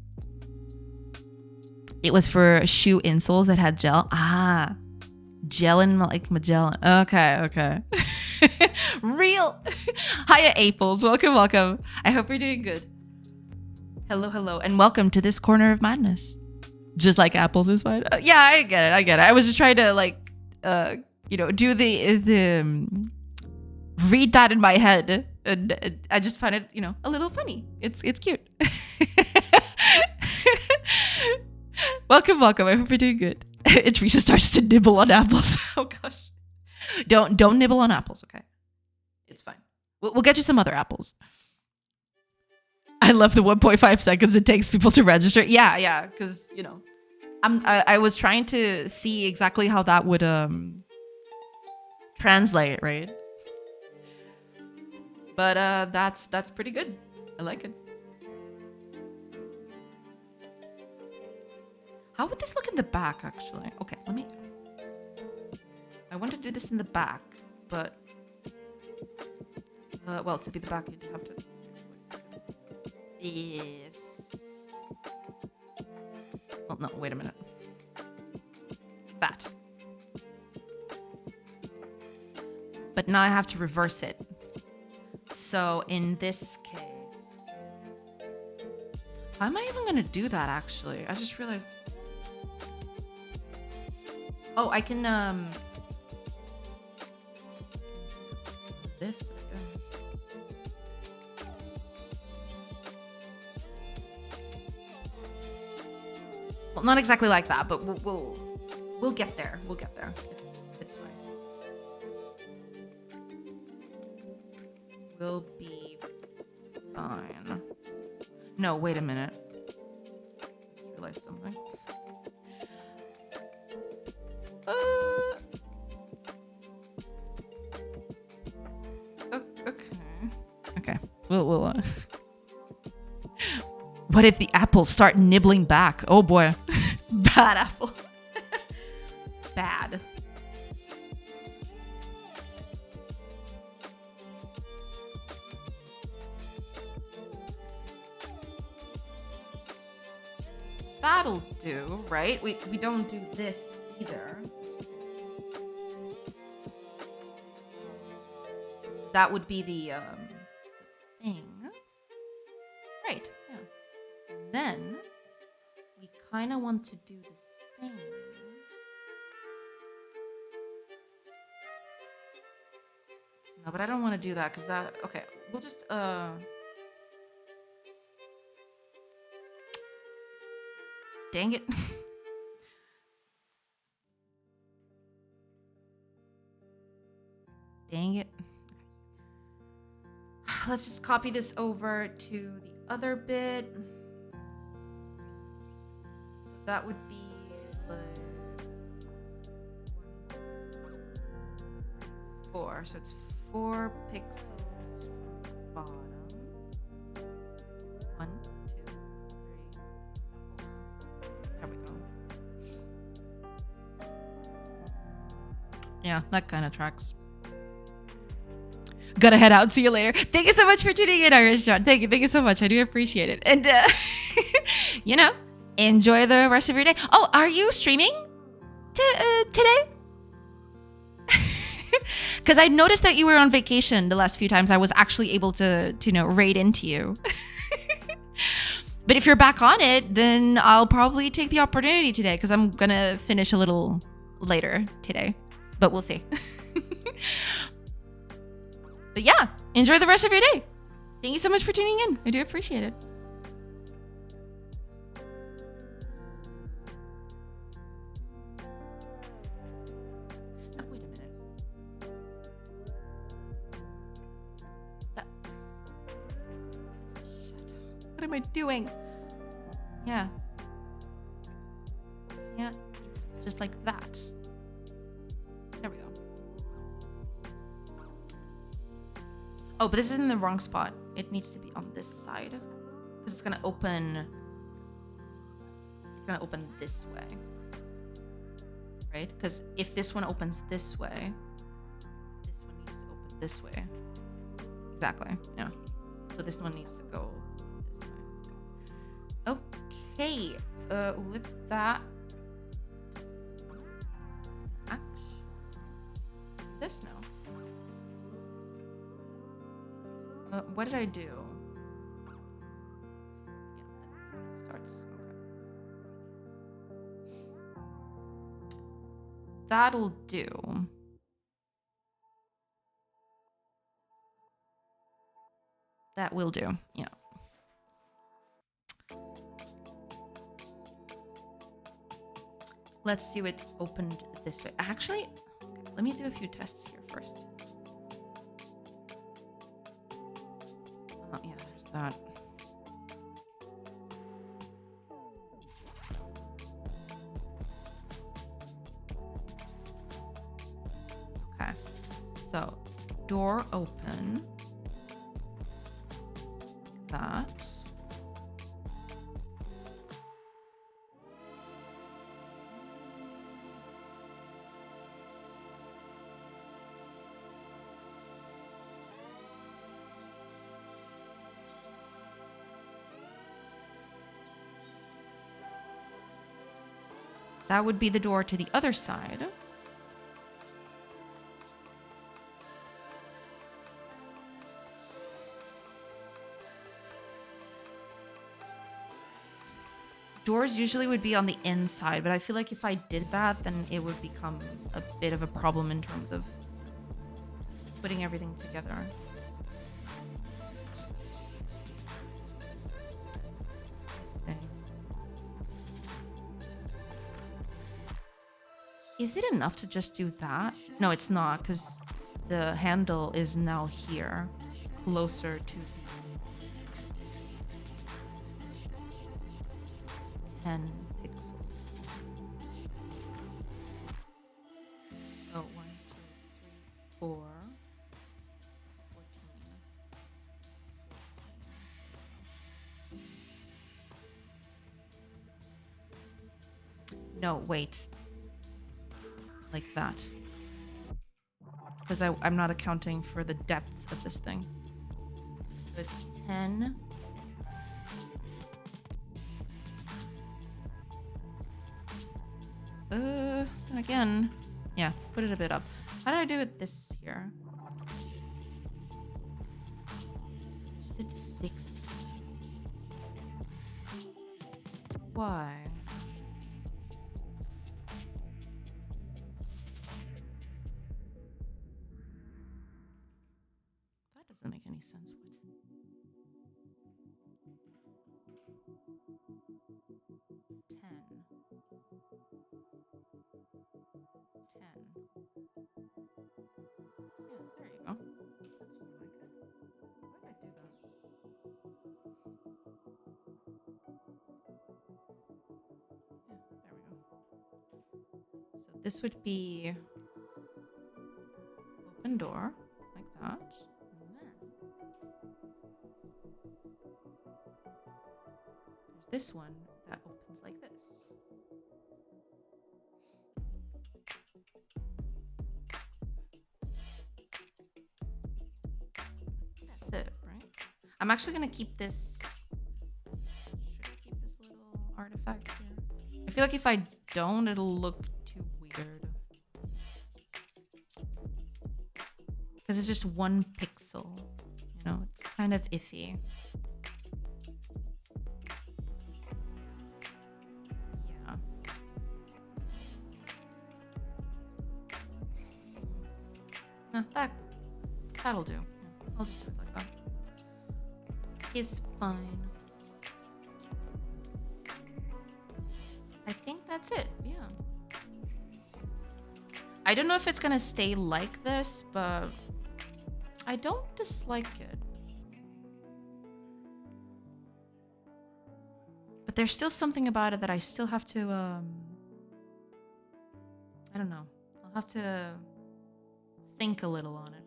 It was for shoe insoles that had gel. Ah. Gelling like Magellan. Okay, okay. Real. Hiya, Apples. Welcome, welcome. I hope you're doing good. Hello, hello. And welcome to this corner of madness. Just like apples is fine. Yeah, I get it. I get it. I was just trying to do the read that in my head, and I just find it, a little funny. It's cute. Welcome, welcome. I hope you're doing good. And Teresa starts to nibble on apples. Oh gosh, don't nibble on apples, okay? It's fine. We'll get you some other apples. I love the 1.5 seconds it takes people to register. Yeah, because I was trying to see exactly how that would translate, right? But that's pretty good. I like it. How would this look in the back, actually? Okay, I want to do this in the back, but well, to be the back, you'd have to. Yes. Well, no, wait a minute. That. But now I have to reverse it. So in this case, how am I even gonna do that? Actually, I just realized. Oh, I can this. Well, not exactly like that, but we'll get there. We'll get there. It's fine. We'll be fine. No, wait a minute. I just realized something. Okay. We'll What if the apples start nibbling back? Oh boy. Bad apple. Bad. That'll do, right? We don't do this either. That would be the thing. Right, yeah. Then we kind of want to do the same. No, but I don't want to do that because that. Okay, we'll just Dang it. Dang Dang it. Let's just copy this over to the other bit. So that would be like 4. So it's 4 pixels from the bottom. 1, 2, 3, 4. There we go. Yeah, that kind of tracks. Gotta head out. See you later. Thank you so much for tuning in, Irish John. Thank you so much. I do appreciate it. And you know, enjoy the rest of your day. Oh, are you streaming today? Because I noticed that you were on vacation the last few times I was actually able to raid into you. But if you're back on it, then I'll probably take the opportunity today because I'm gonna finish a little later today. But we'll see. But yeah, enjoy the rest of your day. Thank you so much for tuning in. I do appreciate it. Oh, wait a minute. What am I doing? Yeah. Yeah, it's just like that. There we go. Oh, but this is in the wrong spot. It needs to be on this side. Because it's gonna open... It's gonna open this way. Right? Because if this one opens this way, this one needs to open this way. Exactly, yeah. So this one needs to go this way. Okay, with that... Actually, this now. What did I do? Yeah, it starts. Okay. That'll do. That will do. Yeah. Let's do it opened this way. Actually, okay, let me do a few tests here first. Oh, yeah, there's that. Okay, so door open. Like that. That would be the door to the other side. Doors usually would be on the inside, but I feel like if I did that, then it would become a bit of a problem in terms of putting everything together. Is it enough to just do that? No, it's not, because the handle is now here, closer to the 10 pixels. So 1, 2, 3, 4, 14, 14. No, wait. Like that. Because I'm not accounting for the depth of this thing. So it's 10. Again. Yeah, put it a bit up. How did I do it this here? Just did 6. Why? Doesn't make any sense. What? 10. 10. Yeah, there you go. This would be open door like that. And then there's this one that opens like this. That's it, right? I'm actually gonna keep this. Should I keep this little artifact here? I feel like if I don't, it'll look too weird. Because it's just one pixel. You know, it's kind of iffy. Yeah. No, that'll do. Yeah, I'll just do it like that. It's fine. I think that's it. Yeah. I don't know if it's gonna stay like this, but I don't dislike it. But there's still something about it that I still have to, I don't know. I'll have to think a little on it.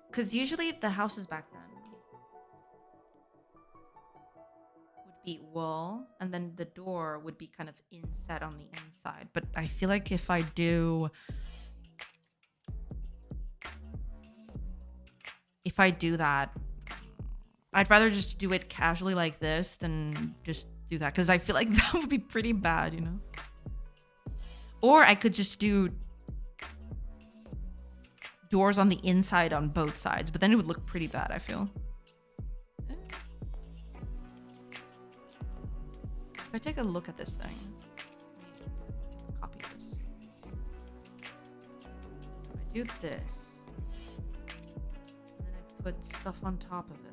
Because usually the houses back then would be wall, and then the door would be kind of inset on the inside. But I feel like if I do that, I'd rather just do it casually like this than just do that. Because I feel like that would be pretty bad, you know? Or I could just do doors on the inside on both sides, but then it would look pretty bad, I feel. If I take a look at this thing, copy this. If I do this, and then I put stuff on top of it.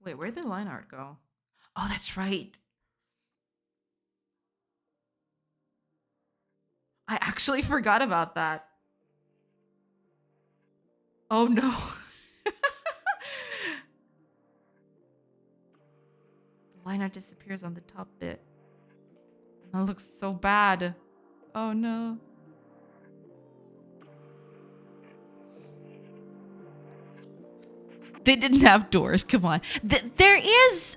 Wait, where'd the line art go? Oh, that's right. I actually forgot about that. Oh no. The line art disappears on the top bit. That looks so bad. Oh no. They didn't have doors. Come on. There is,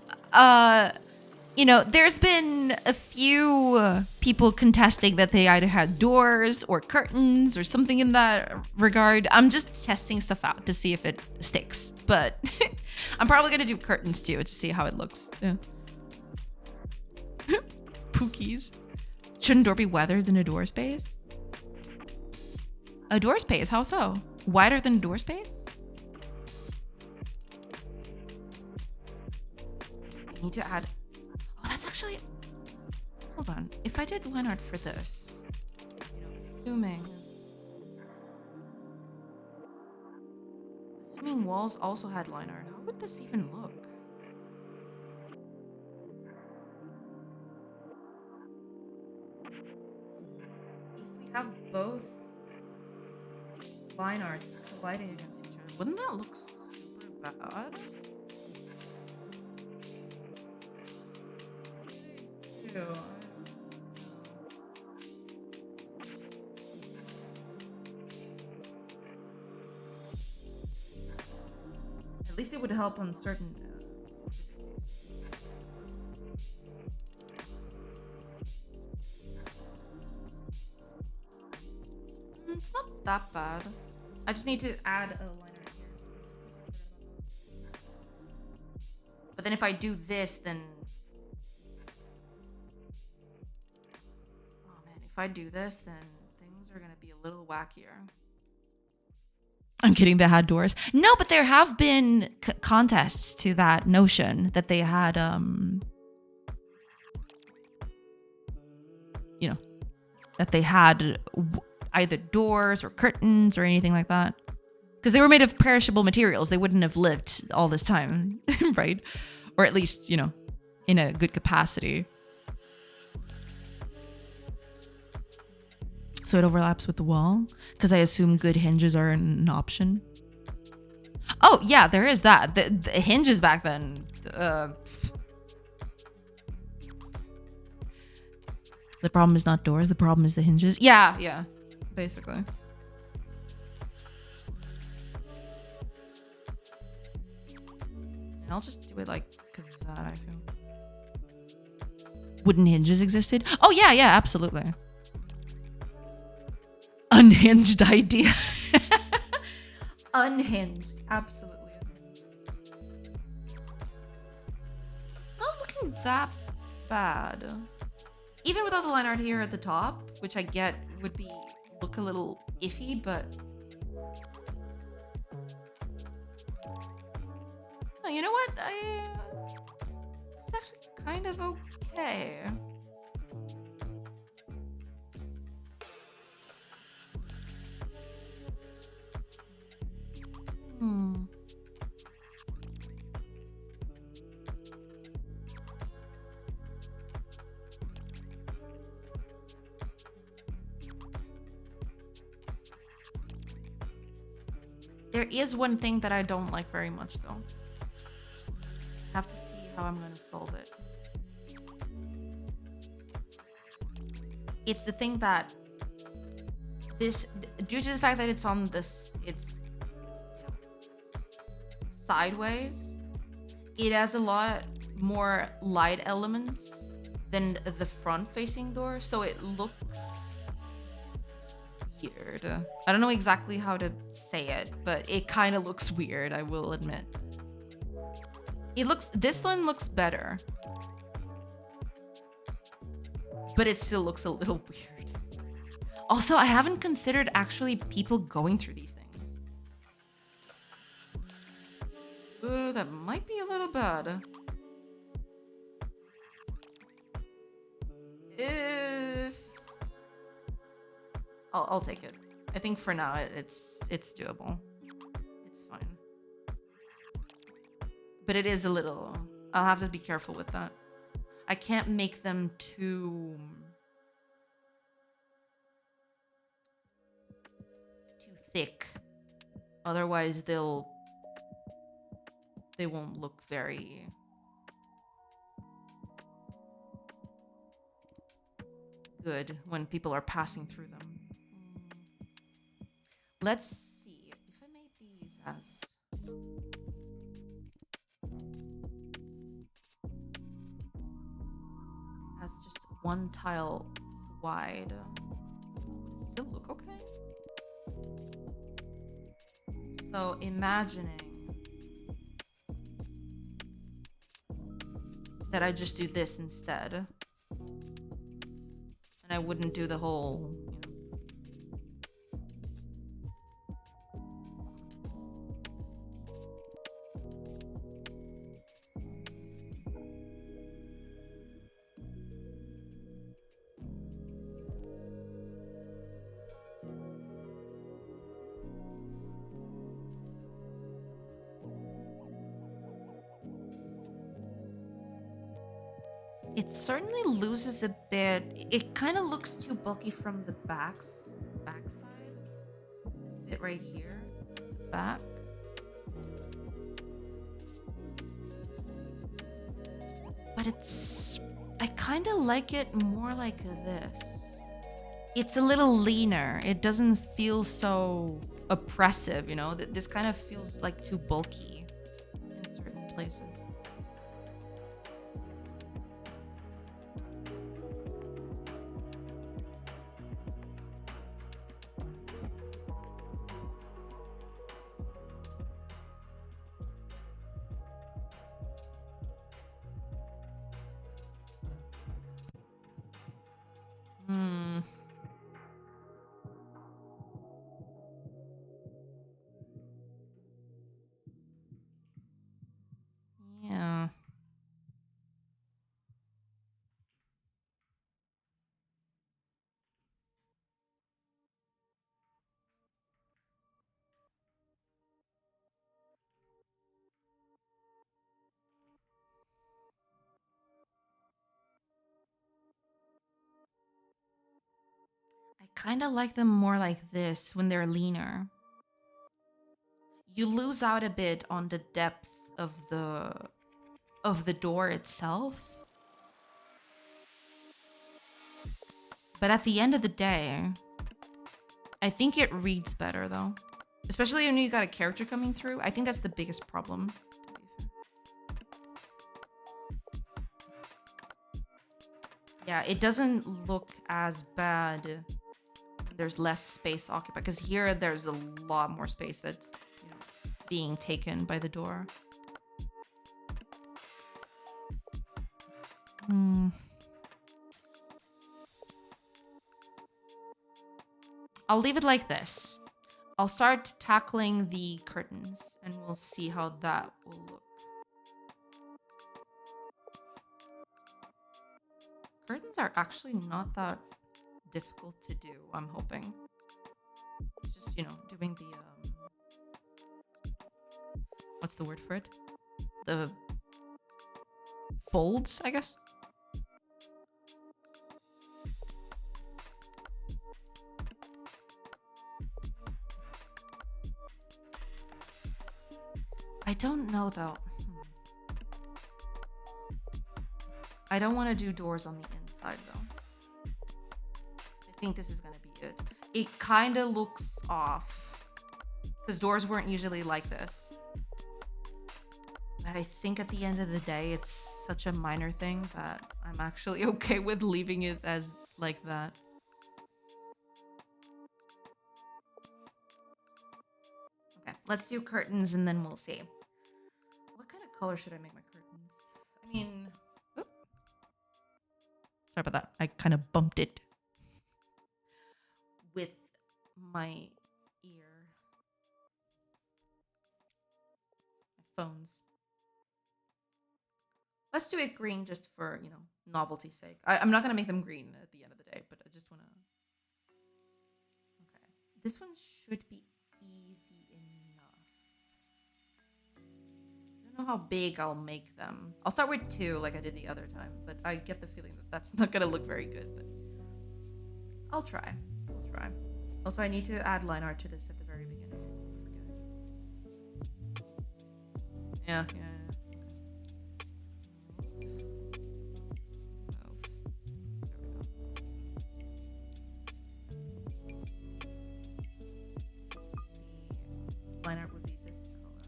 you know, there's been a few people contesting that they either had doors or curtains or something in that regard. I'm just testing stuff out to see if it sticks. But I'm probably going to do curtains too to see how it looks. Yeah. Pookies. Shouldn't door be wider than a door space? A door space? How so? Wider than a door space? Need to add. Oh, that's actually. Hold on. If I did line art for this, you know, assuming walls also had line art, how would this even look? If we have both line arts colliding against each other, wouldn't that look super bad? At least it would help on certain it's not that bad. I just need to add a liner here. But then if I do this, then if I do this, then things are going to be a little wackier. I'm kidding, they had doors. No, but there have been contests to that notion that they had, you know, that they had either doors or curtains or anything like that. Because they were made of perishable materials. They wouldn't have lived all this time, right? Or at least, in a good capacity. So it overlaps with the wall? Because I assume good hinges are an option. Oh, yeah, there is that. The hinges back then. The problem is not doors. The problem is the hinges. Yeah, basically. And I'll just do it like that, I think. Wooden hinges existed? Oh, yeah, absolutely. Unhinged idea. Unhinged, absolutely. It's not looking that bad. Even without the line art here at the top, which I get would look a little iffy, but oh, you know what? It's actually kind of okay. There is one thing that I don't like very much, though. I have to see how I'm going to solve it. It's the thing that this, due to the fact that it's on this, it's sideways, it has a lot more light elements than the front-facing door, so it looks weird. I don't know exactly how to say it, but it kind of looks weird, I will admit. This one looks better, but it still looks a little weird. Also, I haven't considered actually people going through these things. Ooh, that might be a little bad. I'll take it. I think for now it's doable. It's fine. But it is a little... I'll have to be careful with that. I can't make them too thick. Otherwise they won't look very good when people are passing through them. Let's see if I made these as just one tile wide. Would it still look okay? So imagining that I just do this instead, and I wouldn't do the whole, It certainly loses a bit. It kind of looks too bulky from the backside. This bit right here, the back. But I kind of like it more like this. It's a little leaner. It doesn't feel so oppressive, This kind of feels like too bulky in certain places. kind of like them more like this when they're leaner. You lose out a bit on the depth of the door itself. But at the end of the day, I think it reads better though. Especially when you got a character coming through. I think that's the biggest problem. Yeah, it doesn't look as bad when there's less space occupied. Because here there's a lot more space that's being taken by the door. I'll leave it like this. I'll start tackling the curtains and we'll see how that will look. Curtains are actually not that difficult to do, I'm hoping. It's just, doing the, what's the word for it? The folds, I guess? I don't know though. I don't want to do doors on the inside though. I think this is going to be it. It kind of looks off because doors weren't usually like this. But I think at the end of the day, it's such a minor thing that I'm actually okay with leaving it as like that. Okay, let's do curtains and then we'll see. What kind of color should I make my curtains? I mean, oops. Sorry about that. I kind of bumped it with my ear. My phones. Let's do it green just for, novelty's sake. I'm not going to make them green at the end of the day, but I just want to... Okay. This one should be easy enough. I don't know how big I'll make them. I'll start with 2 like I did the other time, but I get the feeling that that's not going to look very good, but I'll try. Also, I need to add line art to this at the very beginning. I keep forgetting. Yeah. Line art would be this color.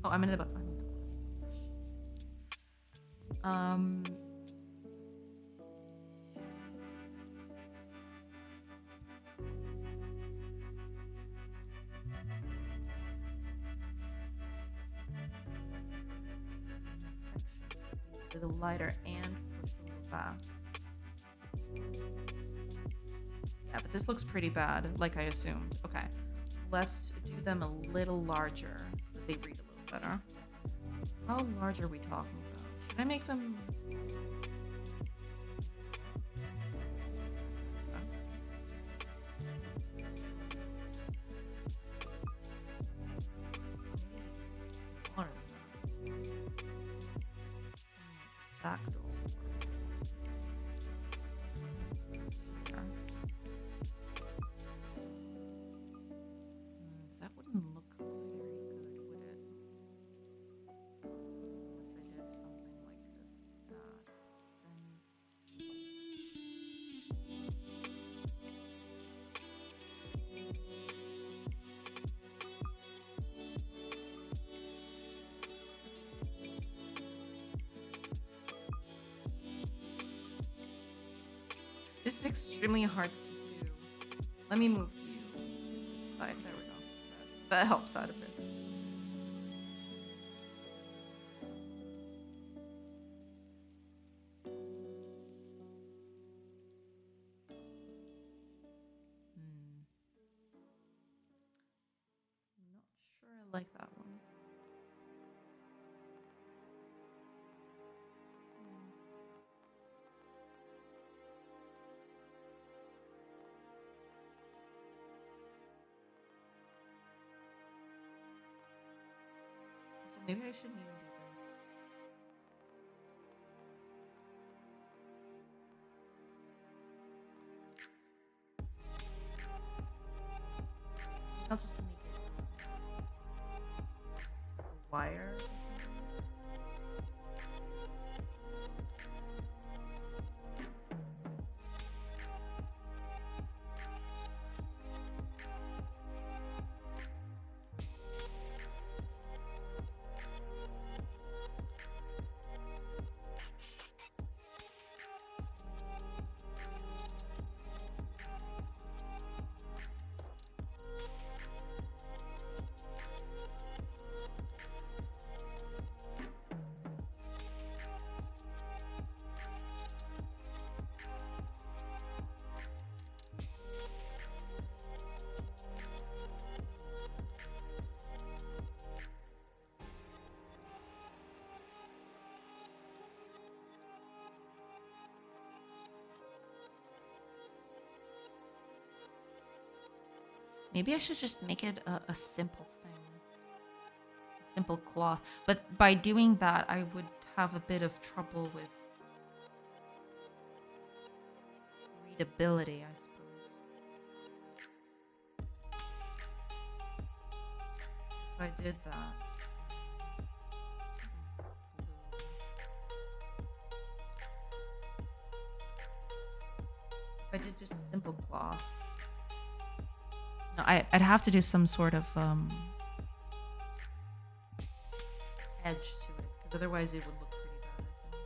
Oh, I'm in the button. A little lighter and push a little back. Yeah, but this looks pretty bad, like I assumed. Okay, let's do them a little larger so they read a little better. How large are we talking about? Should I make them... smaller than that. That could also work. That wouldn't look very good, would it? Unless I did something like that. This is extremely hard to do. Let me move you to the side. There we go. That helps out a bit. Not sure I like that one. So maybe I shouldn't even do this. I'll just make it like a wire. Maybe I should just make it a simple thing. A simple cloth. But by doing that, I would have a bit of trouble with readability, I suppose. If I did that. If I did just a simple cloth. No, I'd have to do some sort of edge to it, because otherwise it would look pretty bad, I think.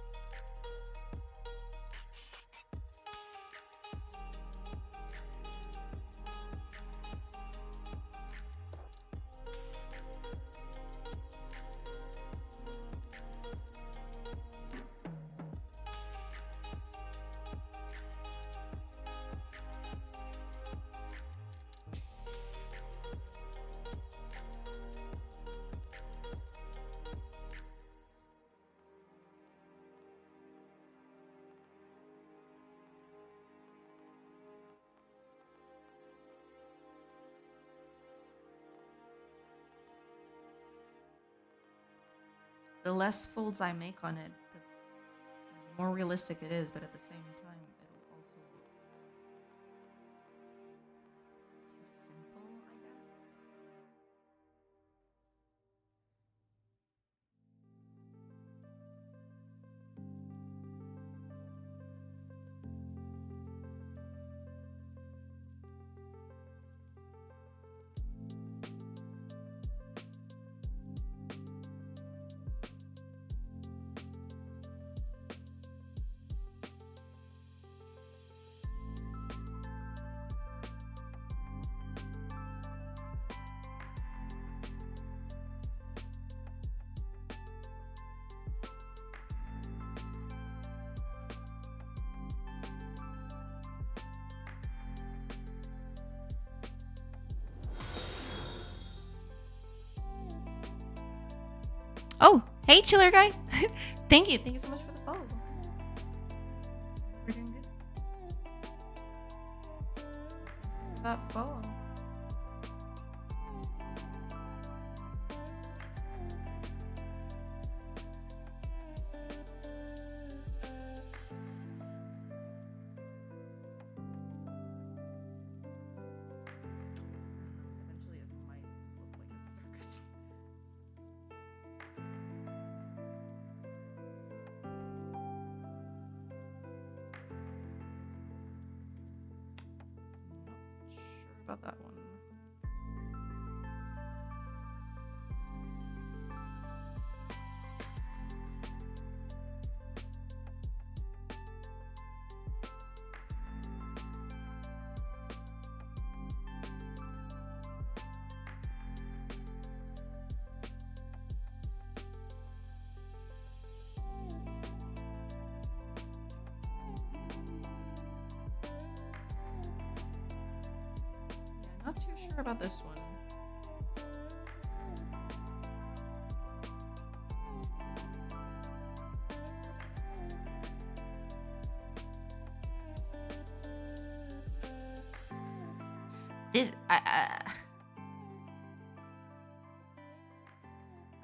The less folds I make on it, the more realistic it is, but at the same time, it'll also look too simple, I guess. Oh, hey, chiller guy. Thank you. Thank you so much for the follow. We're doing good. That follow. Eventually, it might look like a circus. Not sure about that one. Yeah, not too sure about this one. This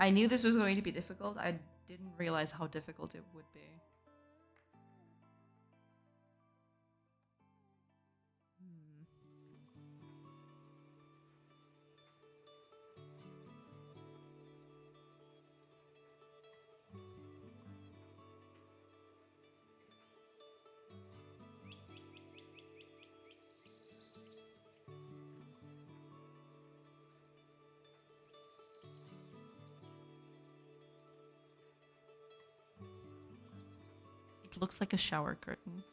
I knew this was going to be difficult. I didn't realize how difficult it would be. It looks like a shower curtain.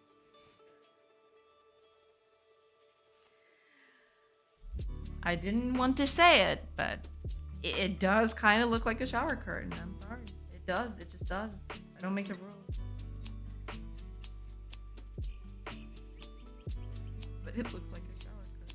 I didn't want to say it, but it does kind of look like a shower curtain. I'm sorry. It does. It just does. I don't make the rules. But it looks like a shower curtain.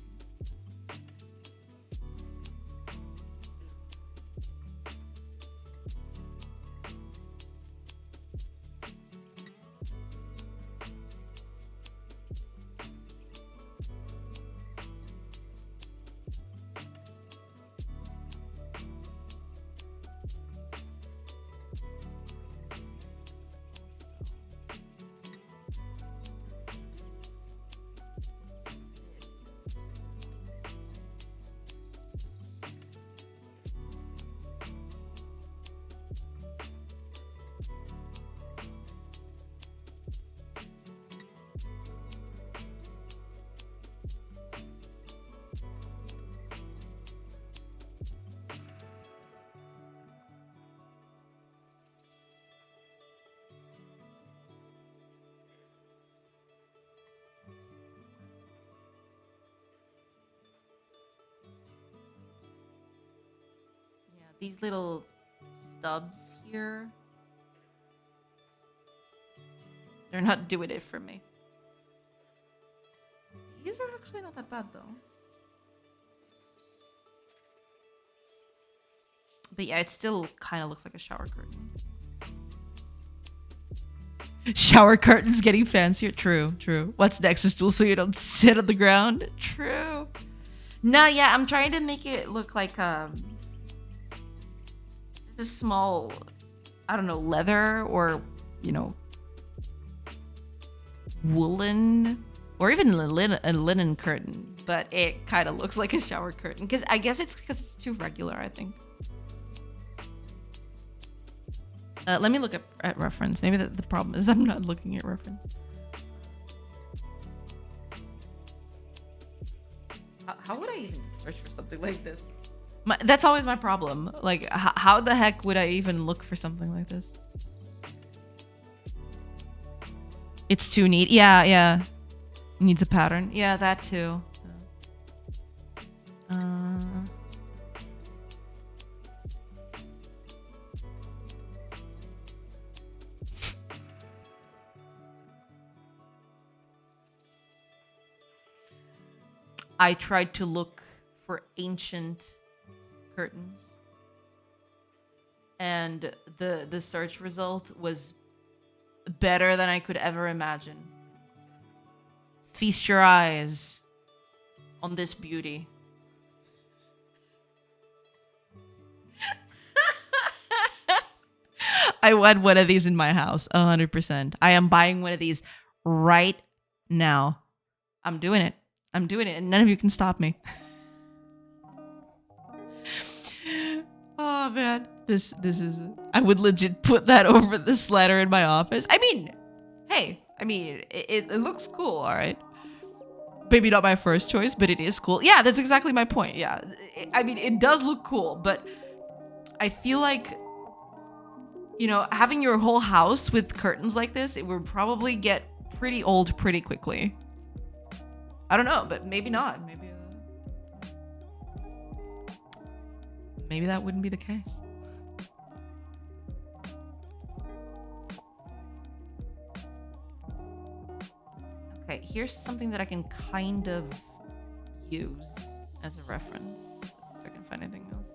These little stubs here, they're not doing it for me. These are actually not that bad though. But yeah, it still kind of looks like a shower curtain. Shower curtains getting fancier. True, true. What's next is still so you don't sit on the ground. True. No, yeah, I'm trying to make it look like just a small, I don't know, leather or, you know, woolen or even a linen curtain, but it kind of looks like a shower curtain because I guess it's because it's too regular, I think. Let me look at reference. Maybe the problem is I'm not looking at reference. How would I even search for something like this? That's always my problem. Like, how the heck would I even look for something like this? It's too neat. Yeah, yeah. Needs a pattern. Yeah, that too. I tried to look for ancient curtains, and the search result was better than I could ever imagine. Feast your eyes on this beauty. I want one of these in my house, 100%. I am buying one of these right now. I'm doing it. I'm doing it, and none of you can stop me. Oh man, this is. I would legit put that over this letter in my office. I mean, hey, it looks cool, all right. Maybe not my first choice, but it is cool. Yeah, that's exactly my point. Yeah, it does look cool, but I feel like, you know, having your whole house with curtains like this, it would probably get pretty old pretty quickly. I don't know, but maybe not. Maybe that wouldn't be the case. Okay, here's something that I can kind of use as a reference. Let's see if I can find anything else.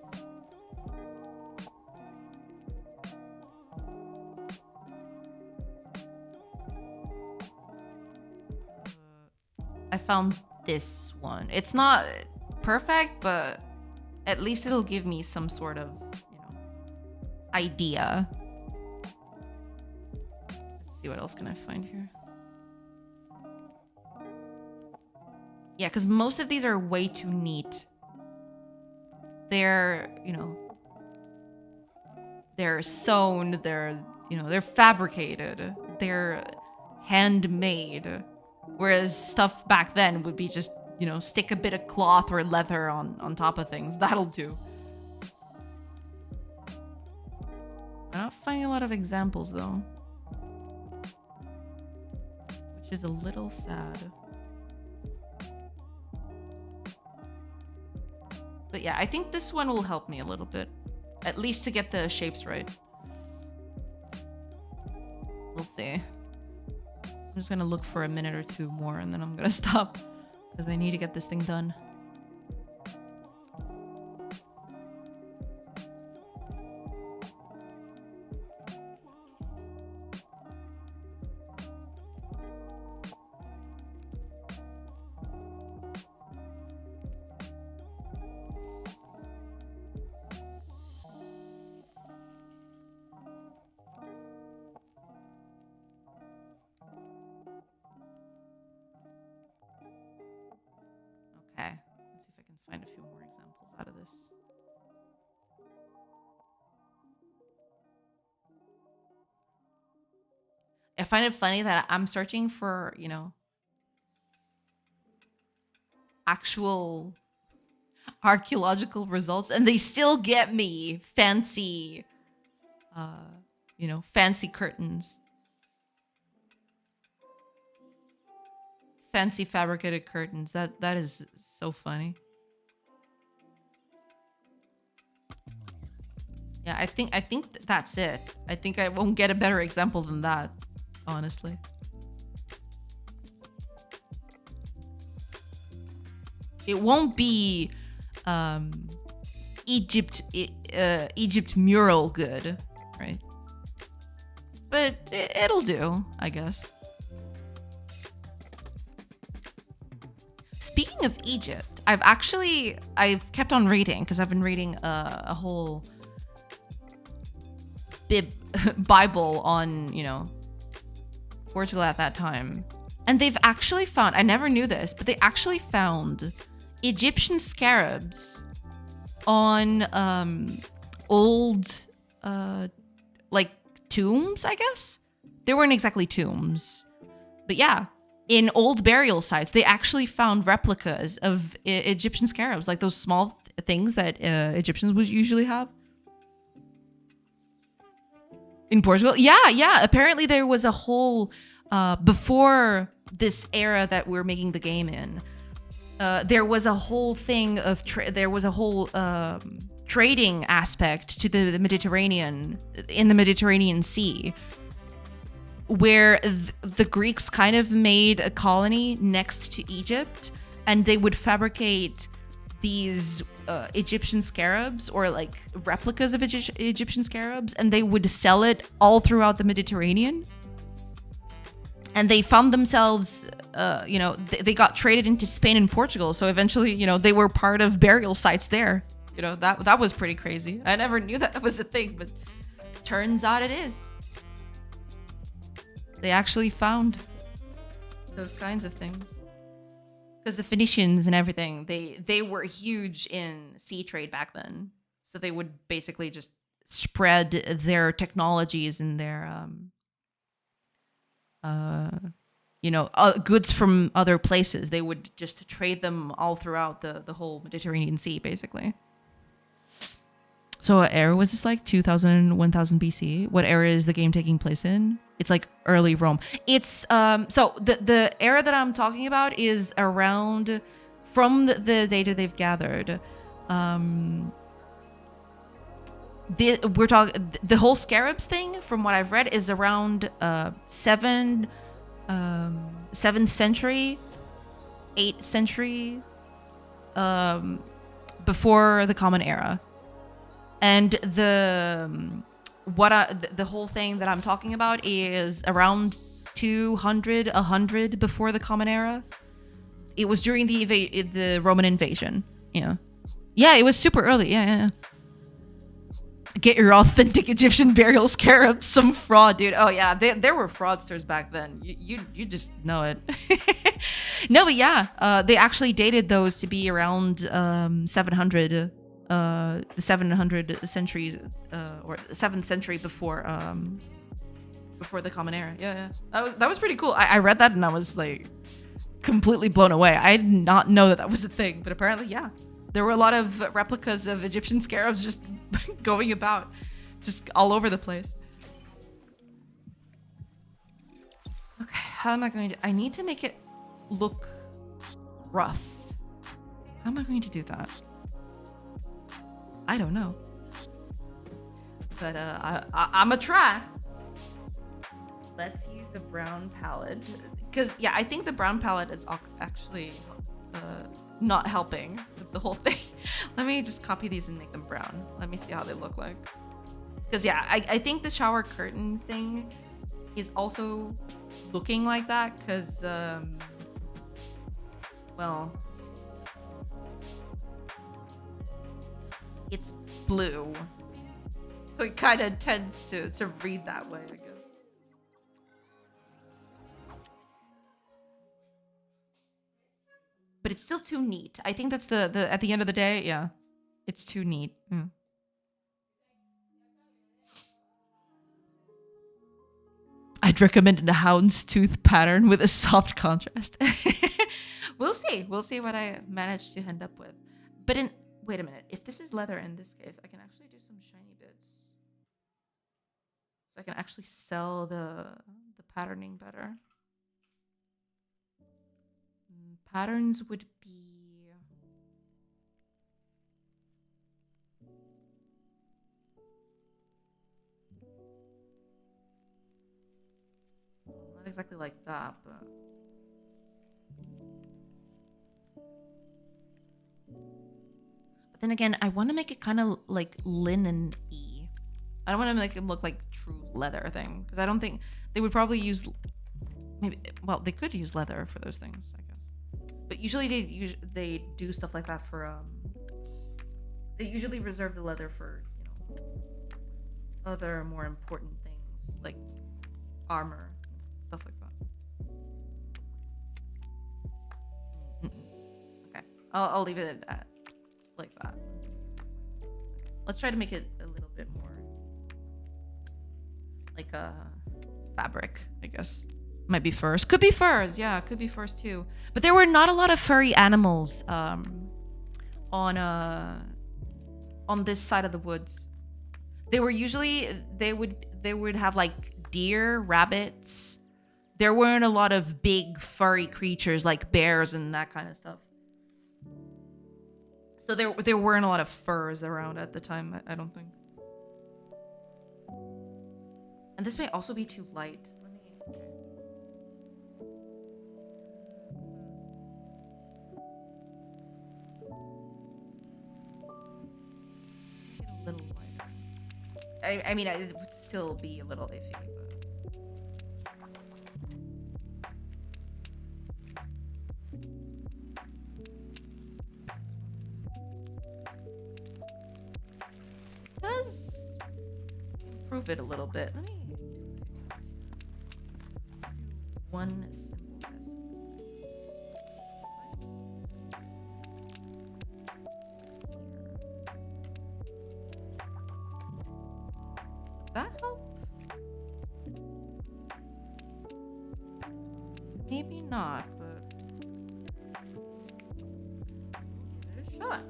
I found this one. It's not perfect, but at least it'll give me some sort of, you know, idea. Let's see, what else can I find here? Yeah, because most of these are way too neat. They're, you know, they're sewn, they're, you know, they're fabricated, they're handmade. Whereas stuff back then would be just, you know, stick a bit of cloth or leather on top of things. That'll do. I'm not finding a lot of examples though. which is a little sad. But yeah, I think this one will help me a little bit, at least to get the shapes right. We'll see. I'm just gonna look for a minute or two more and then I'm gonna stop because I need to get this thing done. Okay, let's see if I can find a few more examples out of this. I find it funny that I'm searching for, you know, actual archaeological results and they still get me fancy, you know, fancy curtains. Fancy fabricated curtains. That is so funny. Yeah, I think that's it. I think I won't get a better example than that, honestly. It won't be Egypt mural good, right? But it'll do, I guess. Speaking of Egypt, I've kept on reading because I've been reading a whole Bible on, you know, Portugal at that time. And they've actually found, I never knew this, but they actually found Egyptian scarabs on old like tombs, I guess. They weren't exactly tombs. But yeah, in old burial sites, they actually found replicas of Egyptian scarabs, like those small things that Egyptians would usually have. In Portugal? Yeah. Apparently there was a whole, before this era that we're making the game in, there was a whole thing of, trading aspect to the Mediterranean, in the Mediterranean Sea, where the Greeks kind of made a colony next to Egypt, and they would fabricate these Egyptian scarabs, or like replicas of Egyptian scarabs, and they would sell it all throughout the Mediterranean. And they found themselves, you know, they got traded into Spain and Portugal. So eventually, you know, they were part of burial sites there. You know, that was pretty crazy. I never knew that was a thing, but turns out it is. They actually found those kinds of things. Because the Phoenicians and everything, they were huge in sea trade back then. So they would basically just spread their technologies and their, you know, goods from other places. They would just trade them all throughout the whole Mediterranean Sea, basically. So what era was this, like 2000, 1000 BC? What era is the game taking place in? It's like early Rome. It's so the era that I'm talking about is around, from the data they've gathered, we're talking the whole scarabs thing, from what I've read, is around 7th century, 8th century, before the Common Era. And the whole thing that I'm talking about is around 200, 100 before the Common Era. It was during the Roman invasion. Yeah, it was super early. Yeah. Get your authentic Egyptian burial scarabs. Some fraud, dude. Oh yeah, there were fraudsters back then. You just know it. No, but yeah, they actually dated those to be around 700. The 700 centuries, or 7th century before the Common Era. Yeah. That was pretty cool. I read that and I was like completely blown away. I did not know that was a thing, but apparently, yeah, there were a lot of replicas of Egyptian scarabs just going about, just all over the place. Okay, how am I going to... I need to make it look rough. How am I going to do that? I don't know. But I'm gonna try. Let's use a brown palette. Because, yeah, I think the brown palette is actually not helping with the whole thing. Let me just copy these and make them brown. Let me see how they look like. Because, yeah, I think the shower curtain thing is also looking like that. Because, well, it's blue. So it kind of tends to read that way, I guess. But it's still too neat. I think that's the at the end of the day, yeah. It's too neat. Mm. I'd recommend a houndstooth pattern with a soft contrast. We'll see. We'll see what I manage to end up with. But wait a minute. If this is leather in this case, I can actually do some shiny bits. So I can actually sell the patterning better. Patterns would be... well, not exactly like that, but... But then again, I want to make it kind of like linen-y. I don't want to make it look like true leather thing, because I don't think they would probably use... maybe, well, they could use leather for those things, I guess. But usually they do stuff like that for they usually reserve the leather for, you know, other more important things like armor, stuff like that. Okay, I'll leave it at like that. Let's try to make it a little bit more like a fabric, I guess. Might be furs. Could be furs. Yeah, could be furs too. But there were not a lot of furry animals on this side of the woods. They were usually they would have like deer, rabbits. There weren't a lot of big furry creatures like bears and that kind of stuff. So there weren't a lot of furs around at the time, I don't think. And this may also be too light. I mean, it would still be a little iffy, but... does improve it a little bit. Let me do one simple test of this that help? Maybe not, but give it a shot.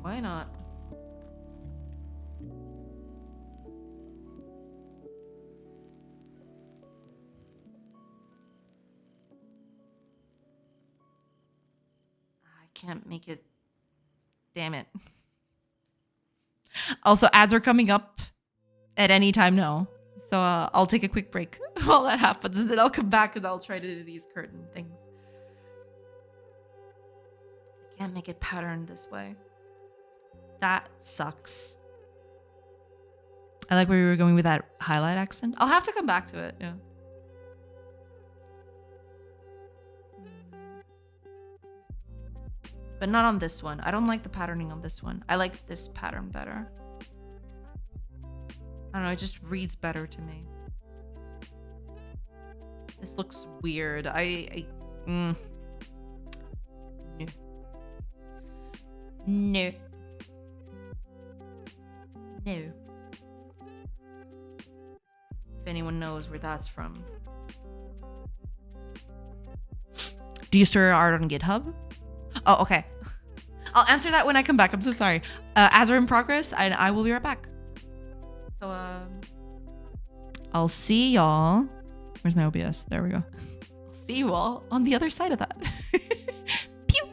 Why not? I can't make it. Damn it. Also, ads are coming up at any time now. So I'll take a quick break while that happens. And then I'll come back and I'll try to do these curtain things. I can't make it patterned this way. That sucks. I like where we were going with that highlight accent. I'll have to come back to it, yeah. But not on this one. I don't like the patterning on this one. I like this pattern better. I don't know, it just reads better to me. This looks weird. No. No. No. If anyone knows where that's from. Do you store your art on GitHub? Oh, okay. I'll answer that when I come back. I'm so sorry. Ads are in progress, and I will be right back. So, I'll see y'all Where's my OBS? There we go. See you all on the other side of that. Pew!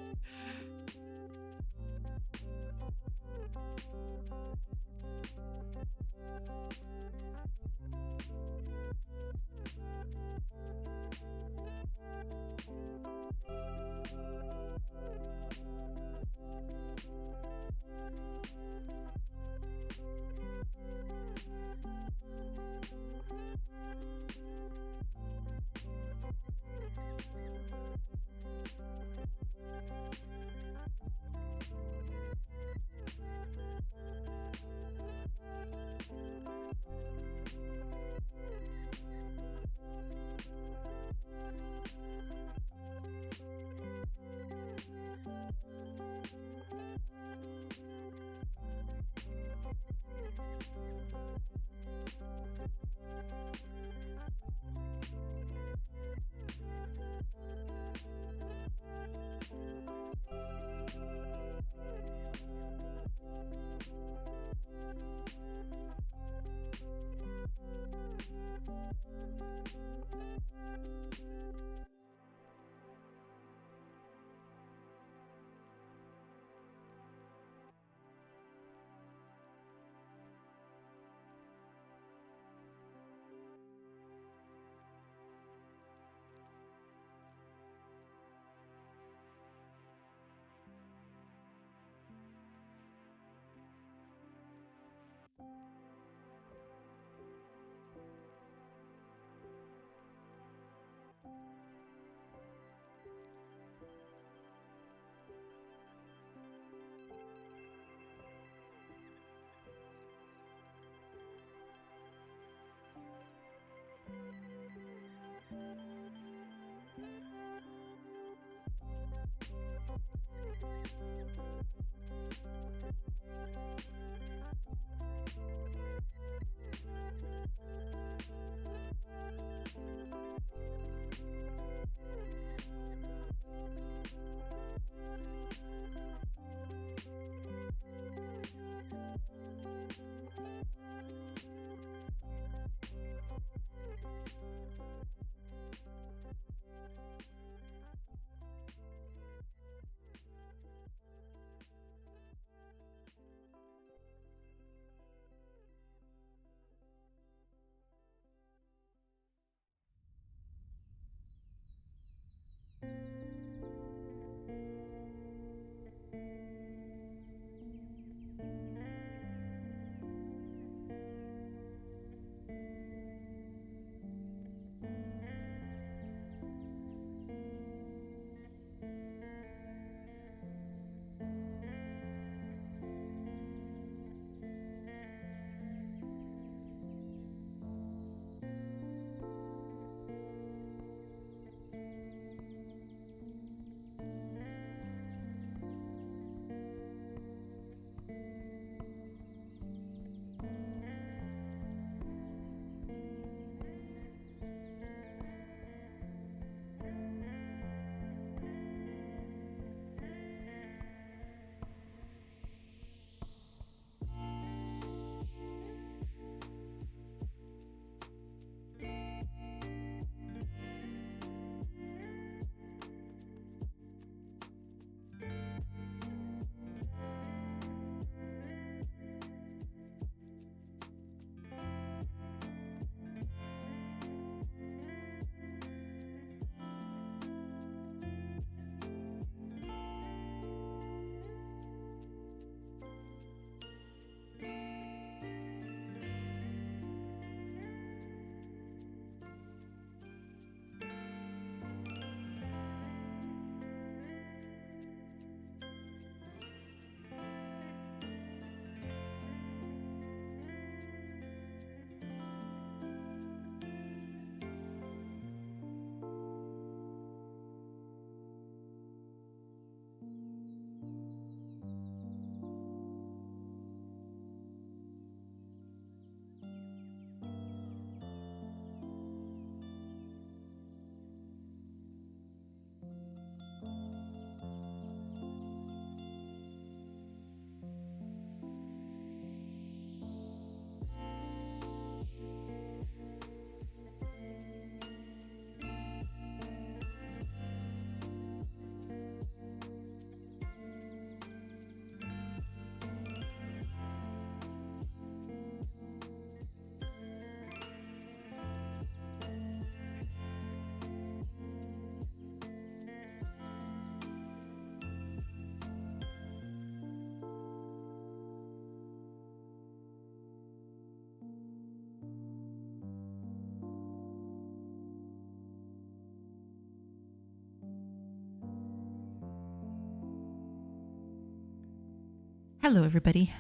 Hello, everybody.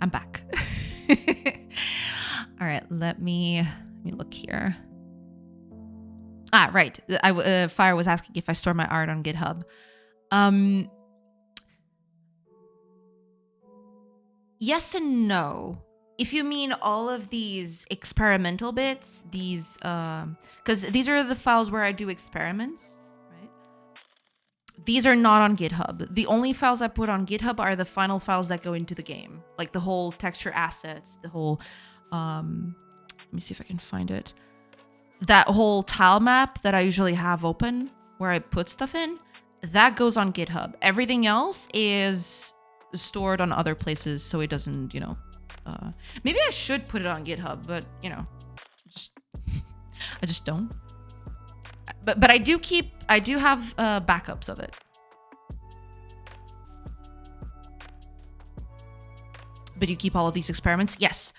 I'm back. All right, let me look here. Right. Fire was asking if I store my art on GitHub. Yes and no. If you mean all of these experimental bits, these, because these are the files where I do experiments, right? These are not on GitHub. The only files I put on GitHub are the final files that go into the game, like the whole texture assets, the whole, let me see if I can find it. That whole tile map that I usually have open where I put stuff in, that goes on GitHub. Everything else is stored on other places so it doesn't, maybe I should put it on GitHub, but I just don't. But I do have backups of it. But you keep all of these experiments? Yes.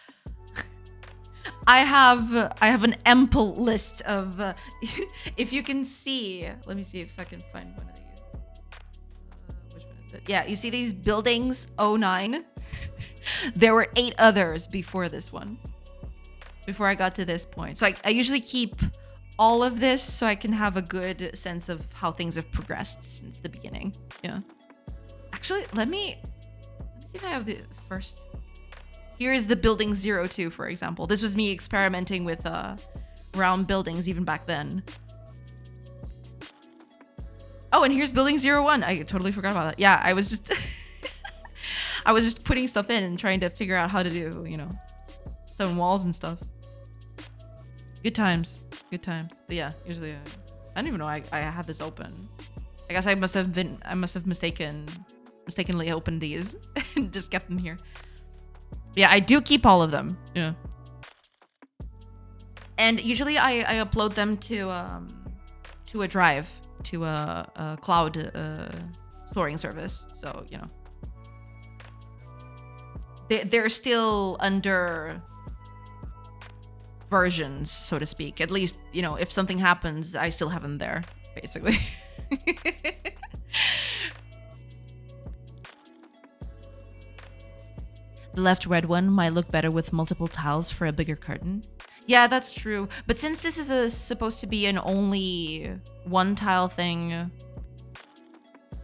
I have an ample list of if you can see, let me see if I can find one of these. Which one is it? Yeah, you see these buildings 09? There were 8 others before this one. Before I got to this point. So I usually keep all of this so I can have a good sense of how things have progressed since the beginning. Yeah. Actually, let me see if I have the first. Here is the building 02, for example. This was me experimenting with round buildings even back then. Oh, and here's building 01. I totally forgot about that. Yeah, I was just I was just putting stuff in and trying to figure out how to do, stone walls and stuff. Good times. Good times. But yeah, usually I don't even know I had this open. I guess I must have mistakenly opened these and just kept them here. Yeah, I do keep all of them. Yeah. And usually I upload them to a drive, to a cloud storing service. So, they're still under versions, so to speak. At least, if something happens, I still have them there, basically. The left red one might look better with multiple tiles for a bigger curtain. Yeah, that's true. But since this is supposed to be an only one tile thing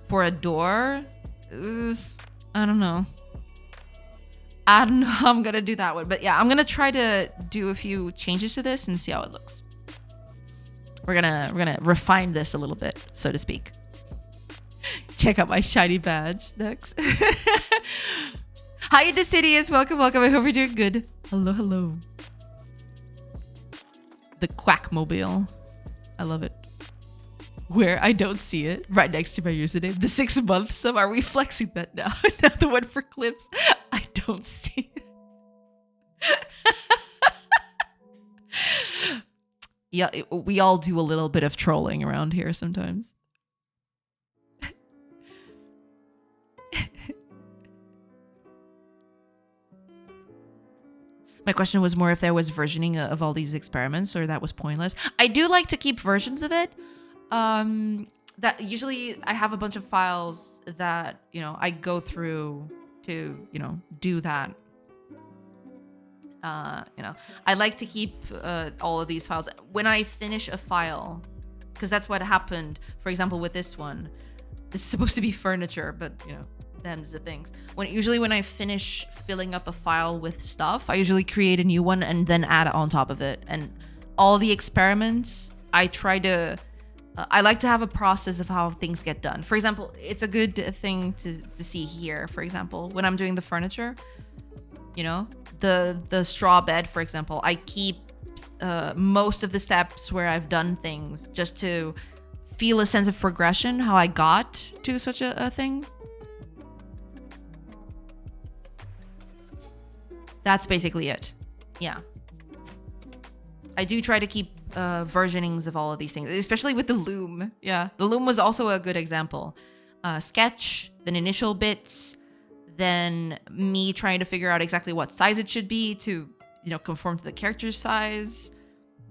for a door, I don't know. I don't know how I'm gonna do that one. But yeah, I'm gonna try to do a few changes to this and see how it looks. We're gonna refine this a little bit, so to speak. Check out my shiny badge next. Hi, Decidius. Welcome. I hope you're doing good. Hello. The Quackmobile. I love it. Where I don't see it. Right next to my username. The 6 months of, are we flexing that now? Not the one for clips. I don't see it. Yeah, we all do a little bit of trolling around here sometimes. My question was more if there was versioning of all these experiments or that was pointless. I do like to keep versions of it. That usually I have a bunch of files that, I go through to, do that. I like to keep all of these files. When I finish a file, because that's what happened, for example, with this one. This is supposed to be furniture, but, them's the things. When I finish filling up a file with stuff, I usually create a new one and then add it on top of it. And all the experiments, I try to... I like to have a process of how things get done. For example, it's a good thing to see here. For example, when I'm doing the furniture, the straw bed, for example, I keep most of the steps where I've done things just to feel a sense of progression, how I got to such a thing. That's basically it. Yeah. I do try to keep versionings of all of these things, especially with the loom. Yeah, the loom was also a good example. Sketch, then initial bits, then me trying to figure out exactly what size it should be to, conform to the character's size,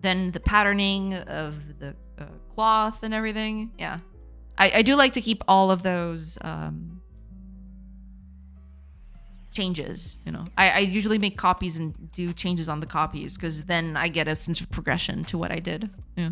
then the patterning of the cloth and everything. Yeah, I do like to keep all of those changes, you know. I usually make copies and do changes on the copies because then I get a sense of progression to what I did. Yeah.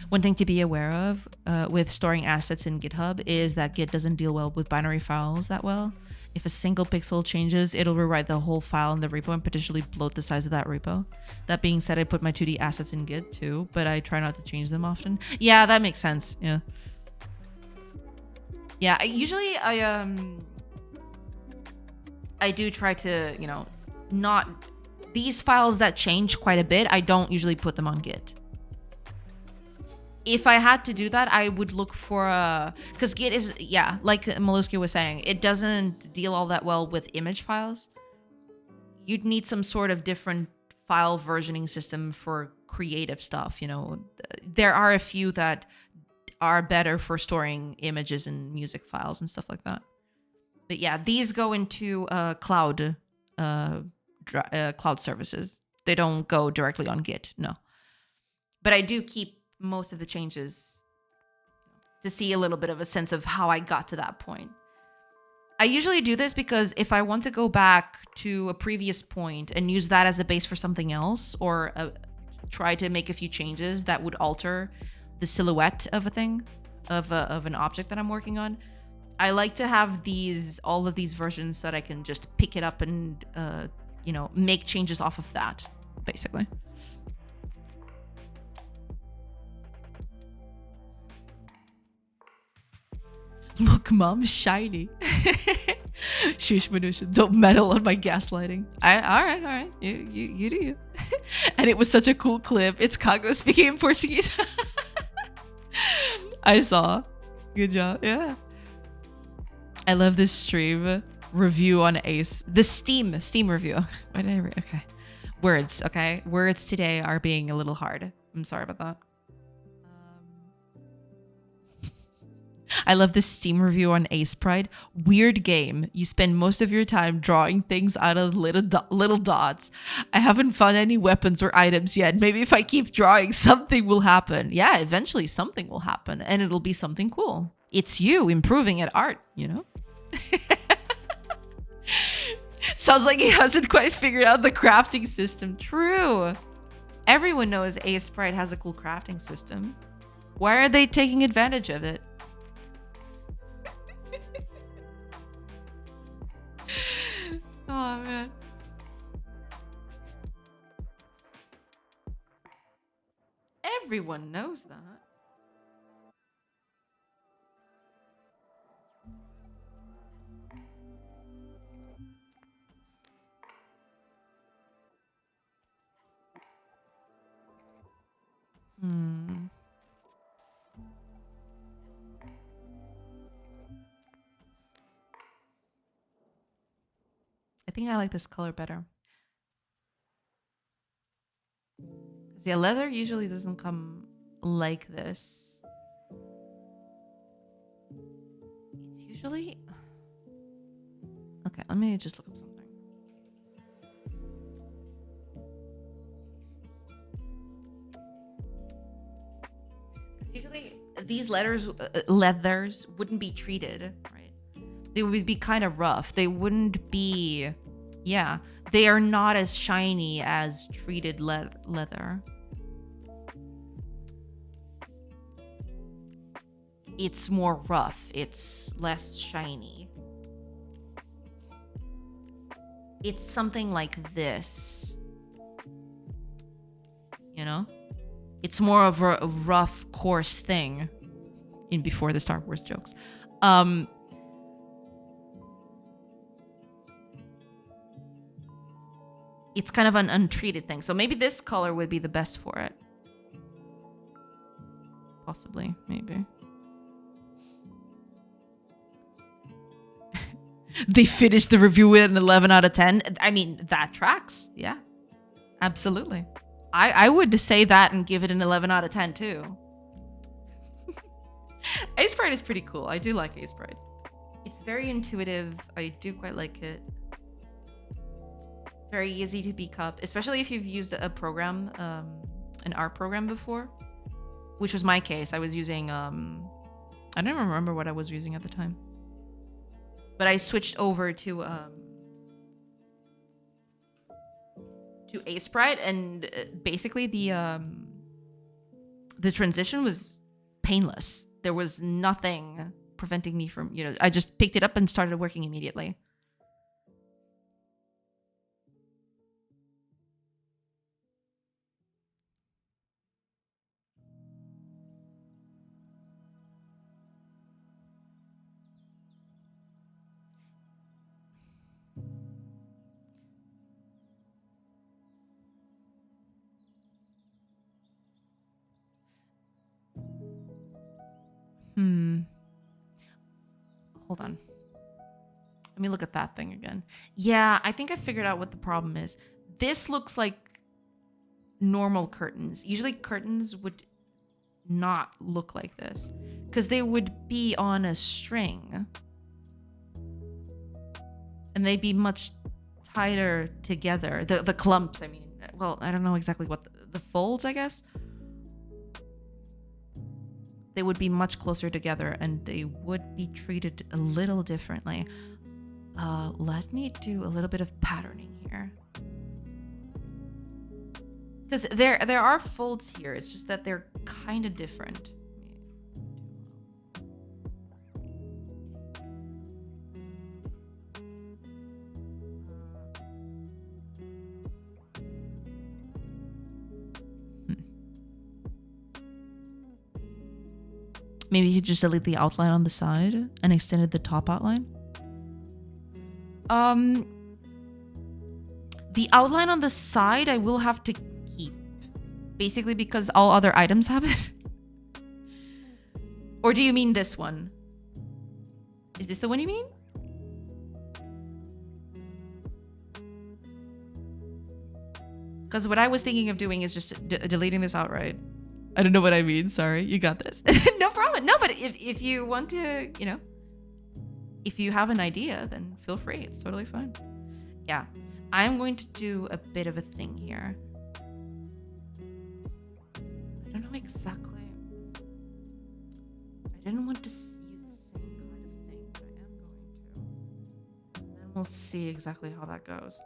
One thing to be aware of with storing assets in GitHub is that Git doesn't deal well with binary files that well. If a single pixel changes, it'll rewrite the whole file in the repo and potentially bloat the size of that repo. That being said, I put my 2D assets in Git too, but I try not to change them often. Yeah, that makes sense. Yeah. Yeah, I do try to, you know, not these files that change quite a bit, I don't usually put them on Git. If I had to do that, I would look for because Git is, yeah, like Mollusky was saying, it doesn't deal all that well with image files. You'd need some sort of different file versioning system for creative stuff, you know. There are a few that are better for storing images and music files and stuff like that. But yeah, these go into cloud services. They don't go directly on Git, no. But I do keep most of the changes to see a little bit of a sense of how I got to that point. I usually do this because if I want to go back to a previous point and use that as a base for something else, or try to make a few changes that would alter the silhouette of a thing, of an object that I'm working on, I like to have all of these versions so that I can just pick it up and you know, make changes off of that, basically. Look, Mom, shiny. Shush, Manusha, don't meddle on my gaslighting. All right. You do you. And it was such a cool clip. It's Kago speaking in Portuguese. I saw. Good job. Yeah. I love this stream review on Ace. The Steam review. Why did I read? Okay. Words, okay? Words today are being a little hard. I'm sorry about that. I love this Steam review on Ace Pride. Weird game. You spend most of your time drawing things out of little dots. I haven't found any weapons or items yet. Maybe if I keep drawing, something will happen. Yeah, eventually something will happen, and it'll be something cool. It's you improving at art, you know? Sounds like he hasn't quite figured out the crafting system. True. Everyone knows Ace Pride has a cool crafting system. Why are they taking advantage of it? Oh, man. Everyone knows that. I think I like this color better. Because yeah, leather usually doesn't come like this. It's usually... Okay, let me just look up something. Usually these leathers wouldn't be treated, right? They would be kind of rough. They wouldn't be, yeah, they are not as shiny as treated leather. It's more rough. It's less shiny. It's something like this, you know? It's more of a rough, coarse thing. In before the Star Wars jokes. It's kind of an untreated thing. So maybe this color would be the best for it. Possibly, maybe. They finished the review with an 11 out of 10. I mean, that tracks. Yeah, absolutely. I would say that and give it an 11 out of 10 too. Ace Pride is pretty cool. I do like Ace Pride. It's very intuitive. I do quite like it. Very easy to pick up, especially if you've used a program, an art program before, which was my case. I was using I don't even remember what I was using at the time. But I switched over to Sprite, and basically the transition was painless. There was nothing preventing me from, I just picked it up and started working immediately. Hold on. Let me look at that thing again. Yeah, I think I figured out what the problem is. This looks like normal curtains. Usually curtains would not look like this because they would be on a string and they'd be much tighter together. The clumps, I mean. Well, I don't know exactly what the folds, I guess. They would be much closer together and they would be treated a little differently. Let me do a little bit of patterning here. Because there are folds here. It's just that they're kind of different. Maybe you just delete the outline on the side and extended the top outline. The outline on the side I will have to keep. Basically because all other items have it. Or do you mean this one? Is this the one you mean? Because what I was thinking of doing is just deleting this outright. I don't know what I mean. Sorry, you got this. No problem. No, but if you want to, if you have an idea, then feel free. It's totally fine. Yeah, I'm going to do a bit of a thing here. I don't know exactly. I didn't want to use the same kind of thing, but I am going to. And then we'll see exactly how that goes.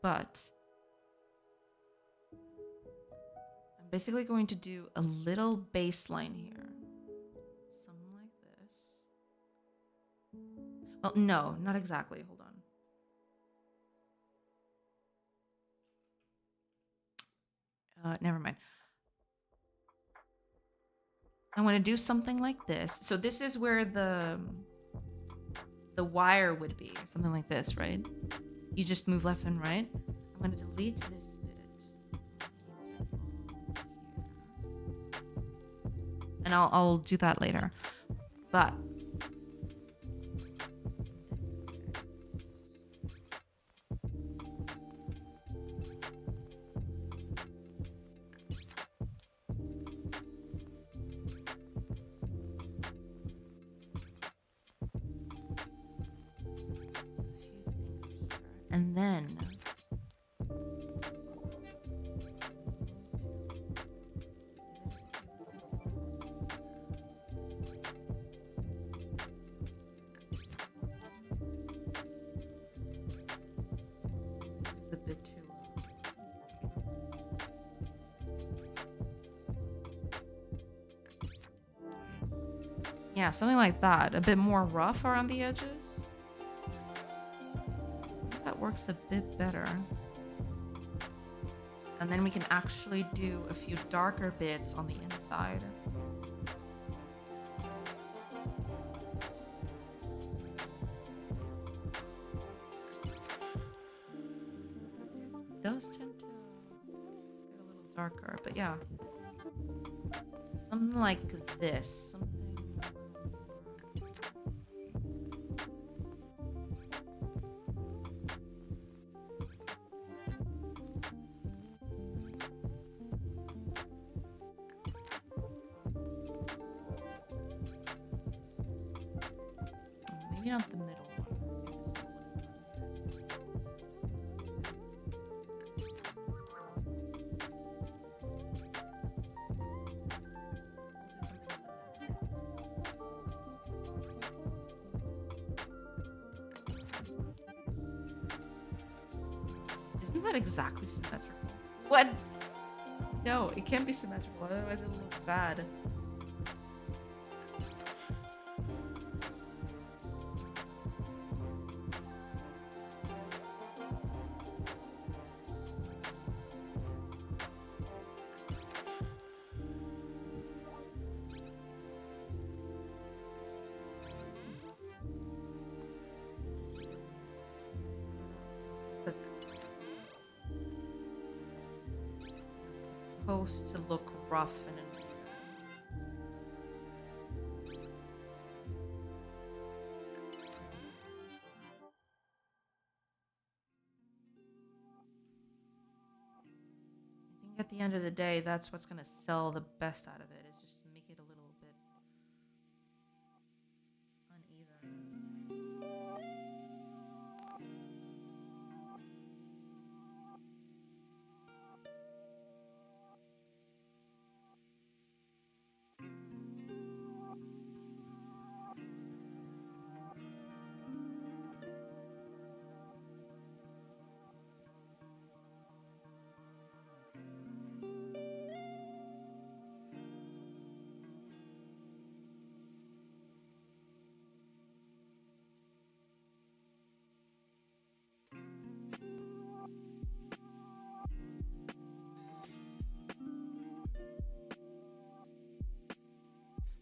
But basically going to do a little baseline here. Something like this. Well, no, not exactly. Hold on. Never mind. I want to do something like this. So this is where the wire would be. Something like this, right? You just move left and right. I'm going to delete this bit. And I'll do that later. But and then yeah, something like that. A bit more rough around the edges. I think that works a bit better. And then we can actually do a few darker bits on the inside. It does tend to get a little darker, but yeah. Something like this. Maybe not the middle one. not exactly symmetrical. What? No, it can't be symmetrical, otherwise it'll look bad. Supposed to look rough and I think at the end of the day, that's what's gonna sell the best out of it, is just to make it a little bit uneven.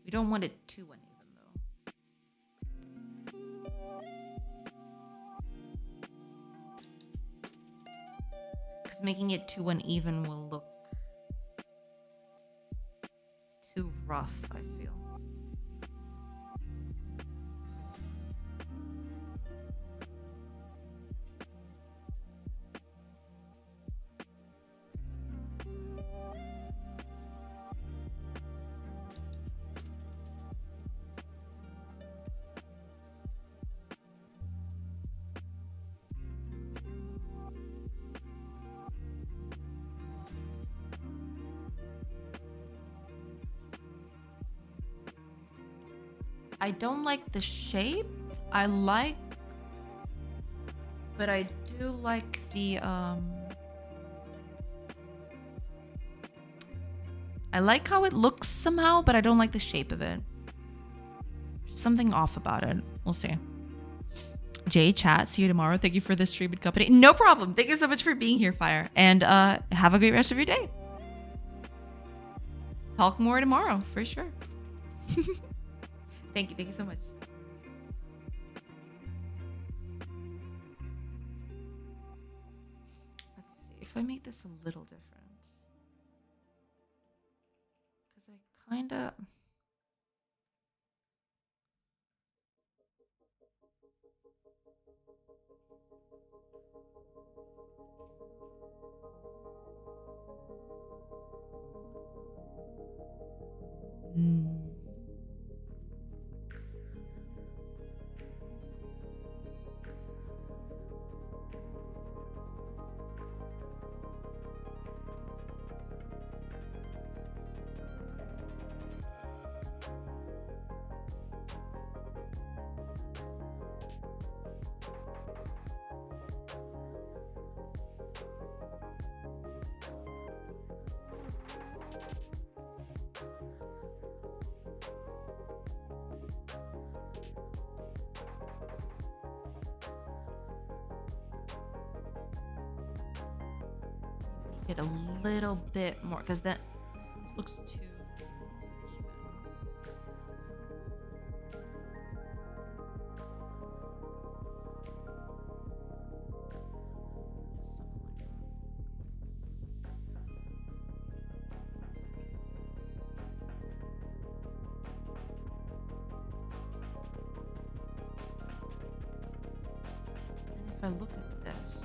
We don't want it too uneven, though. Because making it too uneven will look too rough, I feel. I don't like the shape. But I do like the I like how it looks somehow, but I don't like the shape of it. There's something off about it. We'll see. Jay, chat, see you tomorrow. Thank you for the stream and company. No problem. Thank you so much for being here, Fire. And have a great rest of your day. Talk more tomorrow, for sure. Thank you. Thank you so much. Let's see if I make this a little different. Because I kind of... Get a little bit more, because this looks too even. And if I look at this,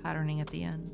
patterning at the end.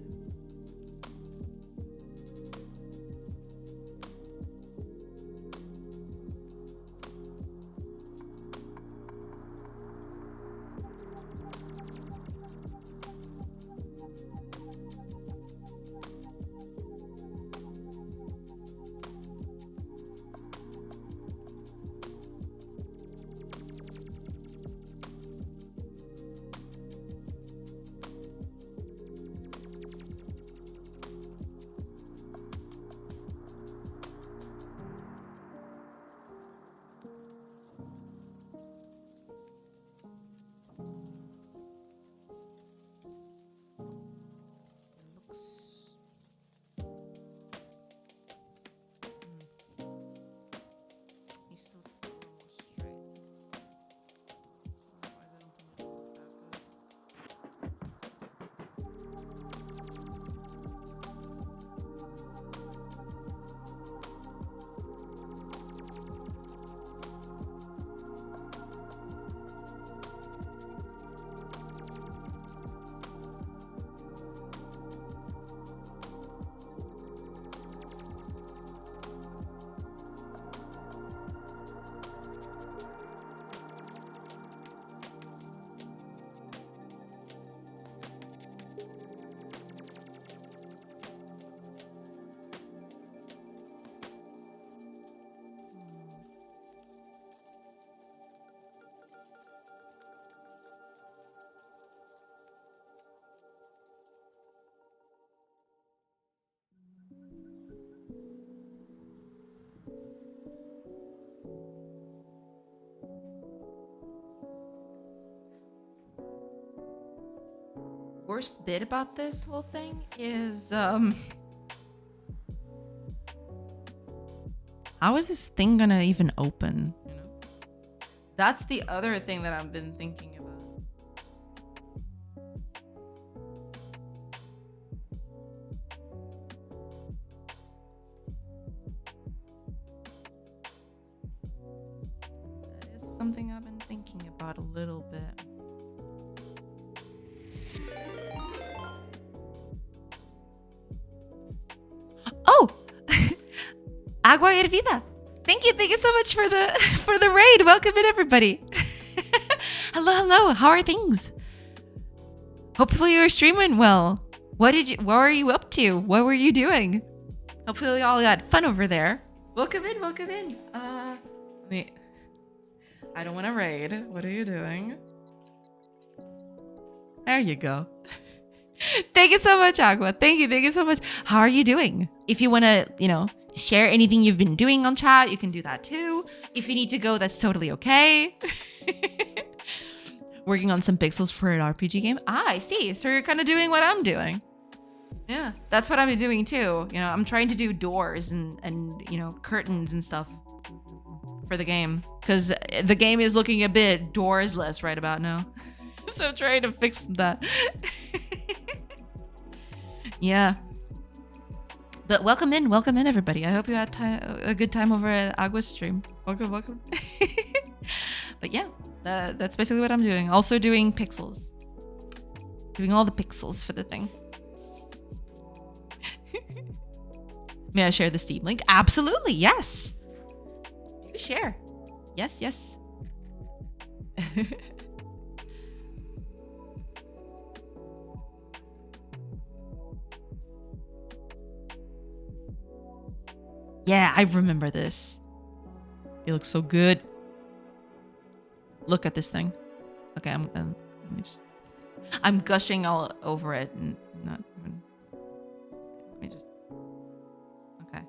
Worst bit about this whole thing is how is this thing gonna even open? You know, that's the other thing that I've been thinking about. That is something I've been thinking about a little bit. Oh, Agua Hervida. Thank you so much for the raid. Welcome in, everybody. hello. How are things? Hopefully your stream went well. What were you up to? What were you doing? Hopefully y'all got fun over there. Welcome in. Wait. I don't want to raid. What are you doing? There you go. Thank you so much, Agua. Thank you so much. How are you doing? If you want to, share anything you've been doing on chat, you can do that too. If you need to go, that's totally okay. Working on some pixels for an RPG game. I see. So you're kind of doing what I'm doing. Yeah, that's what I've been doing too. I'm trying to do doors and curtains and stuff for the game, because the game is looking a bit doorsless right about now. So I'm trying to fix that. Yeah. But welcome in, everybody. I hope you had a good time over at Agua's stream. Welcome. But yeah, that's basically what I'm doing. Also doing pixels. Doing all the pixels for the thing. May I share the Steam link? Absolutely, yes. Do share. Yes. Yeah, I remember this. It looks so good. Look at this thing. Okay, I'm gushing all over it and not even. Let me just. Okay.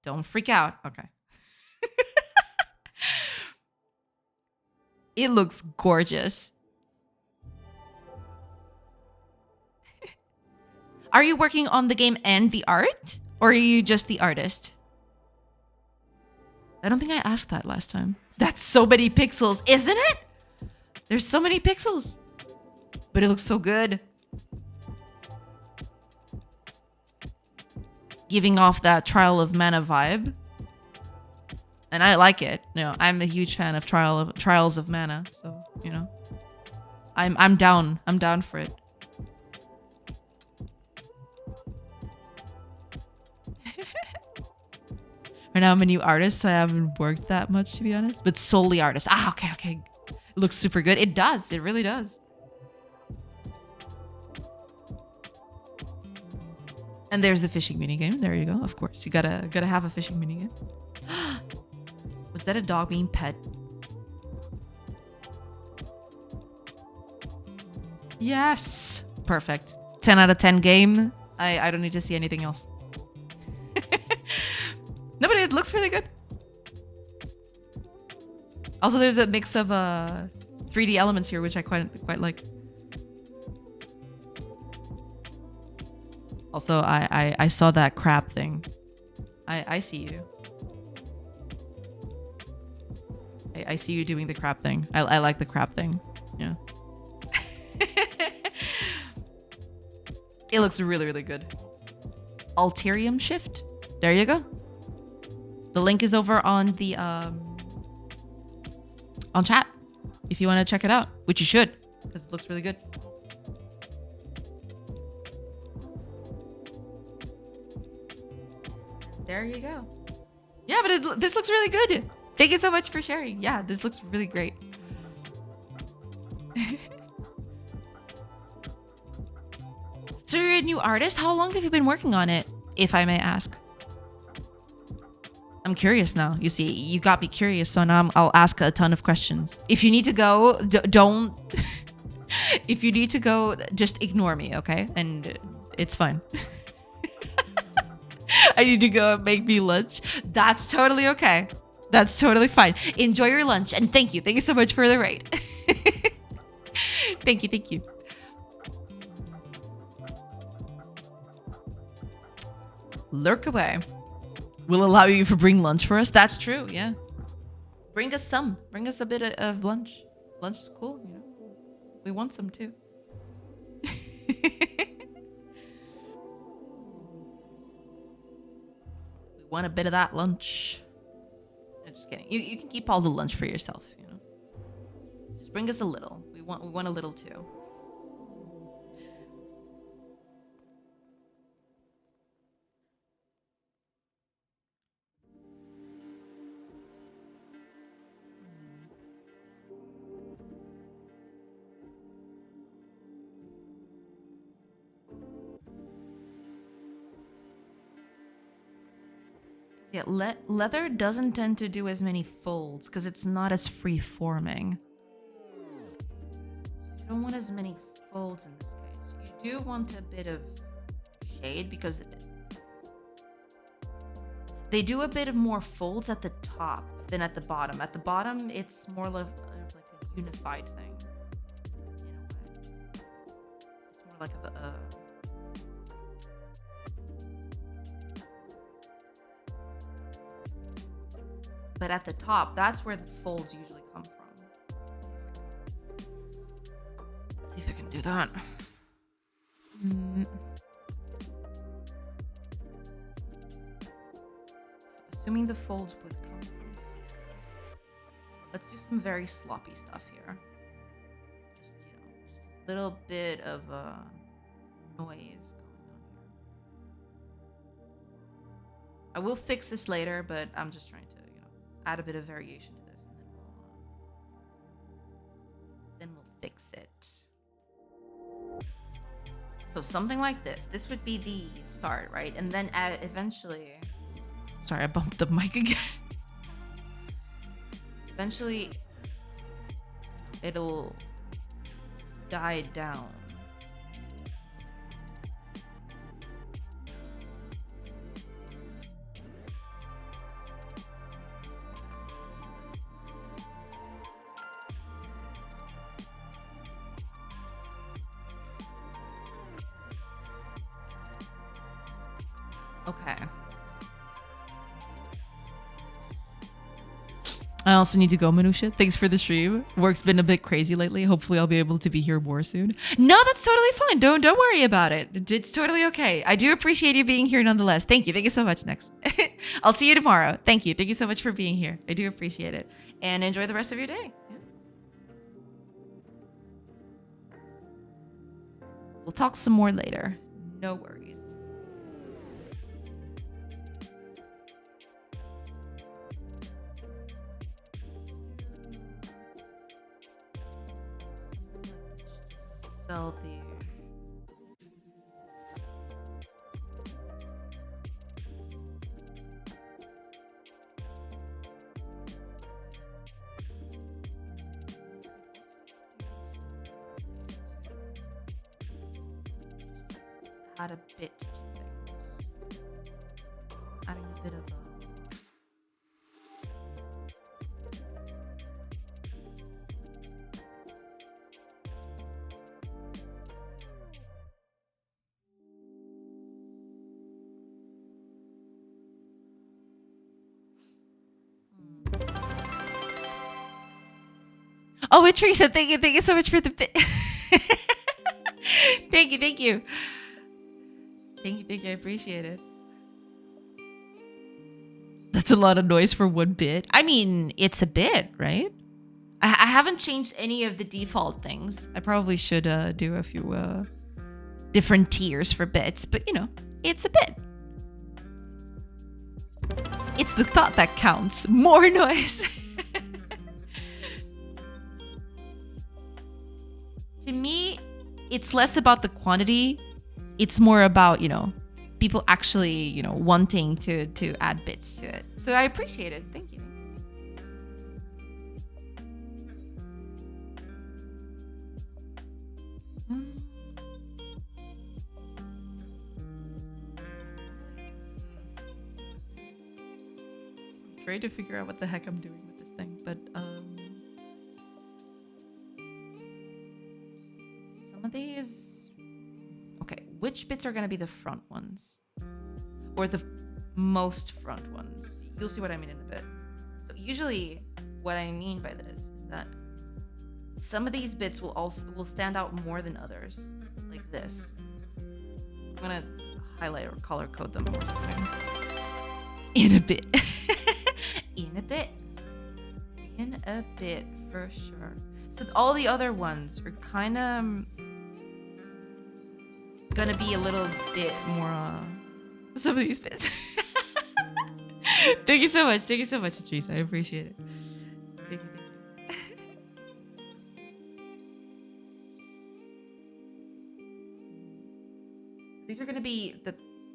Don't freak out. Okay. It looks gorgeous. Are you working on the game and the art? Or are you just the artist? I don't think I asked that last time. That's so many pixels, isn't it? There's so many pixels. But it looks so good. Giving off that Trial of Mana vibe. And I like it. I'm a huge fan of Trials of Mana. So, I'm down. I'm down for it. Right now I'm a new artist, so I haven't worked that much, to be honest. But solely artist. Ah, okay, okay. It looks super good. It does. It really does. And there's the fishing minigame. There you go. Of course, you gotta have a fishing minigame. Was that a dog being pet? Yes. Perfect. 10 out of 10 game. I don't need to see anything else. No, but it looks really good. Also, there's a mix of 3D elements here, which I quite like. Also, I saw that crab thing. I see you. I see you doing the crab thing. I like the crab thing. Yeah. It looks really, really good. Alterium shift. There you go. The link is over on the on chat if you want to check it out, which you should, because it looks really good. There you go. Yeah, but this looks really good. Thank you so much for sharing. Yeah, this looks really great. So you're a new artist? How long have you been working on it, if I may ask? I'm curious now. You see, you got me curious, so now I'll ask a ton of questions. If you need to go, don't... If you need to go, just ignore me, okay? And it's fine. I need to go and make me lunch. That's totally okay. That's totally fine. Enjoy your lunch, and thank you. Thank you so much for the raid. Thank you, thank you. Lurk away. We'll allow you to bring lunch for us. That's true, yeah. Bring us some. Bring us a bit of lunch. Lunch is cool, you know. We want some too. We want a bit of that lunch. I'm just kidding. You can keep all the lunch for yourself, you know. Just bring us a little. We want a little too. Yeah, leather doesn't tend to do as many folds because it's not as free-forming. So you don't want as many folds in this case. You do want a bit of shade because they do a bit of more folds at the top than at the bottom. At the bottom, it's more like a unified thing. In a way. It's more like a but at the top, that's where the folds usually come from. Let's see if I can do that. So assuming the folds would come from here. Let's do some very sloppy stuff here. Just, you know, just a little bit of noise going on here. I will fix this later, but I'm just trying to add a bit of variation to this, and then we'll fix it. So something like this. This would be the start, right? And then eventually, sorry, I bumped the mic again. Eventually, it'll die down. Okay. I also need to go, Manusha. Thanks for the stream. Work's been a bit crazy lately. Hopefully I'll be able to be here more soon. No, that's totally fine. Don't worry about it. It's totally okay. I do appreciate you being here nonetheless. Thank you. Thank you so much, Next. I'll see you tomorrow. Thank you. Thank you so much for being here. I do appreciate it. And enjoy the rest of your day. We'll talk some more later. No worries. Sell the add a bit to things. Adding a bit of a Oh, wait, Teresa, thank you so much for the bit. Thank you. Thank you, I appreciate it. That's a lot of noise for one bit. I mean, it's a bit, right? I haven't changed any of the default things. I probably should do a few different tiers for bits, but you know, it's a bit. It's the thought that counts. More noise. To me, it's less about the quantity. It's more about, you know, people actually, you know, wanting to add bits to it. So I appreciate it. Thank you. I'm trying to figure out what the heck I'm doing with this thing, but some of these, okay, which bits are going to be the front ones or the most front ones? You'll see what I mean in a bit. So usually what I mean by this is that some of these bits will stand out more than others, like this. I'm going to highlight or color code them or something. In a bit. In a bit for sure. So all the other ones are kind of gonna be a little bit more some of these bits. Thank you so much, Teresa. I appreciate it. Thank you. So these are gonna be the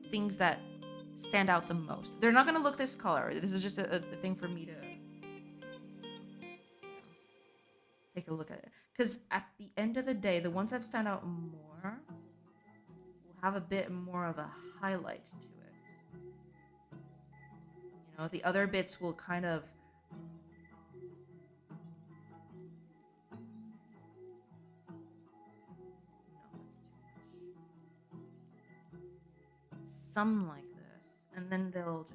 things that stand out the most. They're not gonna look this color. This is just a thing for me to take a look at it. Because at the end of the day, the ones that stand out more will have a bit more of a highlight to it. You know, the other bits will kind of some like this, and then they'll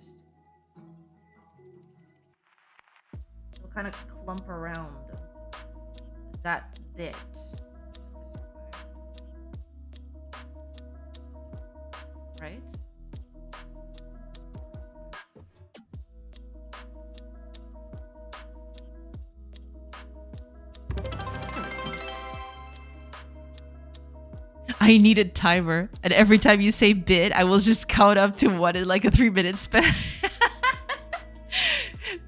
kind of clump around that bit specifically, right? I need a timer, and every time you say bit, I will just count up to 1 in like a 3-minute span.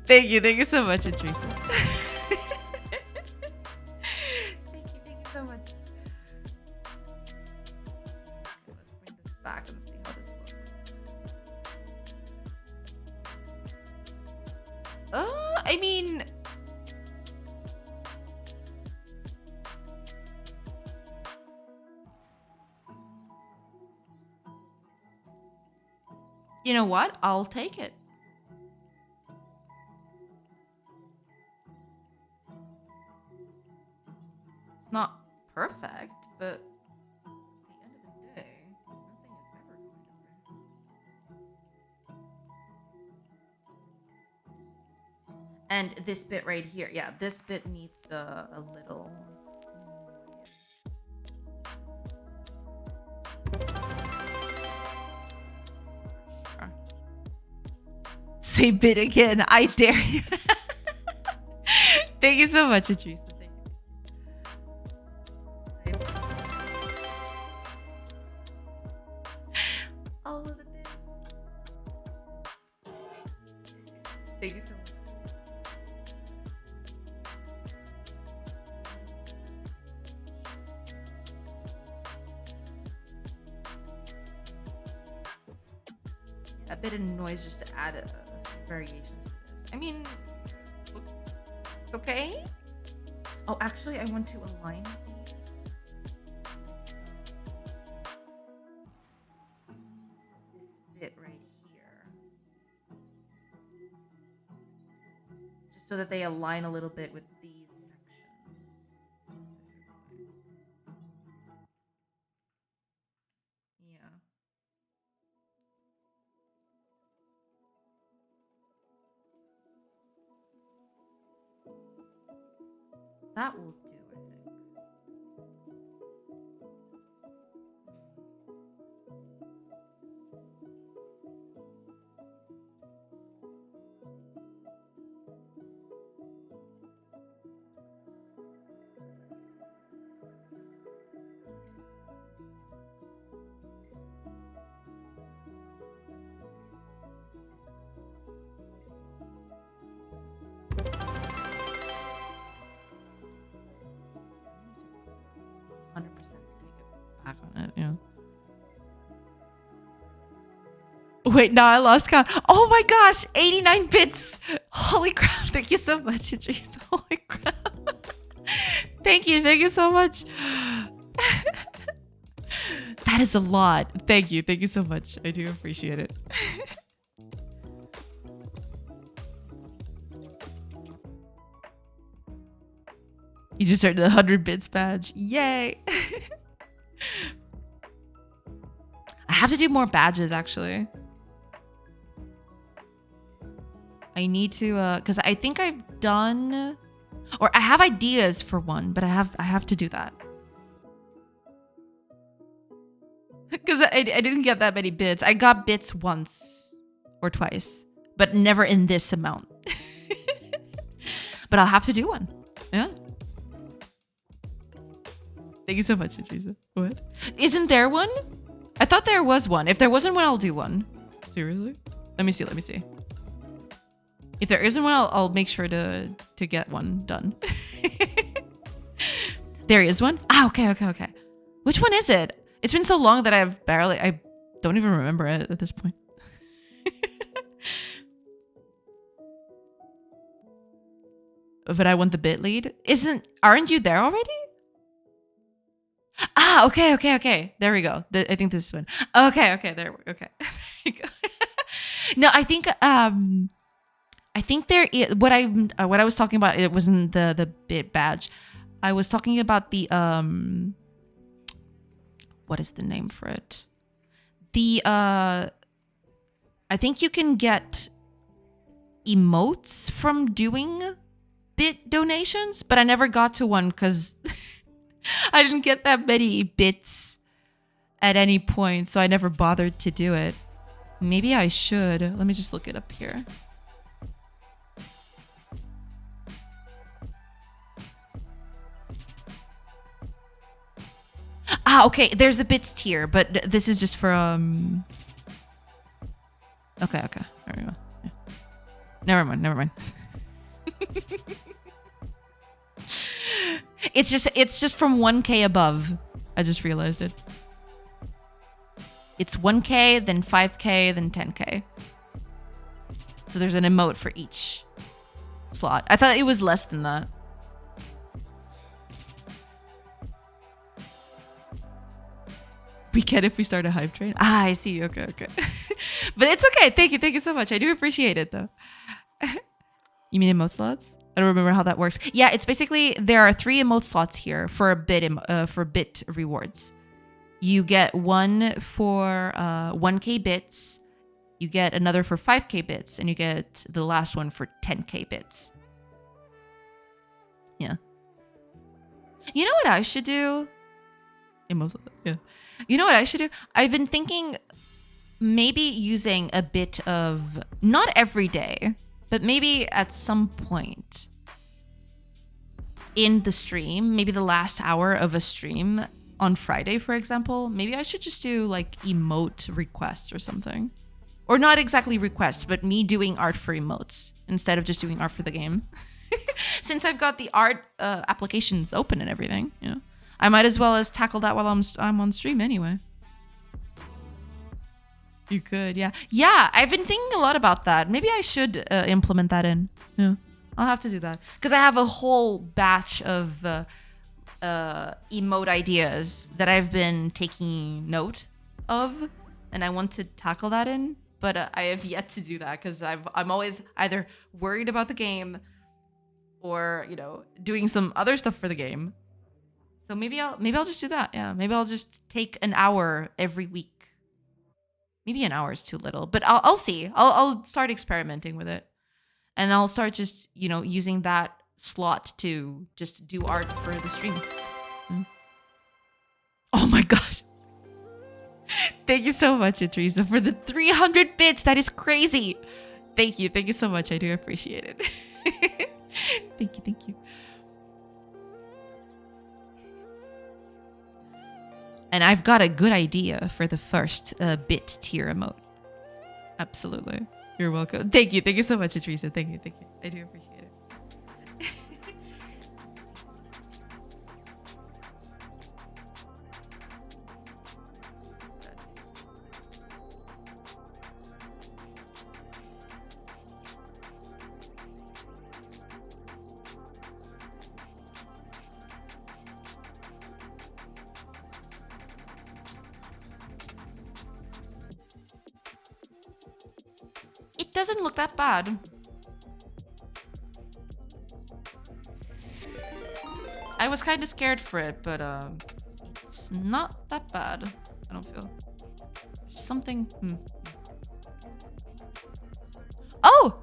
Thank you so much, Teresa. Thank you so much. Okay, let's bring this back and see how this looks. I mean, you know what? I'll take it. It's not perfect, but at the end of the day, nothing is ever going to be. And this bit right here, yeah, this bit needs a little. Say bit again. I dare you. Thank you so much, Teresa. Thank you. Thank you so much. A bit of noise just to add variations to this. I mean, it's okay. Oh, actually, I want to align these. This bit right here. Just so that they align a little bit with these sections specifically. Yeah. That will do, I think. 100% take it back on it, yeah. Wait, no, I lost count. Oh my gosh, 89 bits. Holy crap. Thank you so much, Idris. Holy crap. Thank you so much. That is a lot. Thank you so much. I do appreciate it. You just earned the 100 bits badge. Yay. I have to do more badges, actually. I need to, because I think I've done, or I have ideas for one, but I have to do that. Because I didn't get that many bits. I got bits once or twice, but never in this amount. But I'll have to do one. Yeah. Thank you so much, Idrisa. What? Isn't there one? I thought there was one. If there wasn't one, I'll do one. Seriously? Let me see. If there isn't one, I'll make sure to get one done. There is one? Ah, okay. Which one is it? It's been so long that I don't even remember it at this point. But I want the bit lead. Aren't you there already? Ah, okay. There we go. I think this one. Okay. There you go. No, I think there is, what I was talking about, it wasn't the bit badge. I was talking about the what is the name for it? I think you can get emotes from doing bit donations, but I never got to one because I didn't get that many bits at any point, so I never bothered to do it. Maybe I should. Let me just look it up here. Ah, okay. There's a bits tier, but this is just for Okay. There we go. Yeah. Never mind. It's just from 1K above. I just realized it. It's 1K, then 5K, then 10K. So there's an emote for each slot. I thought it was less than that. We can if we start a hype train. Ah, I see. Okay. But it's okay. Thank you so much. I do appreciate it though. You mean emote slots? I don't remember how that works. Yeah, it's basically there are 3 emote slots here for bit rewards. You get one for 1K bits, you get another for 5K bits, and you get the last one for 10K bits. Yeah. You know what I should do? Yeah. You know what I should do? I've been thinking maybe using a bit of, not every day, but maybe at some point in the stream, maybe the last hour of a stream on Friday, for example, maybe I should just do like emote requests or something. Or not exactly requests, but me doing art for emotes instead of just doing art for the game. Since I've got the art applications open and everything, you know, I might as well as tackle that while I'm on stream anyway. You could, yeah. Yeah, I've been thinking a lot about that. Maybe I should implement that in. Yeah, I'll have to do that. Because I have a whole batch of emote ideas that I've been taking note of. And I want to tackle that in. But I have yet to do that because I'm always either worried about the game or, you know, doing some other stuff for the game. So maybe I'll just do that. Yeah, maybe I'll just take an hour every week. Maybe an hour is too little, but I'll see. I'll start experimenting with it, and I'll start just, you know, using that slot to just do art for the stream. Oh my gosh! Thank you so much, Idrisa, for the 300 bits. That is crazy. Thank you so much. I do appreciate it. Thank you. And I've got a good idea for the first bit tier emote. Absolutely. You're welcome. Thank you so much, Teresa. Thank you. I do appreciate it. It doesn't look that bad. I was kind of scared for it, but it's not that bad. I don't feel. Something. Oh!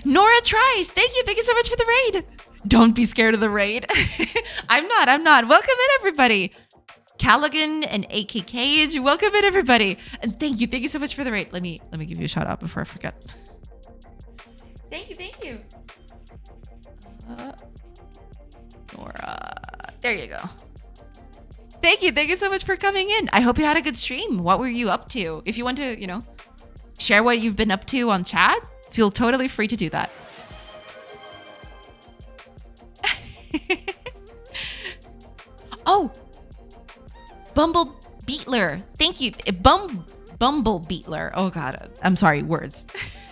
Nora tries! Thank you so much for the raid! Don't be scared of the raid. I'm not. Welcome in, everybody. Callaghan and AK Cage, welcome in, everybody. And thank you so much for the raid. Let me give you a shout out before I forget. Thank you. Nora, there you go. Thank you so much for coming in. I hope you had a good stream. What were you up to? If you want to, you know, share what you've been up to on chat, feel totally free to do that. Oh, Bumble Beatler. Thank you. Bumble Beatler. Oh God. I'm sorry. Words.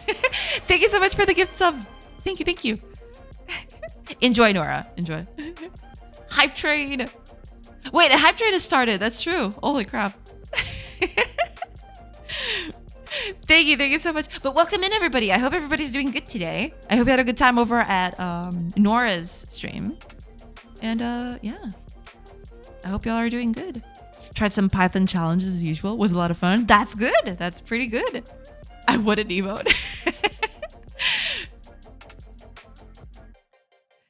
Thank you so much for the gift sub. Thank you. Enjoy, Nora. Enjoy. Hype Train. Wait, a Hype Train has started. That's true. Holy crap. Thank you so much. But welcome in, everybody. I hope everybody's doing good today. I hope you had a good time over at Nora's stream. And yeah. I hope y'all are doing good. Tried some Python challenges as usual. Was a lot of fun. That's good. That's pretty good. I wouldn't emote.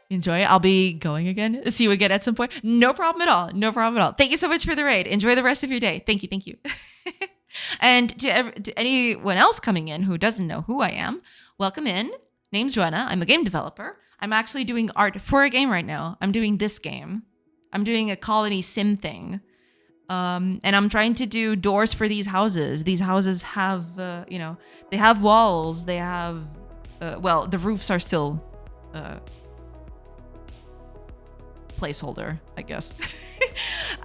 Enjoy. I'll be going again. See you again at some point. No problem at all. Thank you so much for the raid. Enjoy the rest of your day. Thank you. And to anyone else coming in who doesn't know who I am, welcome in. Name's Joanna. I'm a game developer. I'm actually doing art for a game right now. I'm doing this game. I'm doing a colony sim thing. And I'm trying to do doors for these houses. These houses have, you know, they have walls. They have, well, the roofs are still placeholder, I guess.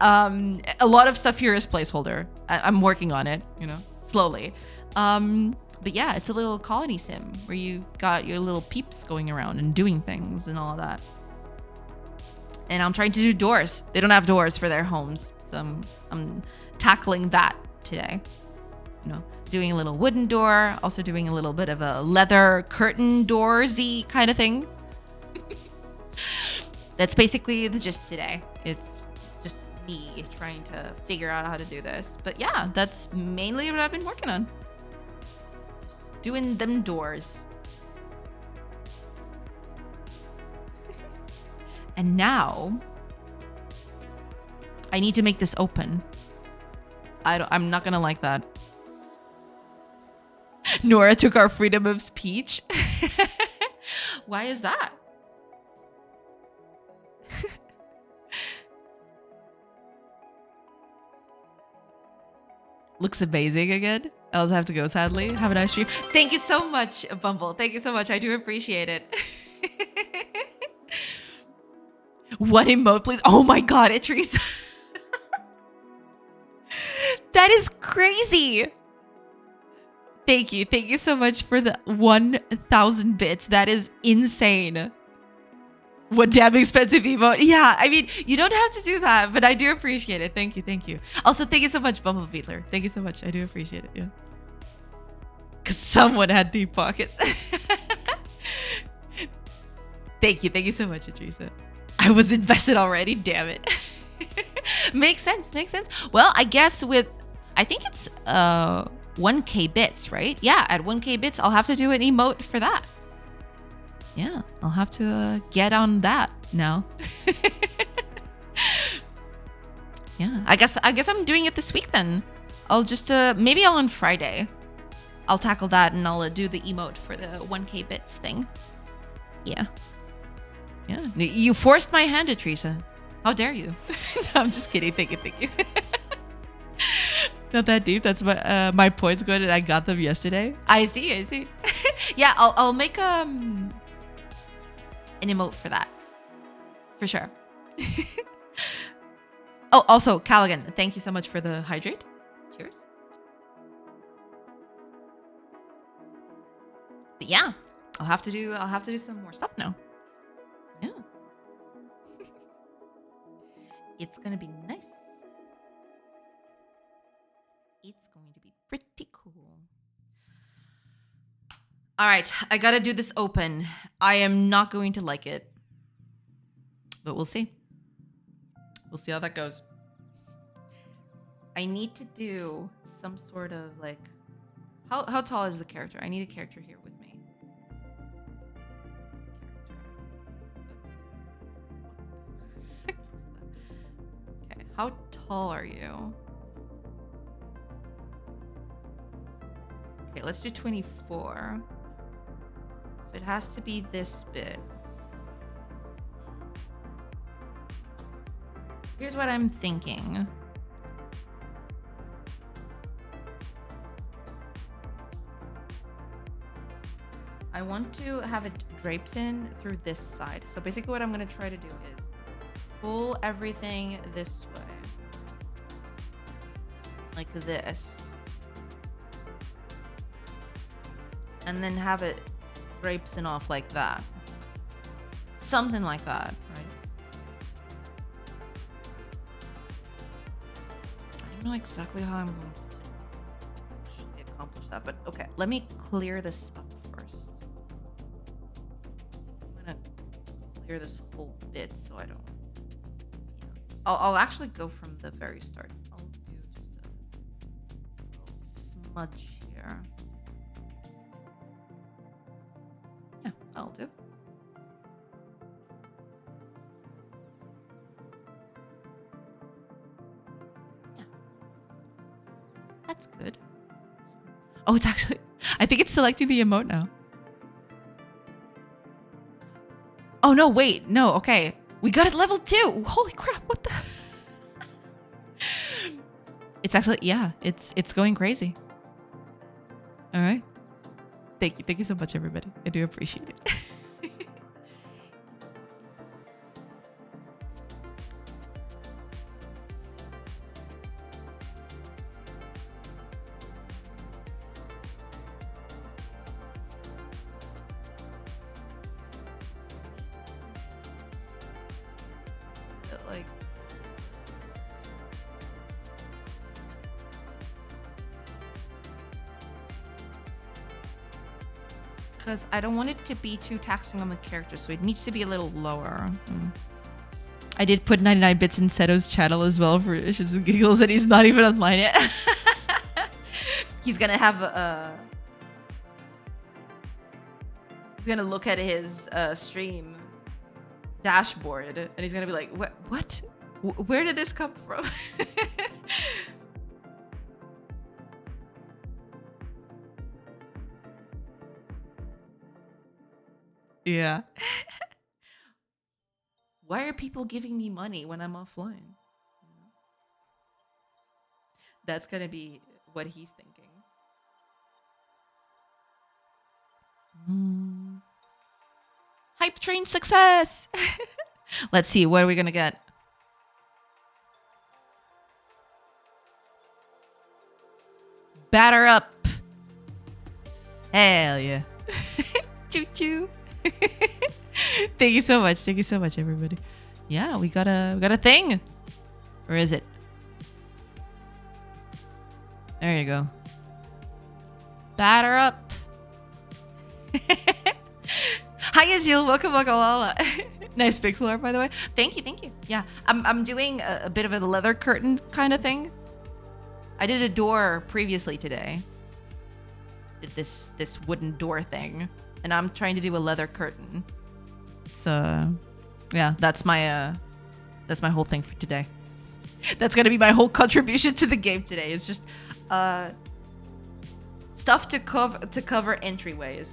A lot of stuff here is placeholder. I'm working on it, you know, slowly. But yeah, it's a little colony sim where you got your little peeps going around and doing things and all of that. And I'm trying to do doors. They don't have doors for their homes. So I'm tackling that today. You know, doing a little wooden door, also doing a little bit of a leather curtain doorsy kind of thing. That's basically the gist today. It's just me trying to figure out how to do this. But yeah, that's mainly what I've been working on. Just doing them doors. And now I need to make this open. I'm not gonna like that. Nora took our freedom of speech. Why is that? Looks amazing again. I also have to go, sadly. Have a nice stream. Thank you so much, Bumble. Thank you so much. I do appreciate it. One emote, please. Oh my god, Idris. That is crazy. Thank you. Thank you so much for the 1,000 bits. That is insane. What damn expensive emote. Yeah, I mean, you don't have to do that, but I do appreciate it. Thank you. Thank you. Also, thank you so much, Bumble Beatler. Thank you so much. I do appreciate it. Yeah. Because someone had deep pockets. Thank you. Thank you so much, Idrisa. I was invested already. Damn it. Makes sense. Makes sense. Well, I guess I think it's 1K bits, right? Yeah, at 1K bits, I'll have to do an emote for that. Yeah, I'll have to get on that now. Yeah, I guess I'm doing it this week then. I'll just maybe on Friday. I'll tackle that and I'll do the emote for the 1K bits thing. Yeah. Yeah. You forced my hand, Teresa. How dare you? No, I'm just kidding. Thank you. Thank you. Not that deep. That's my points good, and I got them yesterday. I see. Yeah, I'll make an emote for that, for sure. Oh, also Callaghan, thank you so much for the hydrate. Cheers. But yeah, I'll have to do some more stuff now. Yeah. It's gonna be nice. It's going to be pretty cool. All right, I gotta do this open. I am not going to like it, but we'll see. We'll see how that goes. I need to do some sort of like, how tall is the character? I need a character here with me. Okay, how tall are you? Okay, let's do 24. So it has to be this bit. Here's what I'm thinking. I want to have it drapes in through this side. So basically what I'm going to try to do is pull everything this way. Like this. And then have it drapes in off like that. Something like that, right? I don't know exactly how I'm going to actually accomplish that, but okay, let me clear this up first. I'm gonna clear this whole bit so I don't. Yeah. I'll actually go from the very start. I'll do just a little smudge here. Yeah, that'll do. Yeah. That's good. Oh, it's actually, I think it's selecting the emote now. Oh, no, wait. No, okay. We got it level 2. Holy crap, what the? It's actually, yeah, it's going crazy. All right. Thank you. Thank you so much, everybody. I do appreciate it. Like, because I don't want it to be too taxing on the character, so it needs to be a little lower. I did put 99 bits in Seto's channel as well for shits and giggles, and he's not even online yet. He's gonna have he's gonna look at his stream dashboard, and he's gonna be like, what? Where did this come from? Yeah. Why are people giving me money when I'm offline? That's gonna be what he's thinking. Mm. Hype train success. Let's see, what are we gonna get? Batter up. Hell yeah. Choo choo. Thank you so much. Thank you so much, everybody. Yeah, we got a thing. Or is it? There you go. Batter up. Hi, Azil. Welcome, welcome. Nice pixel art, by the way. Thank you, thank you. Yeah, I'm doing a bit of a leather curtain kind of thing. I did a door previously today. Did this wooden door thing, and I'm trying to do a leather curtain. So, yeah, that's my whole thing for today. That's gonna be my whole contribution to the game today. It's just stuff to cover entryways.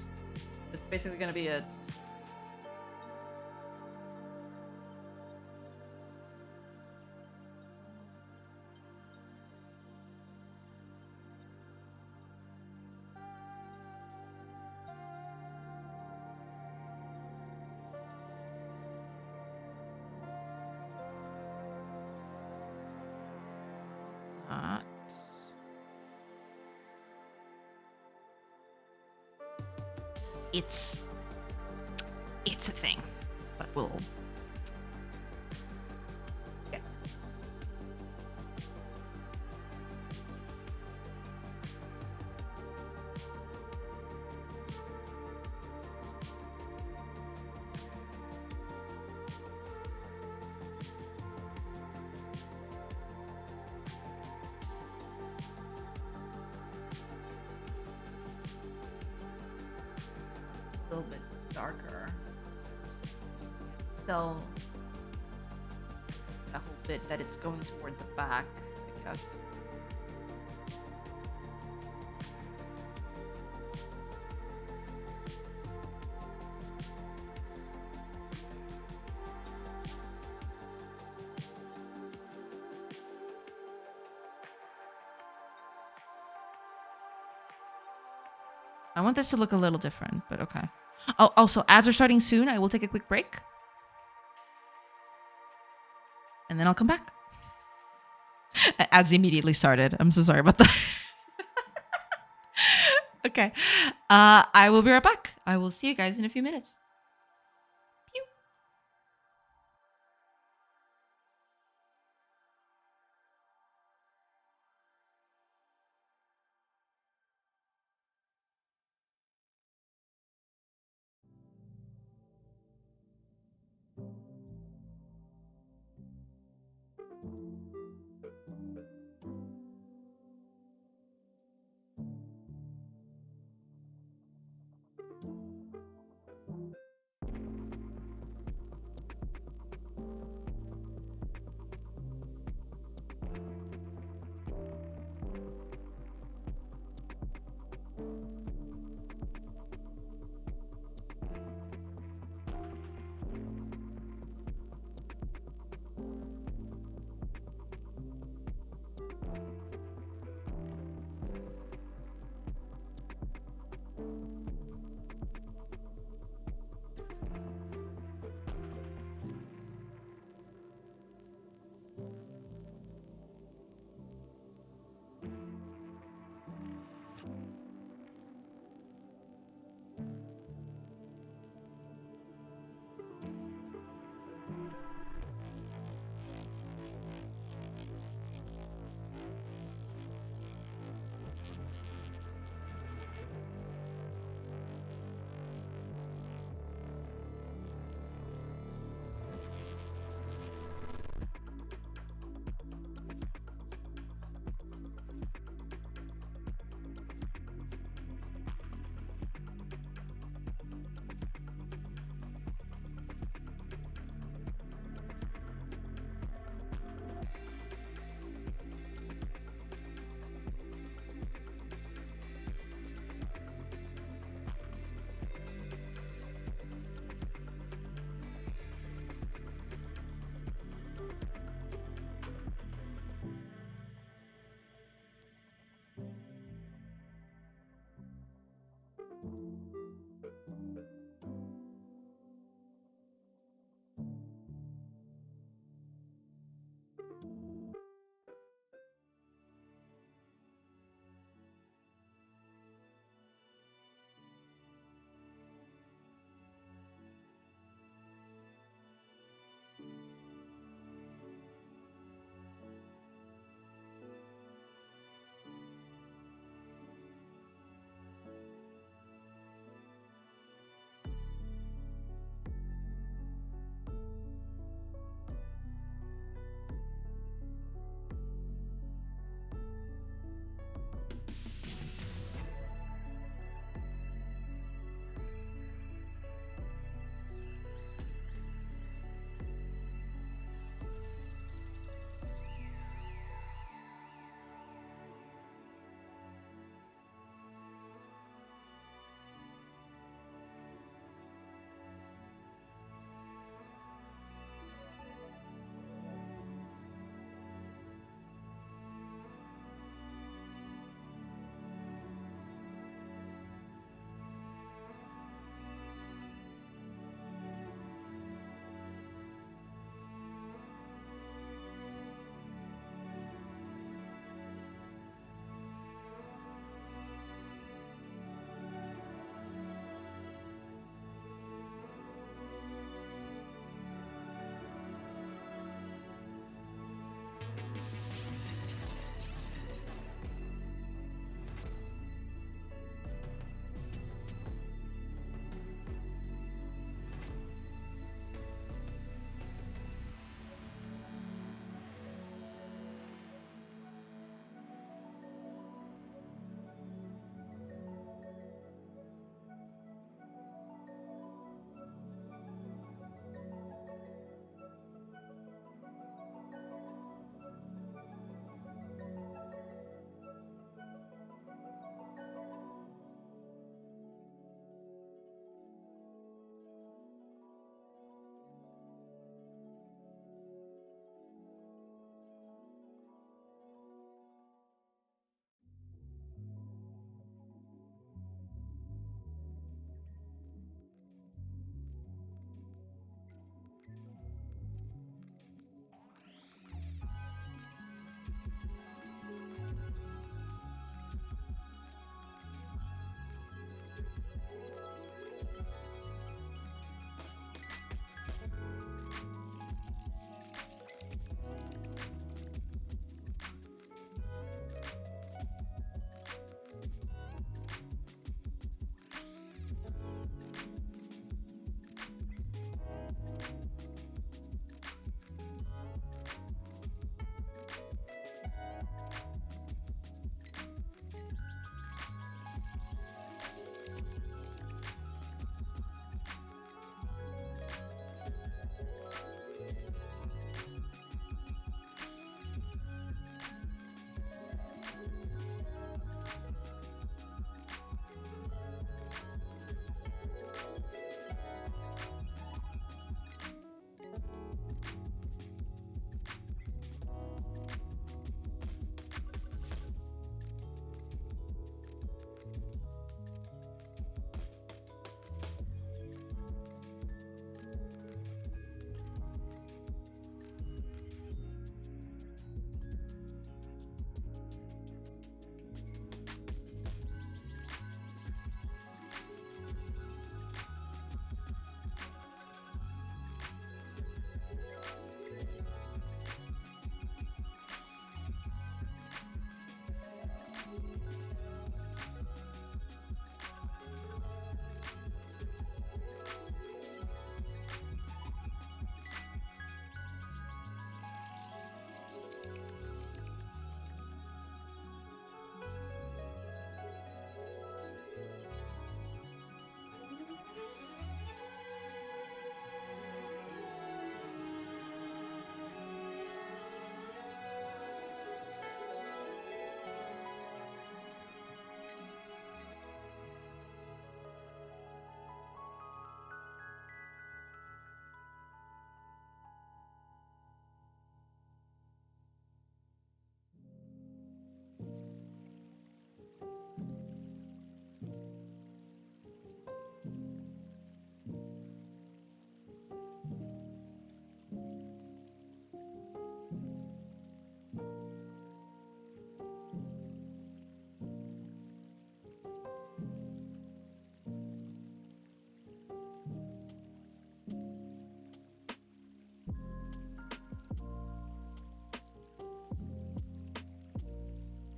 It's basically gonna be a it's a thing, but we'll get to it. A little bit darker. So a whole bit that it's going toward the back, I guess. I want this to look a little different, but okay. Oh, also, ads are starting soon. I will take a quick break. And then I'll come back. Ads immediately started. I'm so sorry about that. Okay. I will be right back. I will see you guys in a few minutes. Pew.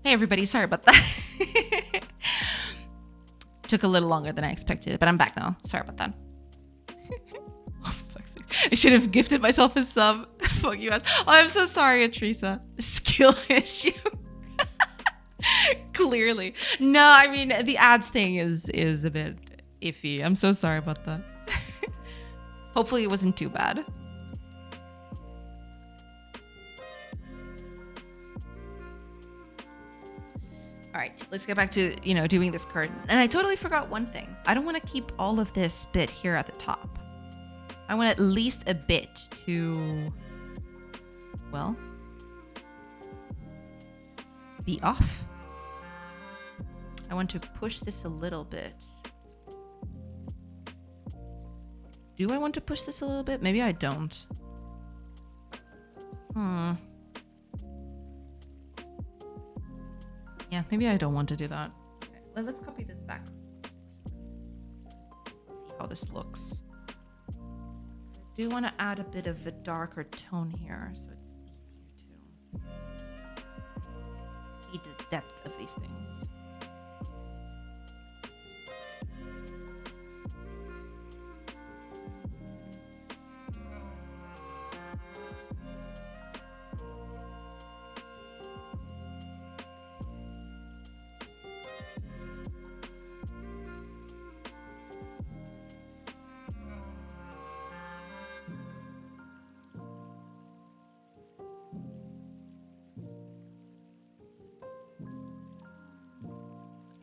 Hey everybody, sorry about that. Took a little longer than I expected, but I'm back now. Sorry about that. Oh, for fuck's sake. I should have gifted myself a sub. Fuck you ass. Oh, I'm so sorry, Atrisa. Skill issue. Clearly. No, I mean, the ads thing is a bit iffy. I'm so sorry about that. Hopefully it wasn't too bad. All right, let's get back to, doing this card. And I totally forgot one thing. I don't want to keep all of this bit here at the top. I want at least a bit to, well, be off. I want to push this a little bit. Do I want to push this a little bit? Maybe I don't. Yeah, maybe I don't want to do that. Okay, let's copy this back. See how this looks. I do want to add a bit of a darker tone here, so it's easier to see the depth of these things.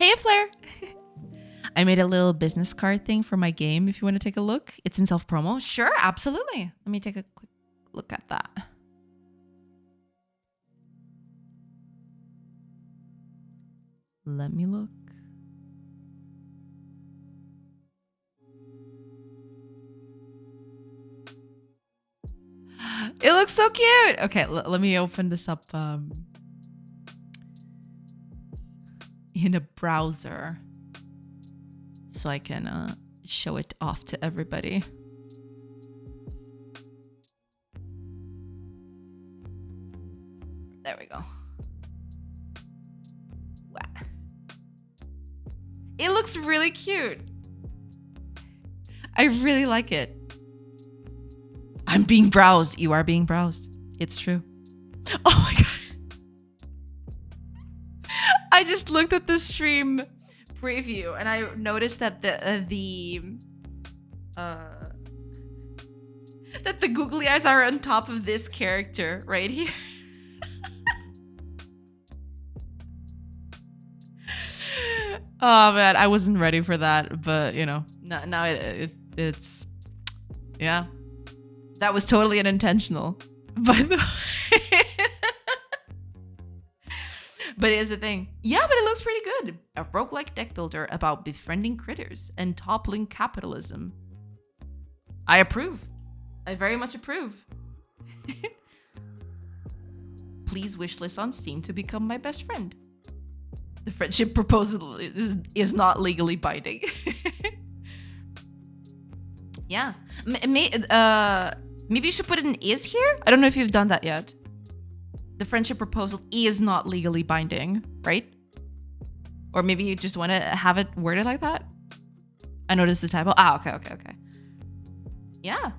Hey, Flair! I made a little business card thing for my game if you want to take a look. It's in self-promo. Sure, absolutely. Let me take a quick look at that. Let me look. It looks so cute! Okay, let me open this up. In a browser so I can show it off to everybody. There we go. Wow. It looks really cute. I really like it. I'm being browsed. You are being browsed. It's true. Oh my god. I just looked at the stream preview and I noticed that that the googly eyes are on top of this character right here. Oh man, I wasn't ready for that, but now it's yeah. That was totally unintentional, by the way. But here's the thing. Yeah, but it looks pretty good. A roguelike deck builder about befriending critters and toppling capitalism. I approve. I very much approve. Please wishlist on Steam to become my best friend. The friendship proposal is not legally binding. Yeah. Maybe you should put an is here? I don't know if you've done that yet. The friendship proposal is not legally binding, right? Or maybe you just want to have it worded like that? I noticed the typo. Ah, okay. Yeah.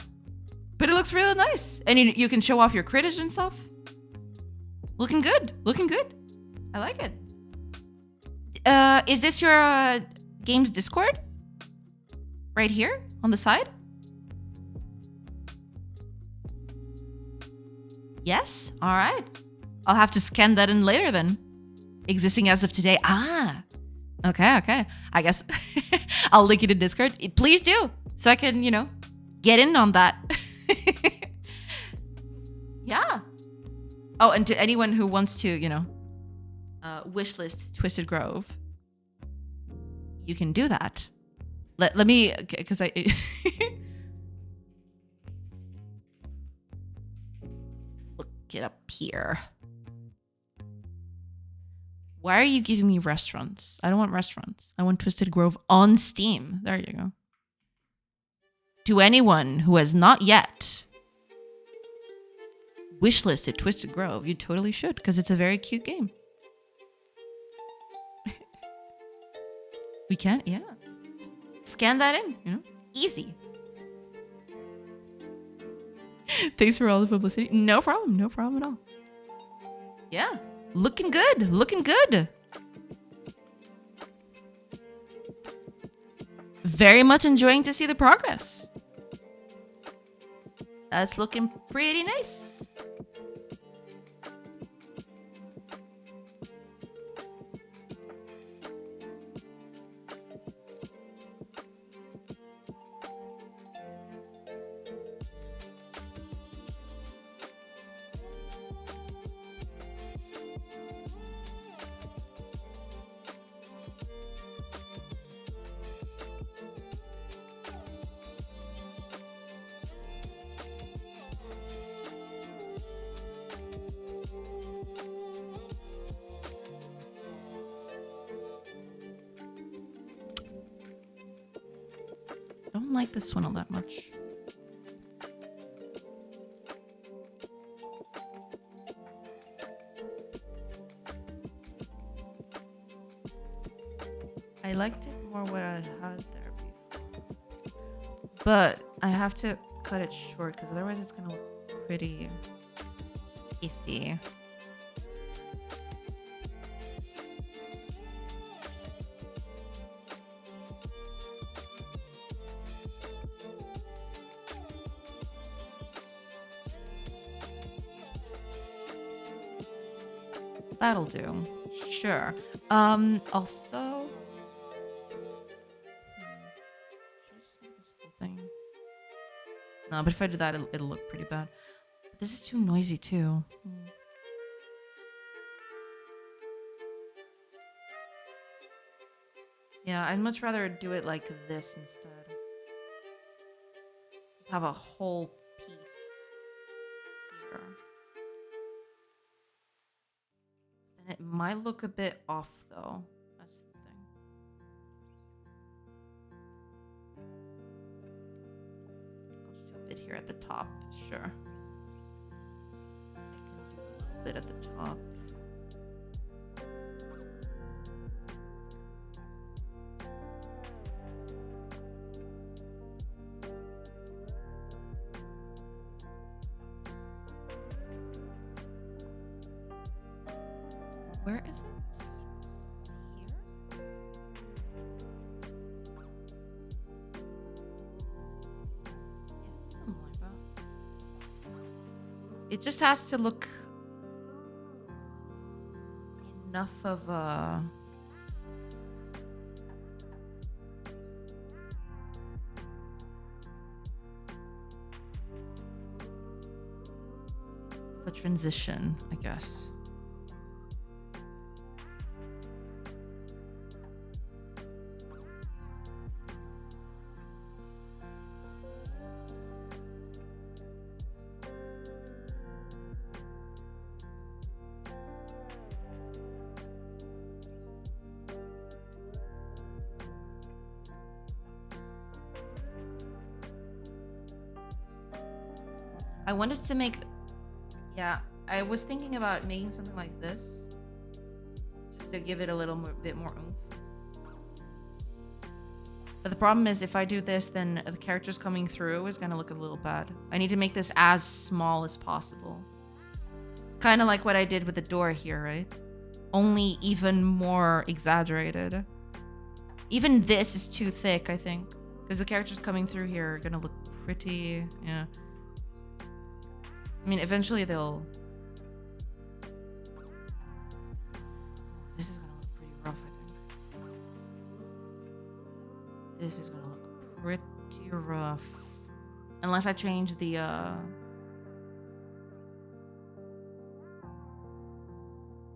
But it looks really nice. And you can show off your critters and stuff. Looking good. I like it. Is this your game's Discord? Right here on the side? Yes? All right. I'll have to scan that in later then. Existing as of today. Ah. Okay. I guess I'll link it in Discord. Please do. So I can, get in on that. Yeah. Oh, and to anyone who wants to, wishlist Twisted Grove, you can do that. Let me, because I... Look it up here. Why are you giving me restaurants? I don't want restaurants. I want Twisted Grove on Steam. There you go. To anyone who has not yet wishlisted Twisted Grove, you totally should, because it's a very cute game. We can, yeah. Scan that in, you know? Easy. Thanks for all the publicity. No problem. No problem at all. Yeah. Looking good. Looking good. Very much enjoying to see the progress. That's looking pretty nice. I don't like this one all that much. I liked it more what I had there before. But I have to cut it short because otherwise it's going to look pretty iffy. That'll do. Sure. Also, should I just make this whole thing? No, but if I do that, it'll look pretty bad. But this is too noisy too. Yeah, I'd much rather do it like this instead. Just have a whole piece here. Then it might look a bit off though. That's the thing. I'll just do a bit here at the top. Sure. I can do a little bit at the top. Where is it? Here? Yeah, something like that. It just has to look enough of a transition, I guess. I wanted to make, yeah, I was thinking about making something like this just to give it a little bit more oomph. But the problem is if I do this, then the characters coming through is going to look a little bad. I need to make this as small as possible. Kind of like what I did with the door here, right? Only even more exaggerated. Even this is too thick, I think. Because the characters coming through here are going to look pretty, yeah. I mean, eventually they'll... This is gonna look pretty rough, I think. This is gonna look pretty rough. Unless I change the,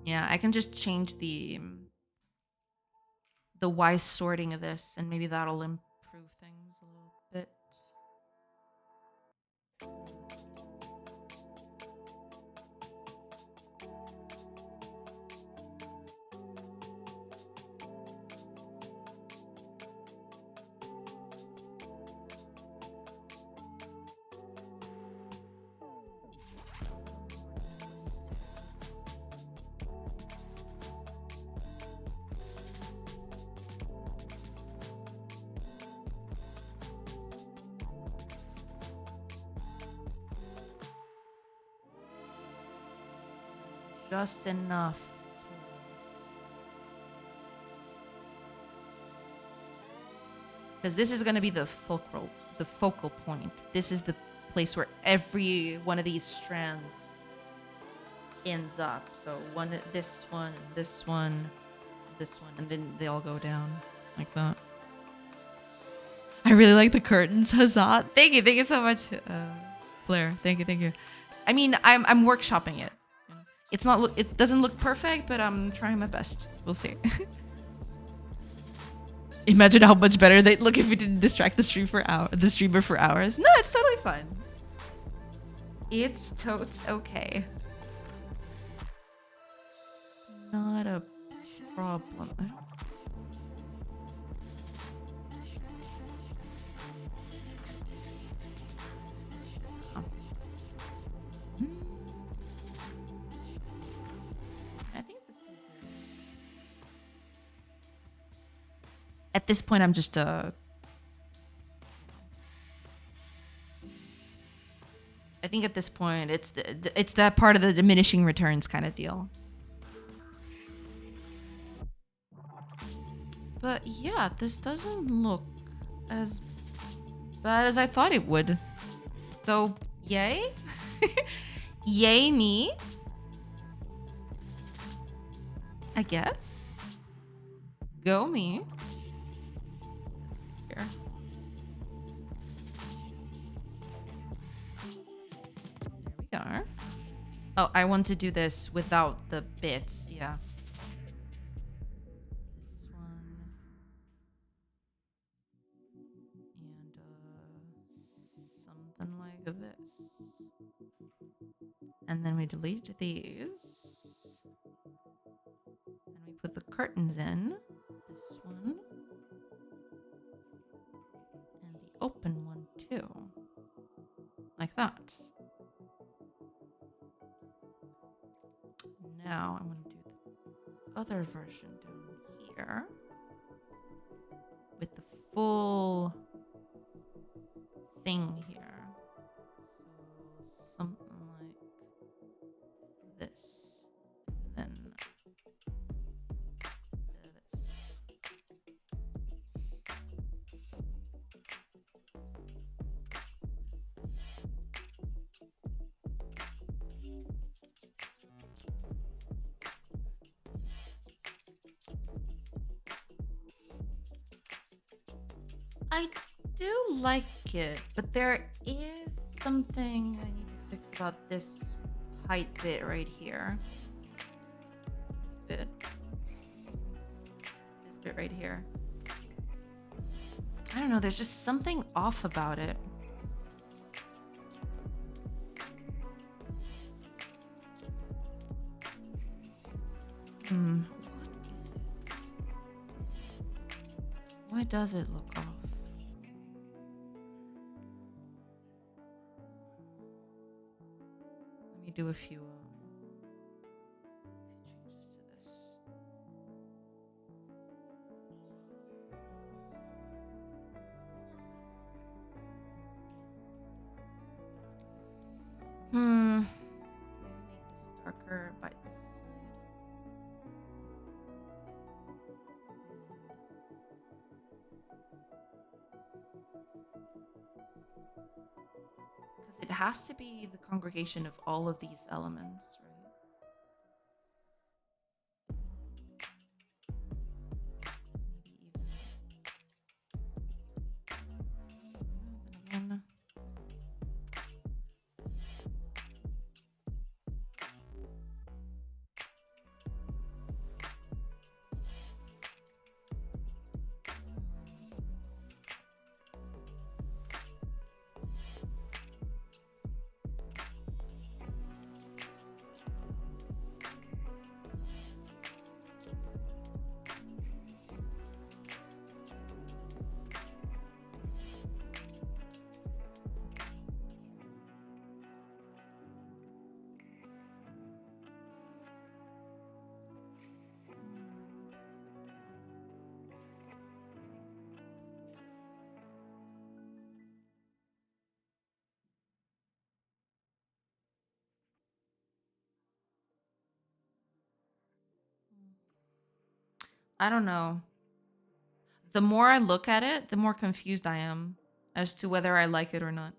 Yeah, I can just change the wise sorting of this, and maybe that'll improve things a little bit. just enough because this is going to be the focal point. This is the place where every one of these strands ends up. So this one, this one, this one, and then they all go down like that. I really like the curtains. Huzzah! Thank you so much, Blair. Thank you. I mean, I'm workshopping it. It doesn't look perfect, but I'm trying my best. We'll see. Imagine how much better they'd look if we didn't distract the streamer for hours. No, it's totally fine. It's totes okay. Not a problem. I think this will do. At this point, I'm just I think at this point, it's that part of the diminishing returns kind of deal. But yeah, this doesn't look as bad as I thought it would. So, yay. Yay me. I guess. Go me. Let's see here. There we are. Oh, I want to do this without the bits. Yeah. This one. And something like this. And then we delete these. And we put the curtains in. This one. And the open one too. Like that. Now I'm going to do the other version down here. With the full thing here. So something like this. Then this. I do like it, but there is something I need to fix about this tight bit right here. This bit right here. I don't know, there's just something off about it. What is it? Why does it look off? Let me do a few changes to this. Maybe make this darker by this side. Because it has to be the congregation of all of these elements, right? Maybe even. Then again. I don't know. The more I look at it, the more confused I am as to whether I like it or not.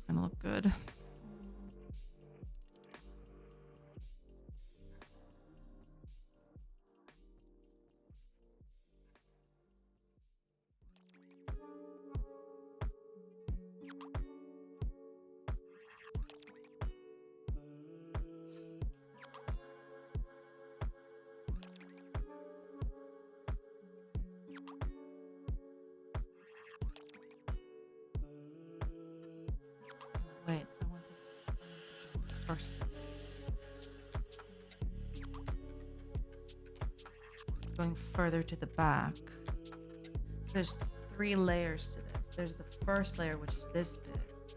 That's not gonna look good. Wait, I want to first. Going further to the back. So there's 3 layers to this. There's the first layer, which is this bit.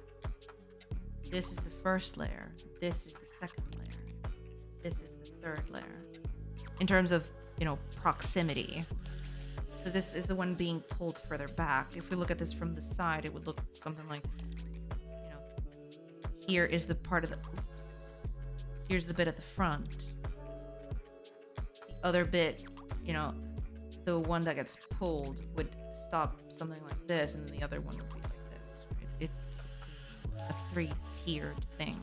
This is the first layer. This is the second layer. This is the third layer. In terms of, proximity. Because this is the one being pulled further back. If we look at this from the side, it would look something like, here is the part of the... Here's the bit at the front. The other bit, the one that gets pulled would stop something like this, and then the other one would be like this. Right? It's a 3-tiered thing.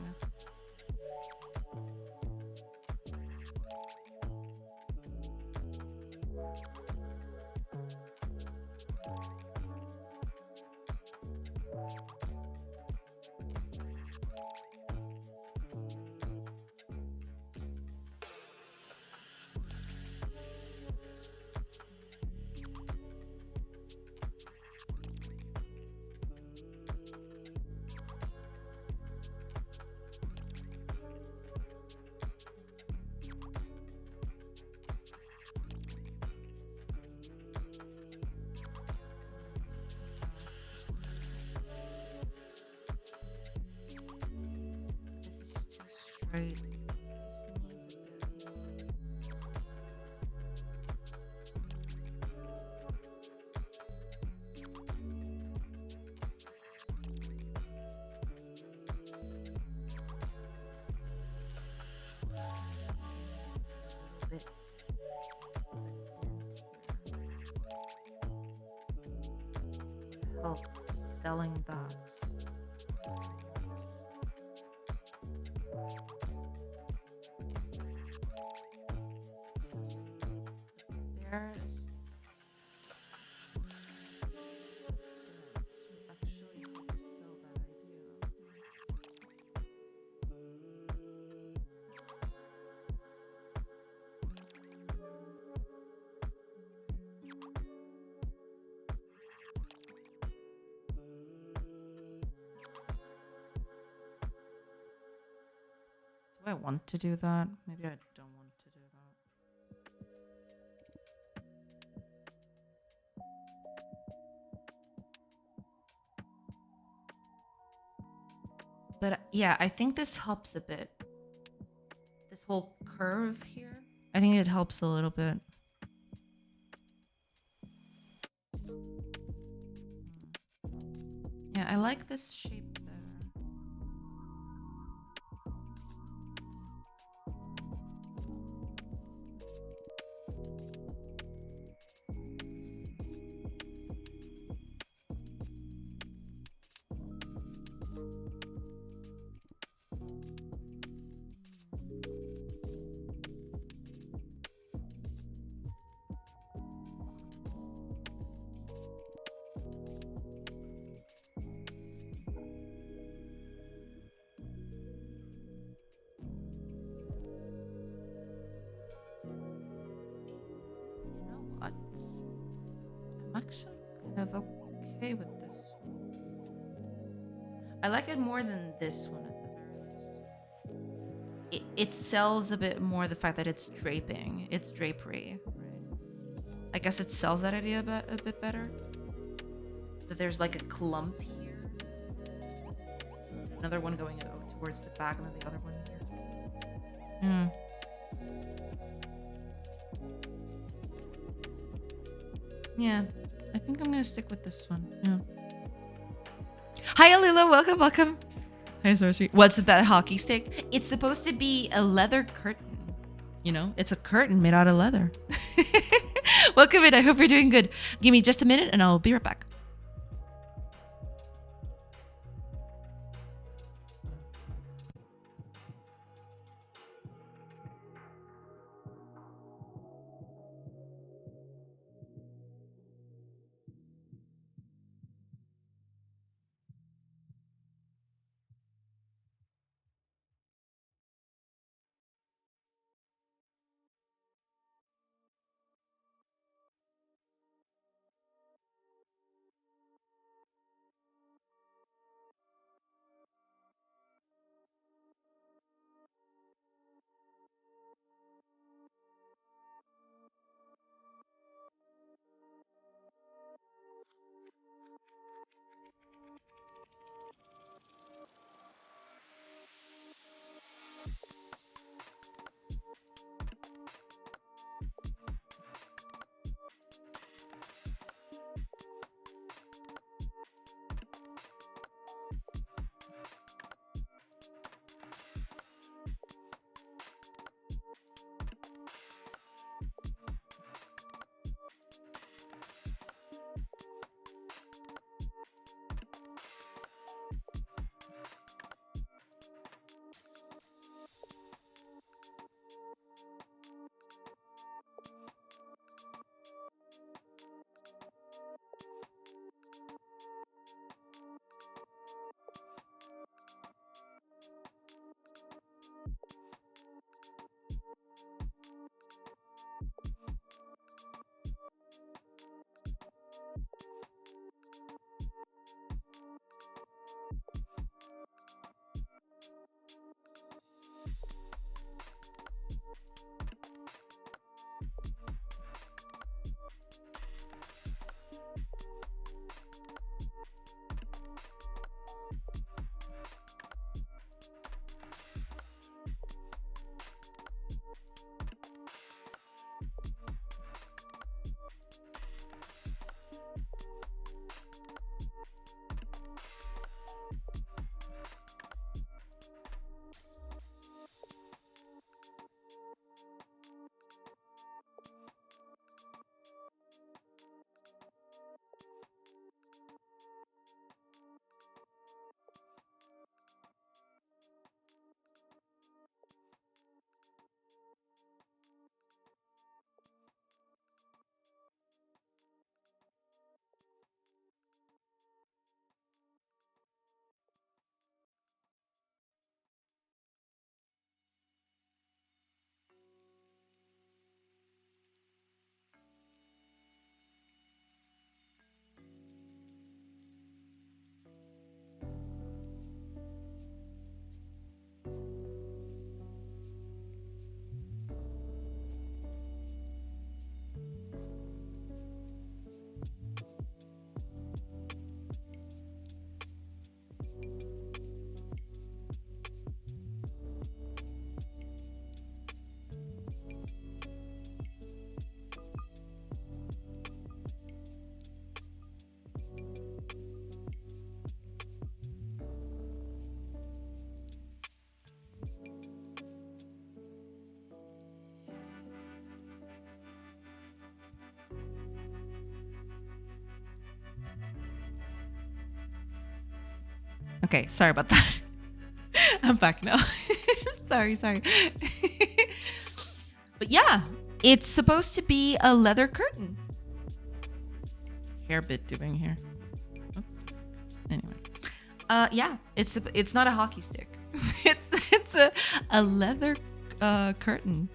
Right. Help selling that. Do I want to do that? Maybe I don't want to do that. But yeah, I think this helps a bit. This whole curve here. I think it helps a little bit. Yeah, I like this shape better. You know what? I'm actually kind of okay with this one. I like it more than this one at the very least. It sells a bit more the fact that it's draping. It's drapery, right? I guess it sells that idea a bit better. That there's like a clump here. Another one going towards the back and then the other one here. Hmm. Yeah, I think I'm gonna stick with this one. Yeah. Hi, Alila. Welcome, welcome. Hi, Sorcery. What's that hockey stick? It's supposed to be a leather curtain. You know, it's a curtain made out of leather. Welcome in. I hope you're doing good. Give me just a minute and I'll be right back. Okay, sorry about that. I'm back now. sorry. But yeah, it's supposed to be a leather curtain. Hair bit doing here. Oh. Anyway, yeah, it's not a hockey stick. it's a leather curtain,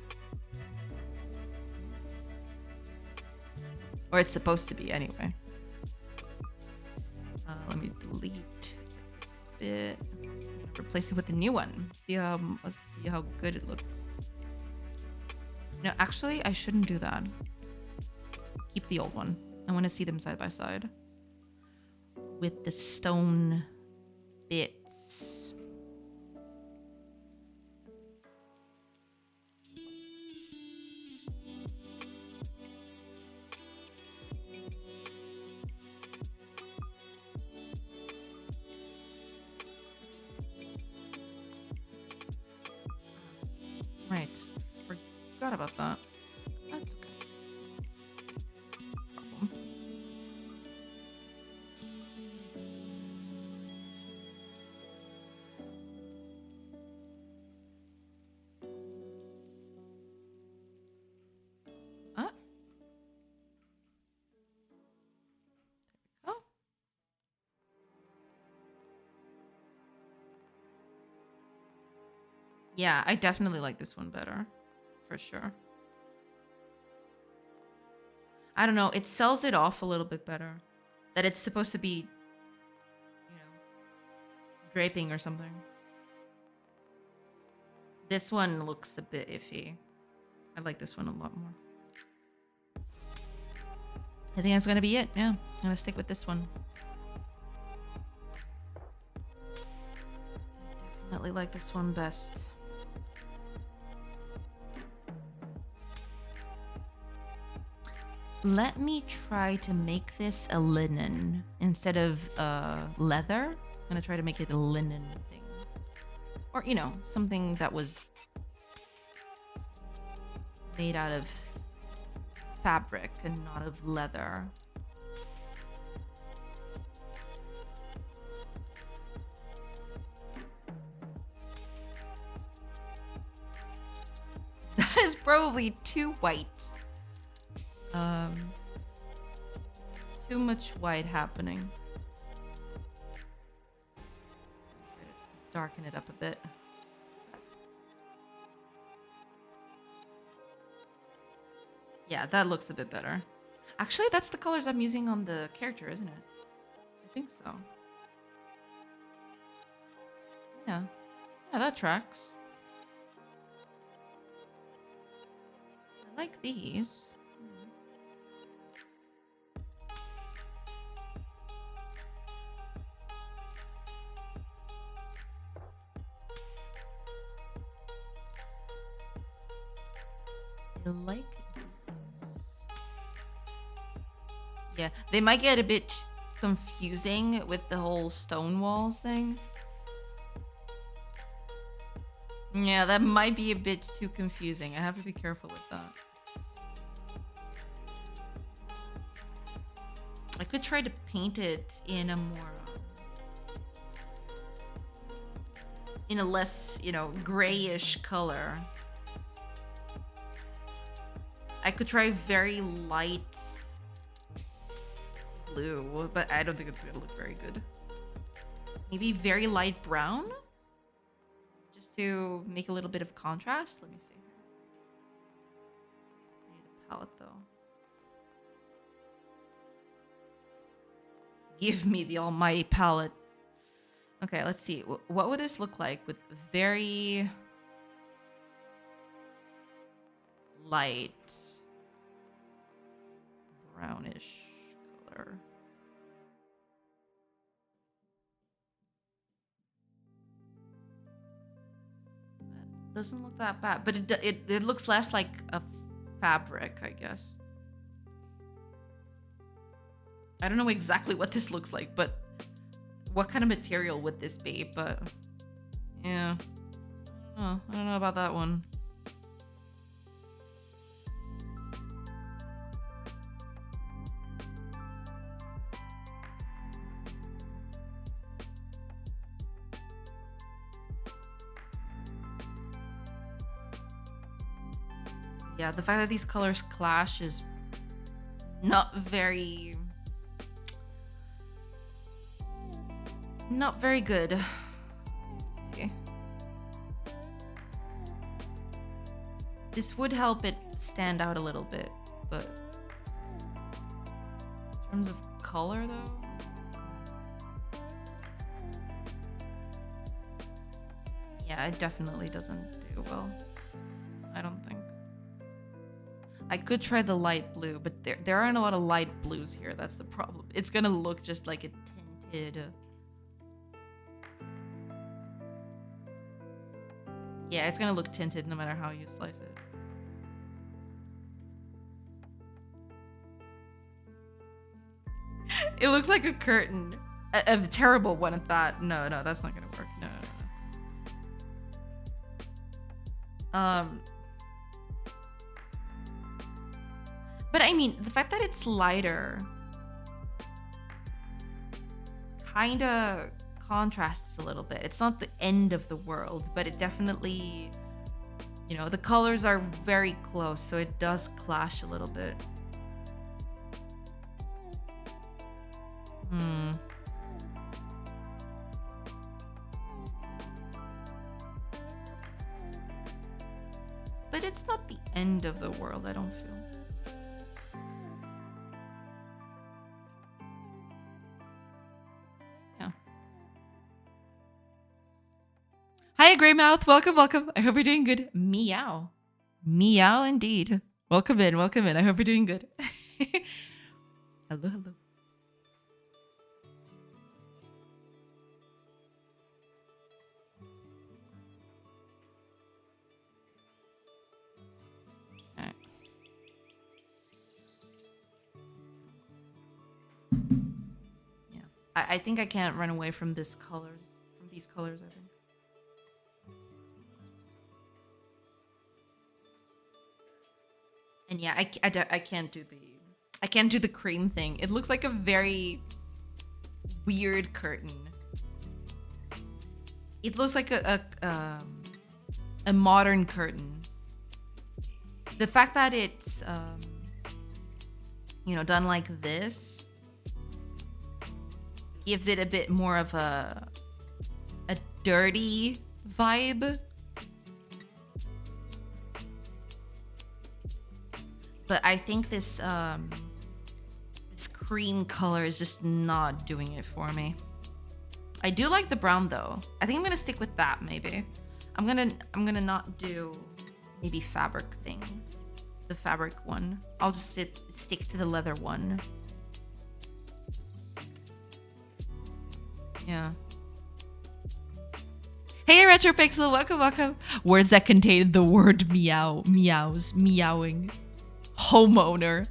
or it's supposed to be anyway. Let me delete this bit. Replace it with a new one. Let's see how good it looks. No, actually, I shouldn't do that. Keep the old one. I want to see them side by side with the stone bits. Right. Forgot about that. That's okay. Problem. There we go. Yeah, I definitely like this one better. For sure. I don't know. It sells it off a little bit better. That it's supposed to be, draping or something. This one looks a bit iffy. I like this one a lot more. I think that's gonna be it. Yeah, I'm gonna stick with this one. Definitely like this one best. Let me try to make this a linen instead of leather. I'm gonna try to make it a linen thing. Or, something that was made out of fabric and not of leather. That is probably too white. Too much white happening. Try to darken it up a bit. Yeah, that looks a bit better. Actually, that's the colors I'm using on the character, isn't it? I think so. Yeah. Yeah, that tracks. I like these. I like these. Yeah, they might get a bit confusing with the whole stone walls thing. Yeah, that might be a bit too confusing. I have to be careful with that. I could try to paint it in a more, in a less, grayish color. I could try very light blue, but I don't think it's gonna look very good. Maybe very light brown? Just to make a little bit of contrast. Let me see. I need the palette though. Give me the almighty palette. Okay, let's see. What would this look like with very light brownish color? That doesn't look that bad, but it looks less like a fabric, I guess. I don't know exactly what this looks like, but what kind of material would this be? But yeah, oh, I don't know about that one. Yeah, the fact that these colors clash is not very good. Let's see. This would help it stand out a little bit, but in terms of color though, yeah, it definitely doesn't do well. I don't think. I could try the light blue, but there aren't a lot of light blues here. That's the problem. It's gonna look just like a tinted. Yeah, it's gonna look tinted no matter how you slice it. It looks like a curtain. A terrible one at that. No, that's not gonna work. No. But I mean, the fact that it's lighter kinda contrasts a little bit. It's not the end of the world, but it definitely, you know, the colors are very close, so it does clash a little bit. But it's not the end of the world, I don't feel. Yeah. Hi, Greymouth. Welcome. I hope you're doing good. Meow. Meow indeed. Welcome in. I hope you're doing good. Hello. I think I can't run away from these colors. I think. And yeah, I can't do the cream thing. It looks like a very weird curtain. It looks like a modern curtain. The fact that it's you know, done like this gives it a bit more of a dirty vibe. But I think this this cream color is just not doing it for me. I do like the brown though. I think I'm gonna stick with that maybe. I'm gonna not do maybe fabric thing. The fabric one. I'll just stick to the leather one. Yeah. Hey, Retropixel, welcome. Words that contain the word meow, meows, meowing. Homeowner.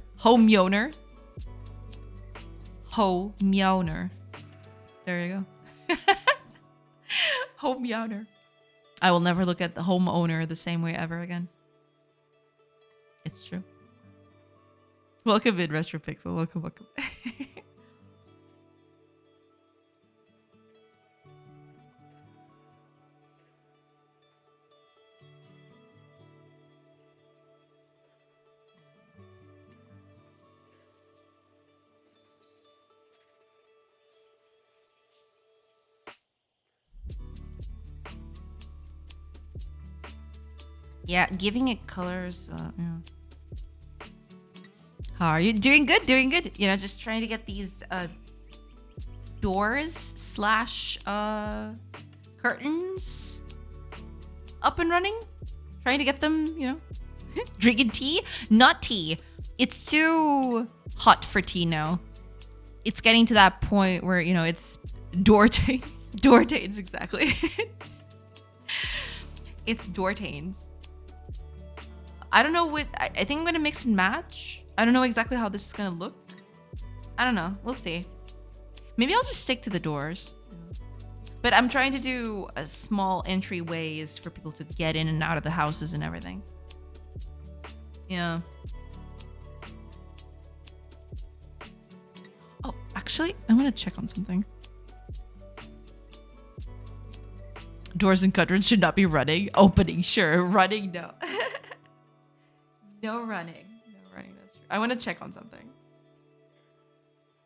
There you go. Homeowner. I will never look at the homeowner the same way ever again. It's true. Welcome in, Retropixel. Welcome. Yeah, giving it colors. Yeah. How are you? Doing good. You know, just trying to get these doors / curtains up and running. Trying to get them, you know, drinking tea. Not tea. It's too hot for tea now. It's getting to that point where, you know, it's Dortains. Dortains, exactly. It's Dortains. I don't know what... I think I'm going to mix and match. I don't know exactly how this is going to look. I don't know. We'll see. Maybe I'll just stick to the doors. But I'm trying to do small entryways for people to get in and out of the houses and everything. Yeah. Oh, actually, I'm going to check on something. Doors and curtains should not be running. Opening, sure. Running, no. No running. No running, that's true. I want to check on something.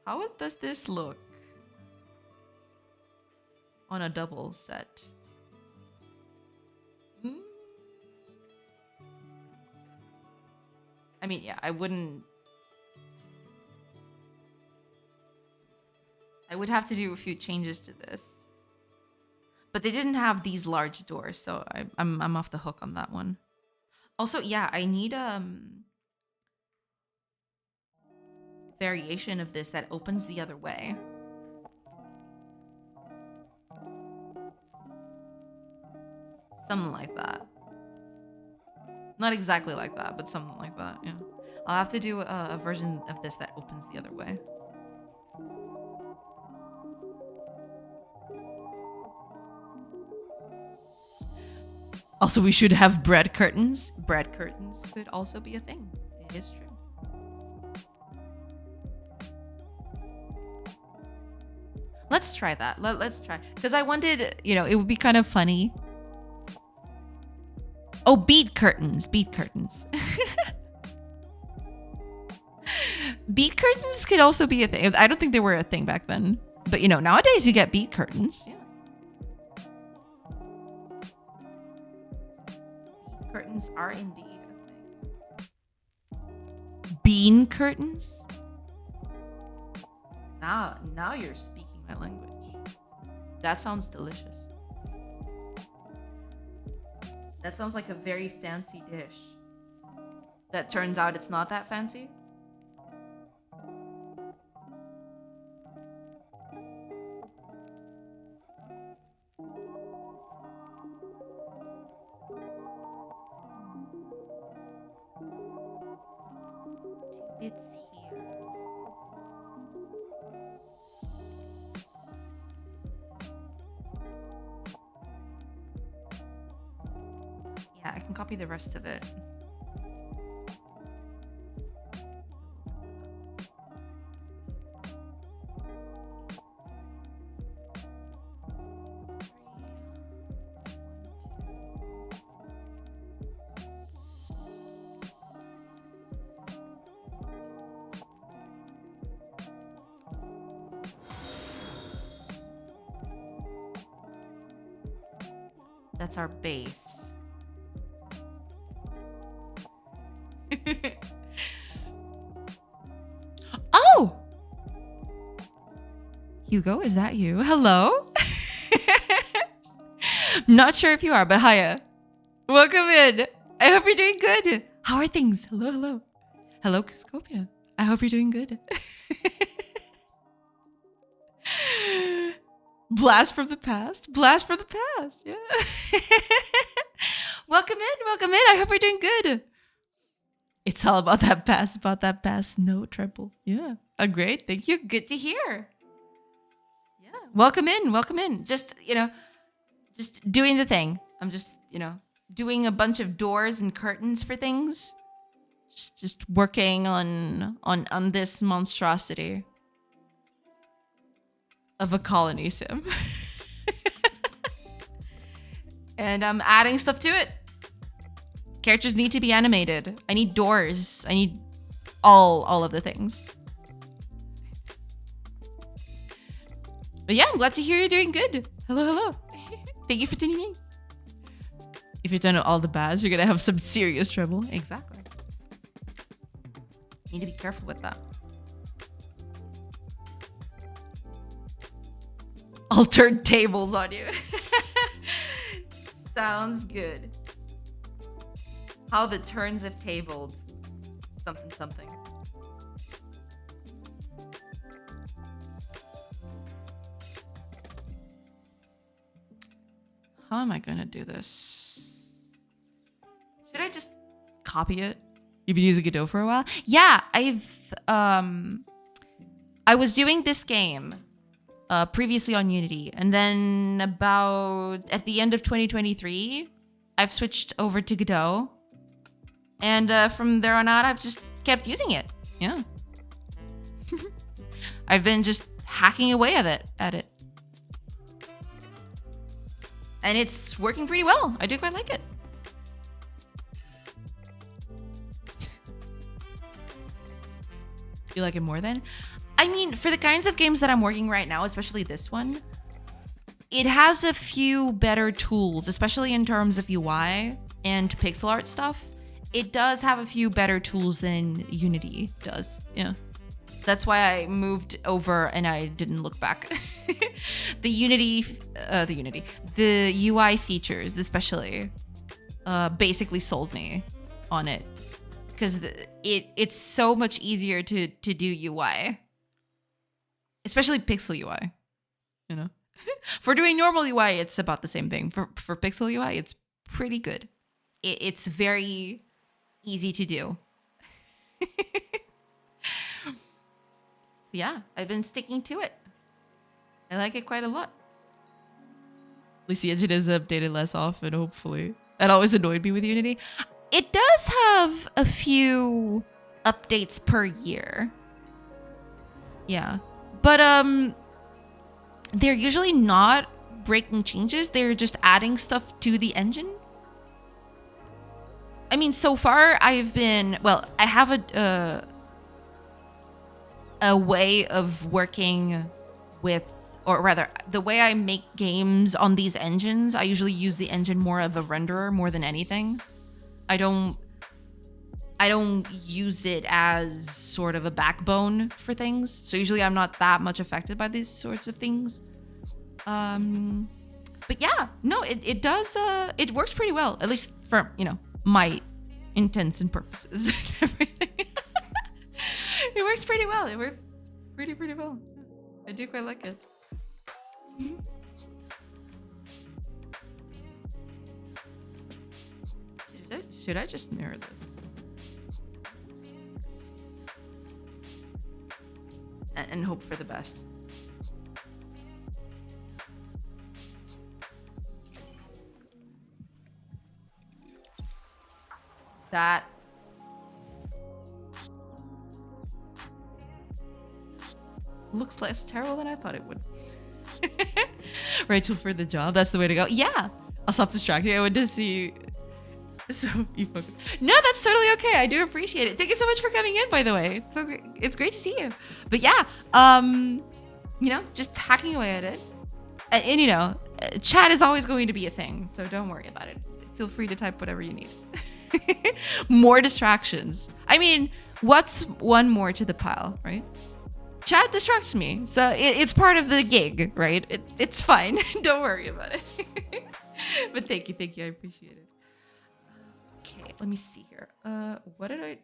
How does this look on a double set? I mean, yeah, I would have to do a few changes to this. But they didn't have these large doors, so I'm off the hook on that one. Also, yeah, I need variation of this that opens the other way. Something like that. Not exactly like that, but something like that, yeah. I'll have to do a version of this that opens the other way. Also, we should have bread curtains. Bread curtains could also be a thing. It is true. Let's try that. Let's try. Because I wanted, you know, it would be kind of funny. Oh, bead curtains. Bead curtains. Bead curtains could also be a thing. I don't think they were a thing back then. But, you know, nowadays you get bead curtains. Yeah. Curtains are indeed a thing. Bean curtains? Now you're speaking my language. That sounds delicious. That sounds like a very fancy dish. That turns out it's not that fancy. It's here. Yeah, I can copy the rest of it. That's our base. Oh! Hugo, is that you? Hello? Not sure if you are, but hiya. Welcome in. I hope you're doing good. How are things? Hello, hello. Hello, Cuscopia. I hope you're doing good. Blast from the past. Blast from the past. Yeah. Welcome in. Welcome in. I hope you're doing good. It's all about that bass. No treble. Yeah. Great. Thank you. Good to hear. Yeah. Welcome in. Welcome in. Just, you know, just doing the thing. I'm just, you know, doing a bunch of doors and curtains for things. Just working on this monstrosity of a colony sim. And I'm adding stuff to it. Characters need to be animated. I need doors. I need all of the things. But yeah, I'm glad to hear you're doing good. Hello, hello. Thank you for tuning in. If you've done all the bads, you're gonna have some serious trouble. Exactly. Need to be careful with that. I'll turn tables on you. Sounds good. How the turns have tabled. Something, something. How am I gonna do this? Should I just copy it? You've been using Godot for a while? Yeah, I was doing this game previously on Unity, and then about at the end of 2023, I've switched over to Godot, and from there on out, I've just kept using it. Yeah, I've been just hacking away at it, and it's working pretty well. I do quite like it. You like it more than? I mean, for the kinds of games that I'm working right now, especially this one, it has a few better tools, especially in terms of UI and pixel art stuff. It does have a few better tools than Unity does. Yeah. That's why I moved over and I didn't look back. The UI features especially basically sold me on it, because it's so much easier to do UI, especially pixel UI. You know, for doing normal UI, it's about the same thing. For pixel UI, it's pretty good. It's very easy to do. So yeah, I've been sticking to it. I like it quite a lot. At least the engine is updated less often, hopefully. That always annoyed me with Unity. It does have a few updates per year. Yeah. But they're usually not breaking changes. They're just adding stuff to the engine. I mean, so far I have a way of working with, or rather, the way I make games on these engines, I usually use the engine more of a renderer more than anything. I don't use it as sort of a backbone for things. So usually I'm not that much affected by these sorts of things. But yeah, no, it does, it works pretty well, at least for, my intents and purposes and everything. It works pretty well. It works pretty well. I do quite like it. Should I just mirror this? And hope for the best. That looks less terrible than I thought it would. Rachel for the job. That's the way to go. Yeah. I'll stop distracting. I want to see. So you focus. No, that's totally okay. I do appreciate it. Thank you so much for coming in, by the way. It's so great. It's great to see you. But yeah, just hacking away at it. And chat is always going to be a thing, so don't worry about it. Feel free to type whatever you need. More distractions. I mean, what's one more to the pile, right? Chat distracts me, so it's part of the gig, right? It's fine. Don't worry about it. But thank you. I appreciate it. Okay, let me see here. What did I...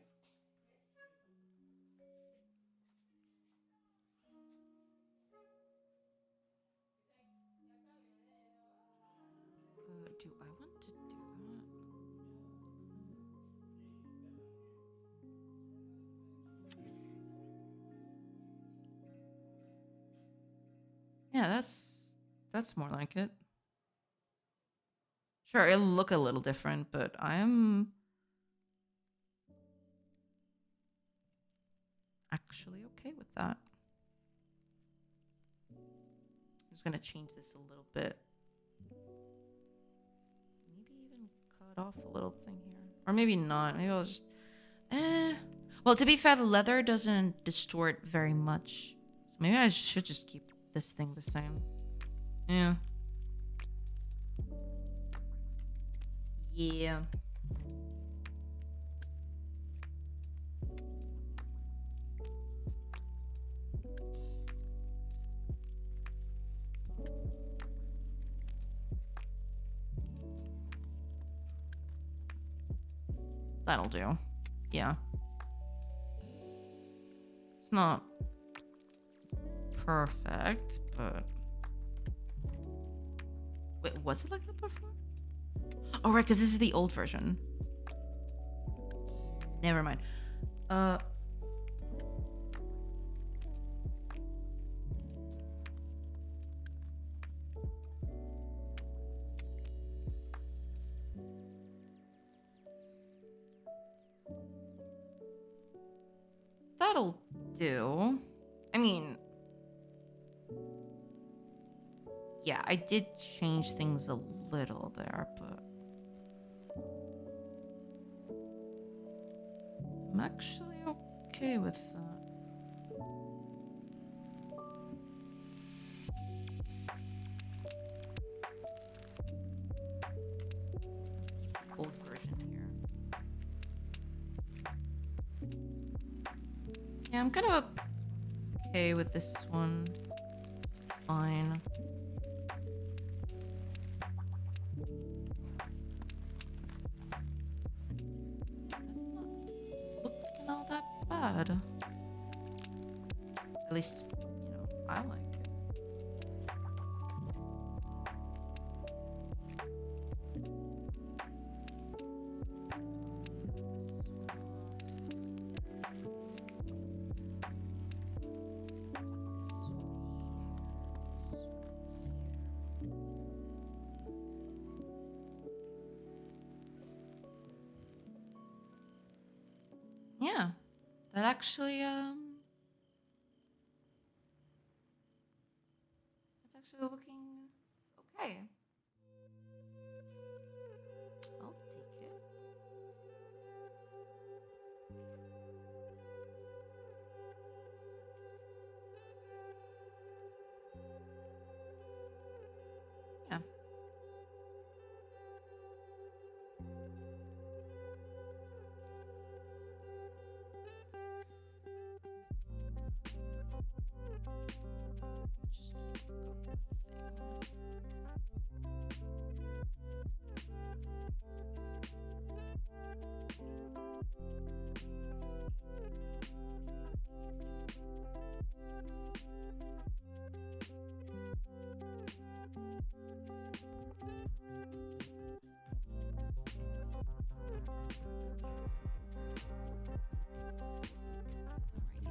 do I want to do that? Yeah, that's more like it. Sure, it'll look a little different, but I'm actually okay with that. I'm just gonna change this a little bit. Maybe even cut off a little thing here. Or maybe not. Maybe I'll just... Well, to be fair, the leather doesn't distort very much. So maybe I should just keep this thing the same. Yeah. Yeah. That'll do. Yeah. It's not perfect, but... Wait, was it like that before? Oh, right, because this is the old version. Never mind. That'll do. I mean... Yeah, I did change things a little there, but... I'm actually okay with that. Yeah, I'm kind of okay with this one. It's fine. That's not looking all that bad. At least, I like it. Yeah, that actually, that's actually looking okay. I'll take it. Yeah. Just look up a thing. Alrighty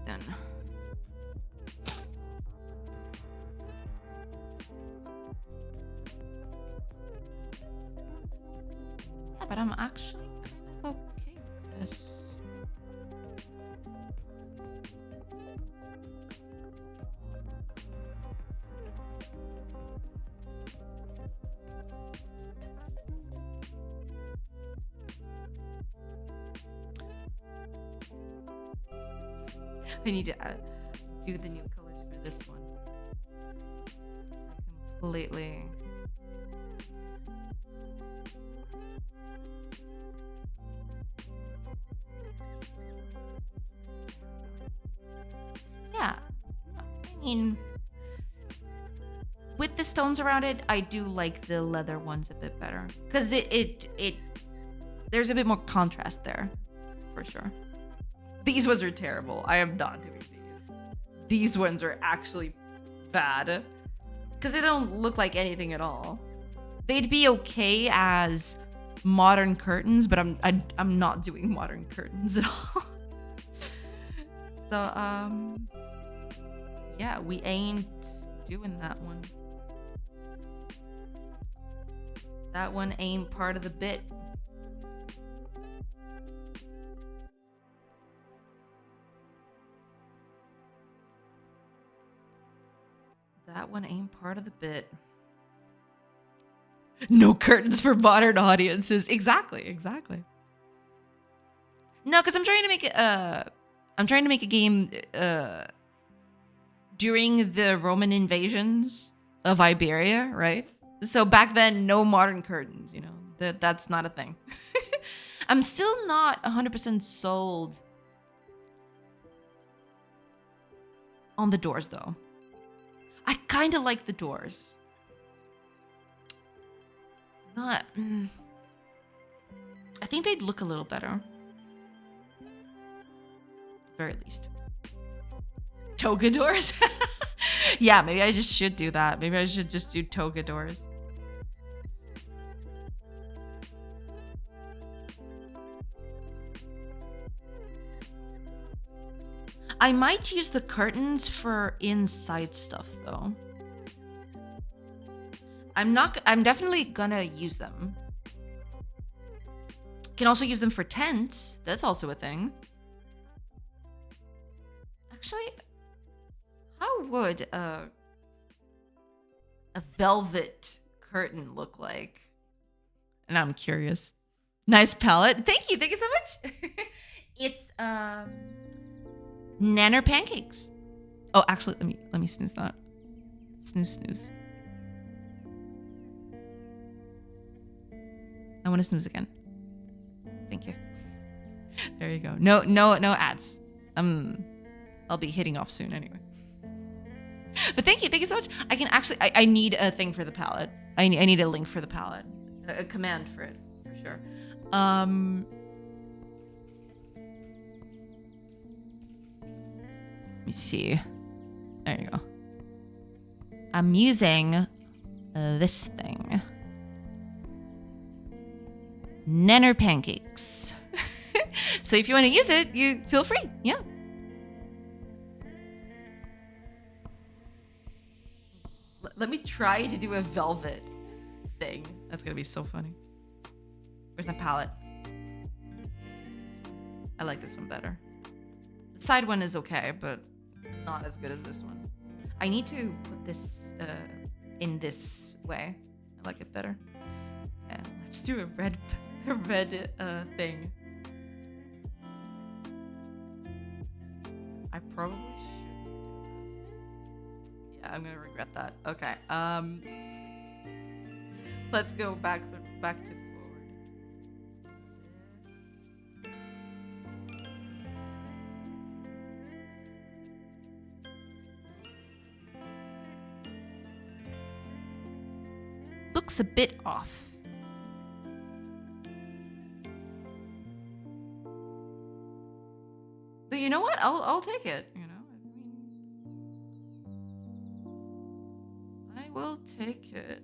then. Yeah, but I'm actually kind of okay with this. I need to do the new colors for this one. Completely. Yeah. I mean, with the stones around it, I do like the leather ones a bit better. Because it there's a bit more contrast there, for sure. These ones are terrible. I am not doing these. These ones are actually bad. Because they don't look like anything at all. They'd be okay as modern curtains, but I'm not doing modern curtains at all. So, yeah, we ain't doing that one. That one ain't part of the bit. That one ain't part of the bit. No curtains for modern audiences. Exactly. No, because I'm trying to make a game during the Roman invasions of Iberia, right? So back then, no modern curtains, that's not a thing. I'm still not 100% sold on the doors, though. I kind of like the doors. I think they'd look a little better. Very least. Toga doors? Yeah, maybe I just should do that. Maybe I should just do toga doors. I might use the curtains for inside stuff, though. I'm definitely gonna use them. Can also use them for tents. That's also a thing. Actually, how would a velvet curtain look like? And I'm curious. Nice palette. Thank you so much. It's nanner pancakes. Oh, actually, let me snooze that. Snooze. I want to snooze again. Thank you. There you go. No ads. I'll be hitting off soon anyway. But thank you so much. I can actually, I need a thing for the palette. I need a link for the palette, a command for it, for sure. Let me see. There you go. I'm using this thing. Nanner pancakes. So if you want to use it, you feel free. Yeah. Let me try to do a velvet thing. That's gonna be so funny. Where's my palette? I like this one better. The side one is okay, but not as good as this one. I need to put this in this way. I like it better. Yeah, let's do a red thing. I probably should. Yeah, I'm gonna regret that. Okay. Let's go back to forward. Looks a bit off. But you know what? I'll take it, you know? I will take it.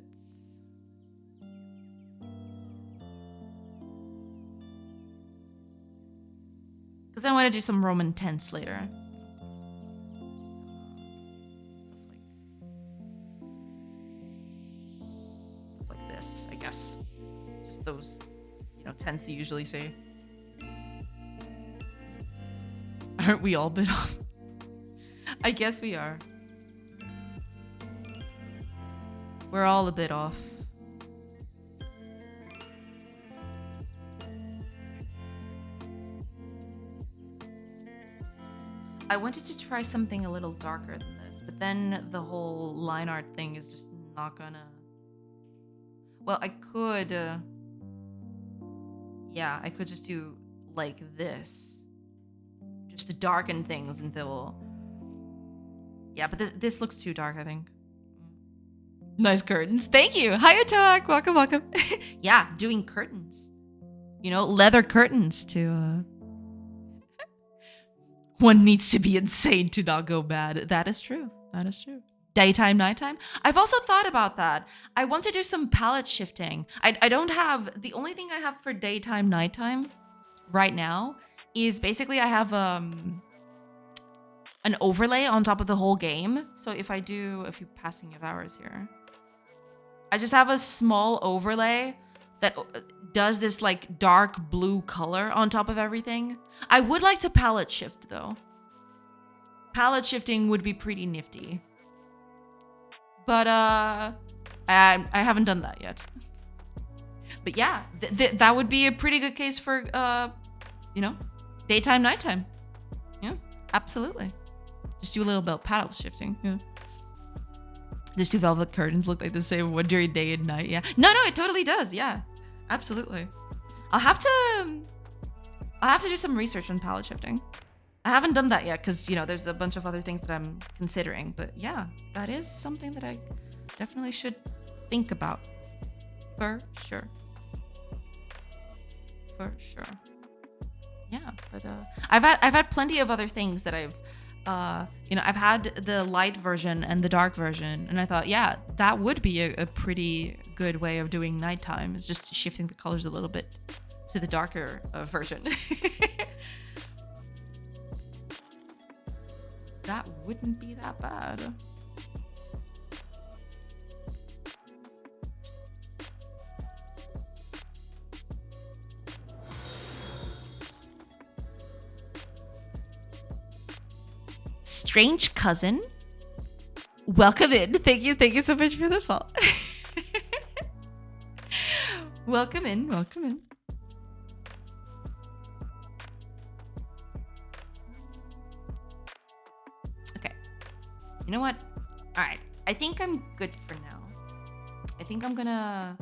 Because I want to do some Roman tents later. Stuff like this, I guess. Just those, you know, tents you usually see. Aren't we all a bit off? I guess we are. We're all a bit off. I wanted to try something a little darker than this, but then the whole line art thing is just not gonna... Well, I could... Yeah, I could just do like this. Just to darken things until... Yeah, but this looks too dark, I think. Nice curtains. Thank you. Hi, Attack. Welcome, welcome. Yeah, doing curtains. You know, leather curtains to... One needs to be insane to not go bad. That is true. That is true. Daytime, nighttime. I've also thought about that. I want to do some palette shifting. I don't have... The only thing I have for daytime, nighttime right now is basically I have an overlay on top of the whole game. So if I do a few passing of hours here, I just have a small overlay that does this like dark blue color on top of everything. I would like to palette shift though. Palette shifting would be pretty nifty. But I haven't done that yet. But yeah, that would be a pretty good case for, you know, daytime, nighttime. Yeah, absolutely. Just do a little bit of palette shifting. Yeah. These two velvet curtains look like the same one during day and night. Yeah. No, it totally does. Yeah, absolutely. I'll have to do some research on palette shifting. I haven't done that yet because, you know, there's a bunch of other things that I'm considering. But yeah, that is something that I definitely should think about. For sure. For sure. Yeah, but I've had plenty of other things that I've you know, I've had the light version and the dark version, and I thought, yeah, that would be a pretty good way of doing nighttime. It's just shifting the colors a little bit to the darker version. That wouldn't be that bad. Strange cousin, welcome in. Thank you so much for the follow. Welcome in, welcome in. Okay, you know what? All right, I think I'm good for now. I think I'm gonna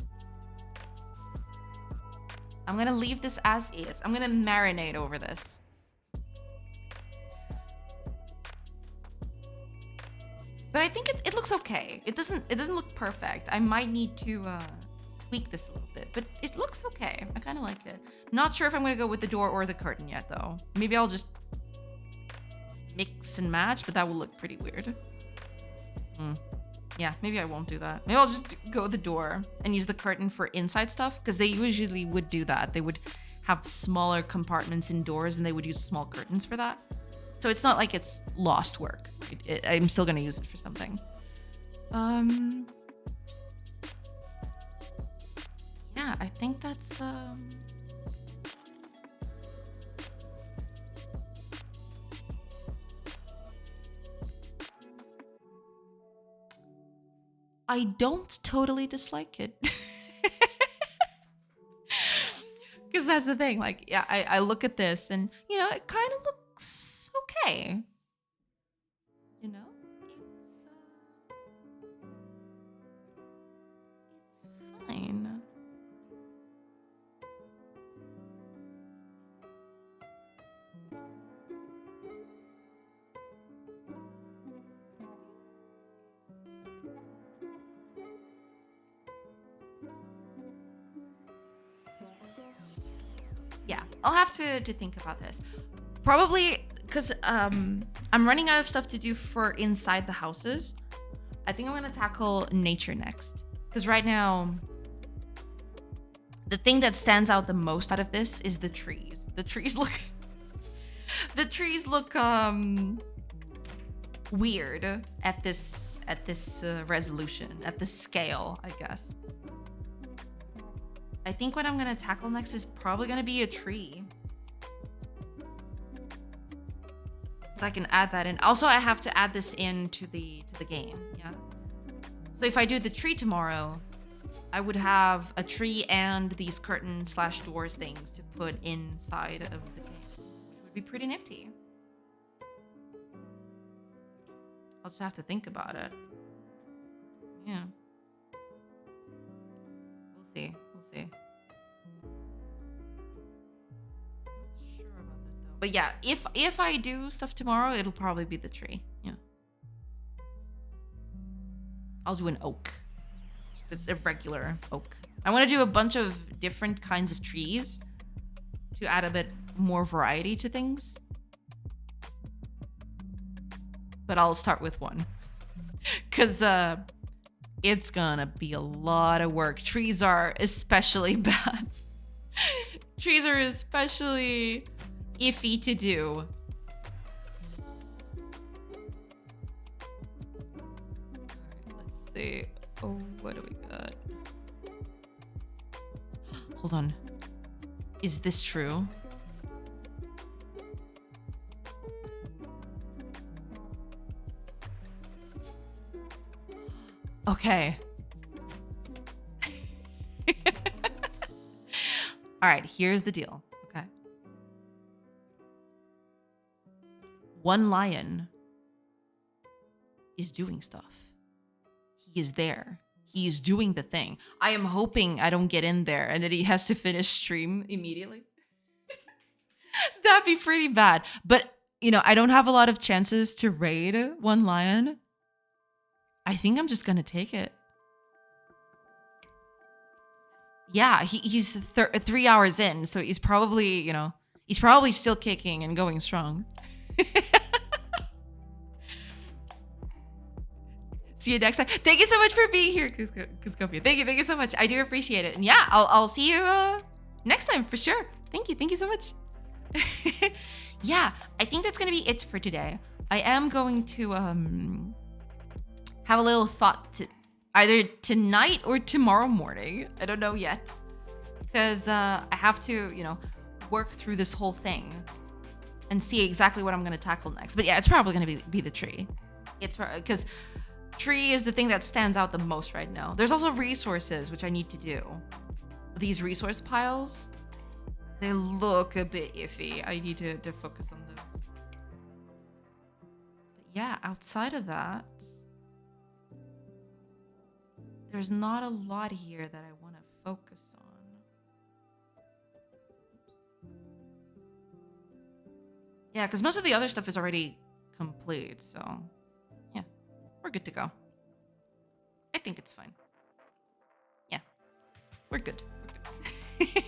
leave this as is. I'm gonna marinate over this. But I think it looks okay. It doesn't look perfect. I might need to tweak this a little bit, but it looks okay. I kind of like it. Not sure if I'm gonna go with the door or the curtain yet though. Maybe I'll just mix and match, but that will look pretty weird. Yeah, maybe I won't do that. Maybe I'll just go with the door and use the curtain for inside stuff, because they usually would do that. They would have smaller compartments indoors and they would use small curtains for that. So it's not like it's lost work. I'm still gonna use it for something. Yeah, I think that's I don't totally dislike it. Because that's the thing. Like, yeah, I look at this and, you know, it kind of looks okay. You know? It's fine. Yeah, I'll have to think about this. Probably because I'm running out of stuff to do for inside the houses. I think I'm gonna tackle nature next. Because right now, the thing that stands out the most out of this is the trees. The trees look weird at this resolution, at this scale, I guess. I think what I'm gonna tackle next is probably gonna be a tree. If I can add that in. Also, I have to add this into the game, yeah? So if I do the tree tomorrow, I would have a tree and these curtain/doors things to put inside of the game, which would be pretty nifty. I'll just have to think about it. Yeah. We'll see. We'll see. Not sure about that though. But yeah, if I do stuff tomorrow, it'll probably be the tree. Yeah. I'll do an oak. Just a regular oak. I want to do a bunch of different kinds of trees to add a bit more variety to things. But I'll start with one. Because it's gonna be a lot of work. Trees are especially bad. Trees are especially iffy to do. Alright, let's see. Oh, what do we got? Hold on. Is this true? Okay. All right, here's the deal. Okay. One lion is doing stuff. He is there. He is doing the thing. I am hoping I don't get in there and that he has to finish stream immediately. That'd be pretty bad. But, you know, I don't have a lot of chances to raid one lion. I think I'm just gonna take it. Yeah, he's 3 hours in, so he's probably, you know, he's probably still kicking and going strong. See you next time. Thank you so much for being here, Cuscopia. Thank you so much. I do appreciate it. And yeah, I'll see you next time for sure. Thank you so much. Yeah, I think that's gonna be it for today. I am going to have a little thought to either tonight or tomorrow morning. I don't know yet, because I have to, you know, work through this whole thing and see exactly what I'm going to tackle next. But yeah, it's probably going to be the tree. It's because tree is the thing that stands out the most right now. There's also resources, which I need to do. These resource piles, they look a bit iffy. I need to focus on those. But yeah, outside of that, there's not a lot here that I want to focus on. Yeah, because most of the other stuff is already complete, so yeah. We're good to go. I think it's fine. Yeah, we're good. We're good.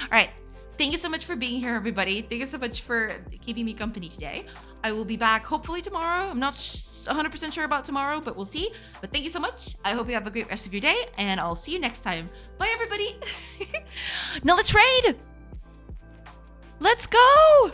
All right. Thank you so much for being here, everybody. Thank you so much for keeping me company today. I will be back hopefully tomorrow. I'm not 100% sure about tomorrow, but we'll see. But thank you so much. I hope you have a great rest of your day, and I'll see you next time. Bye, everybody. Now let's raid. Let's go.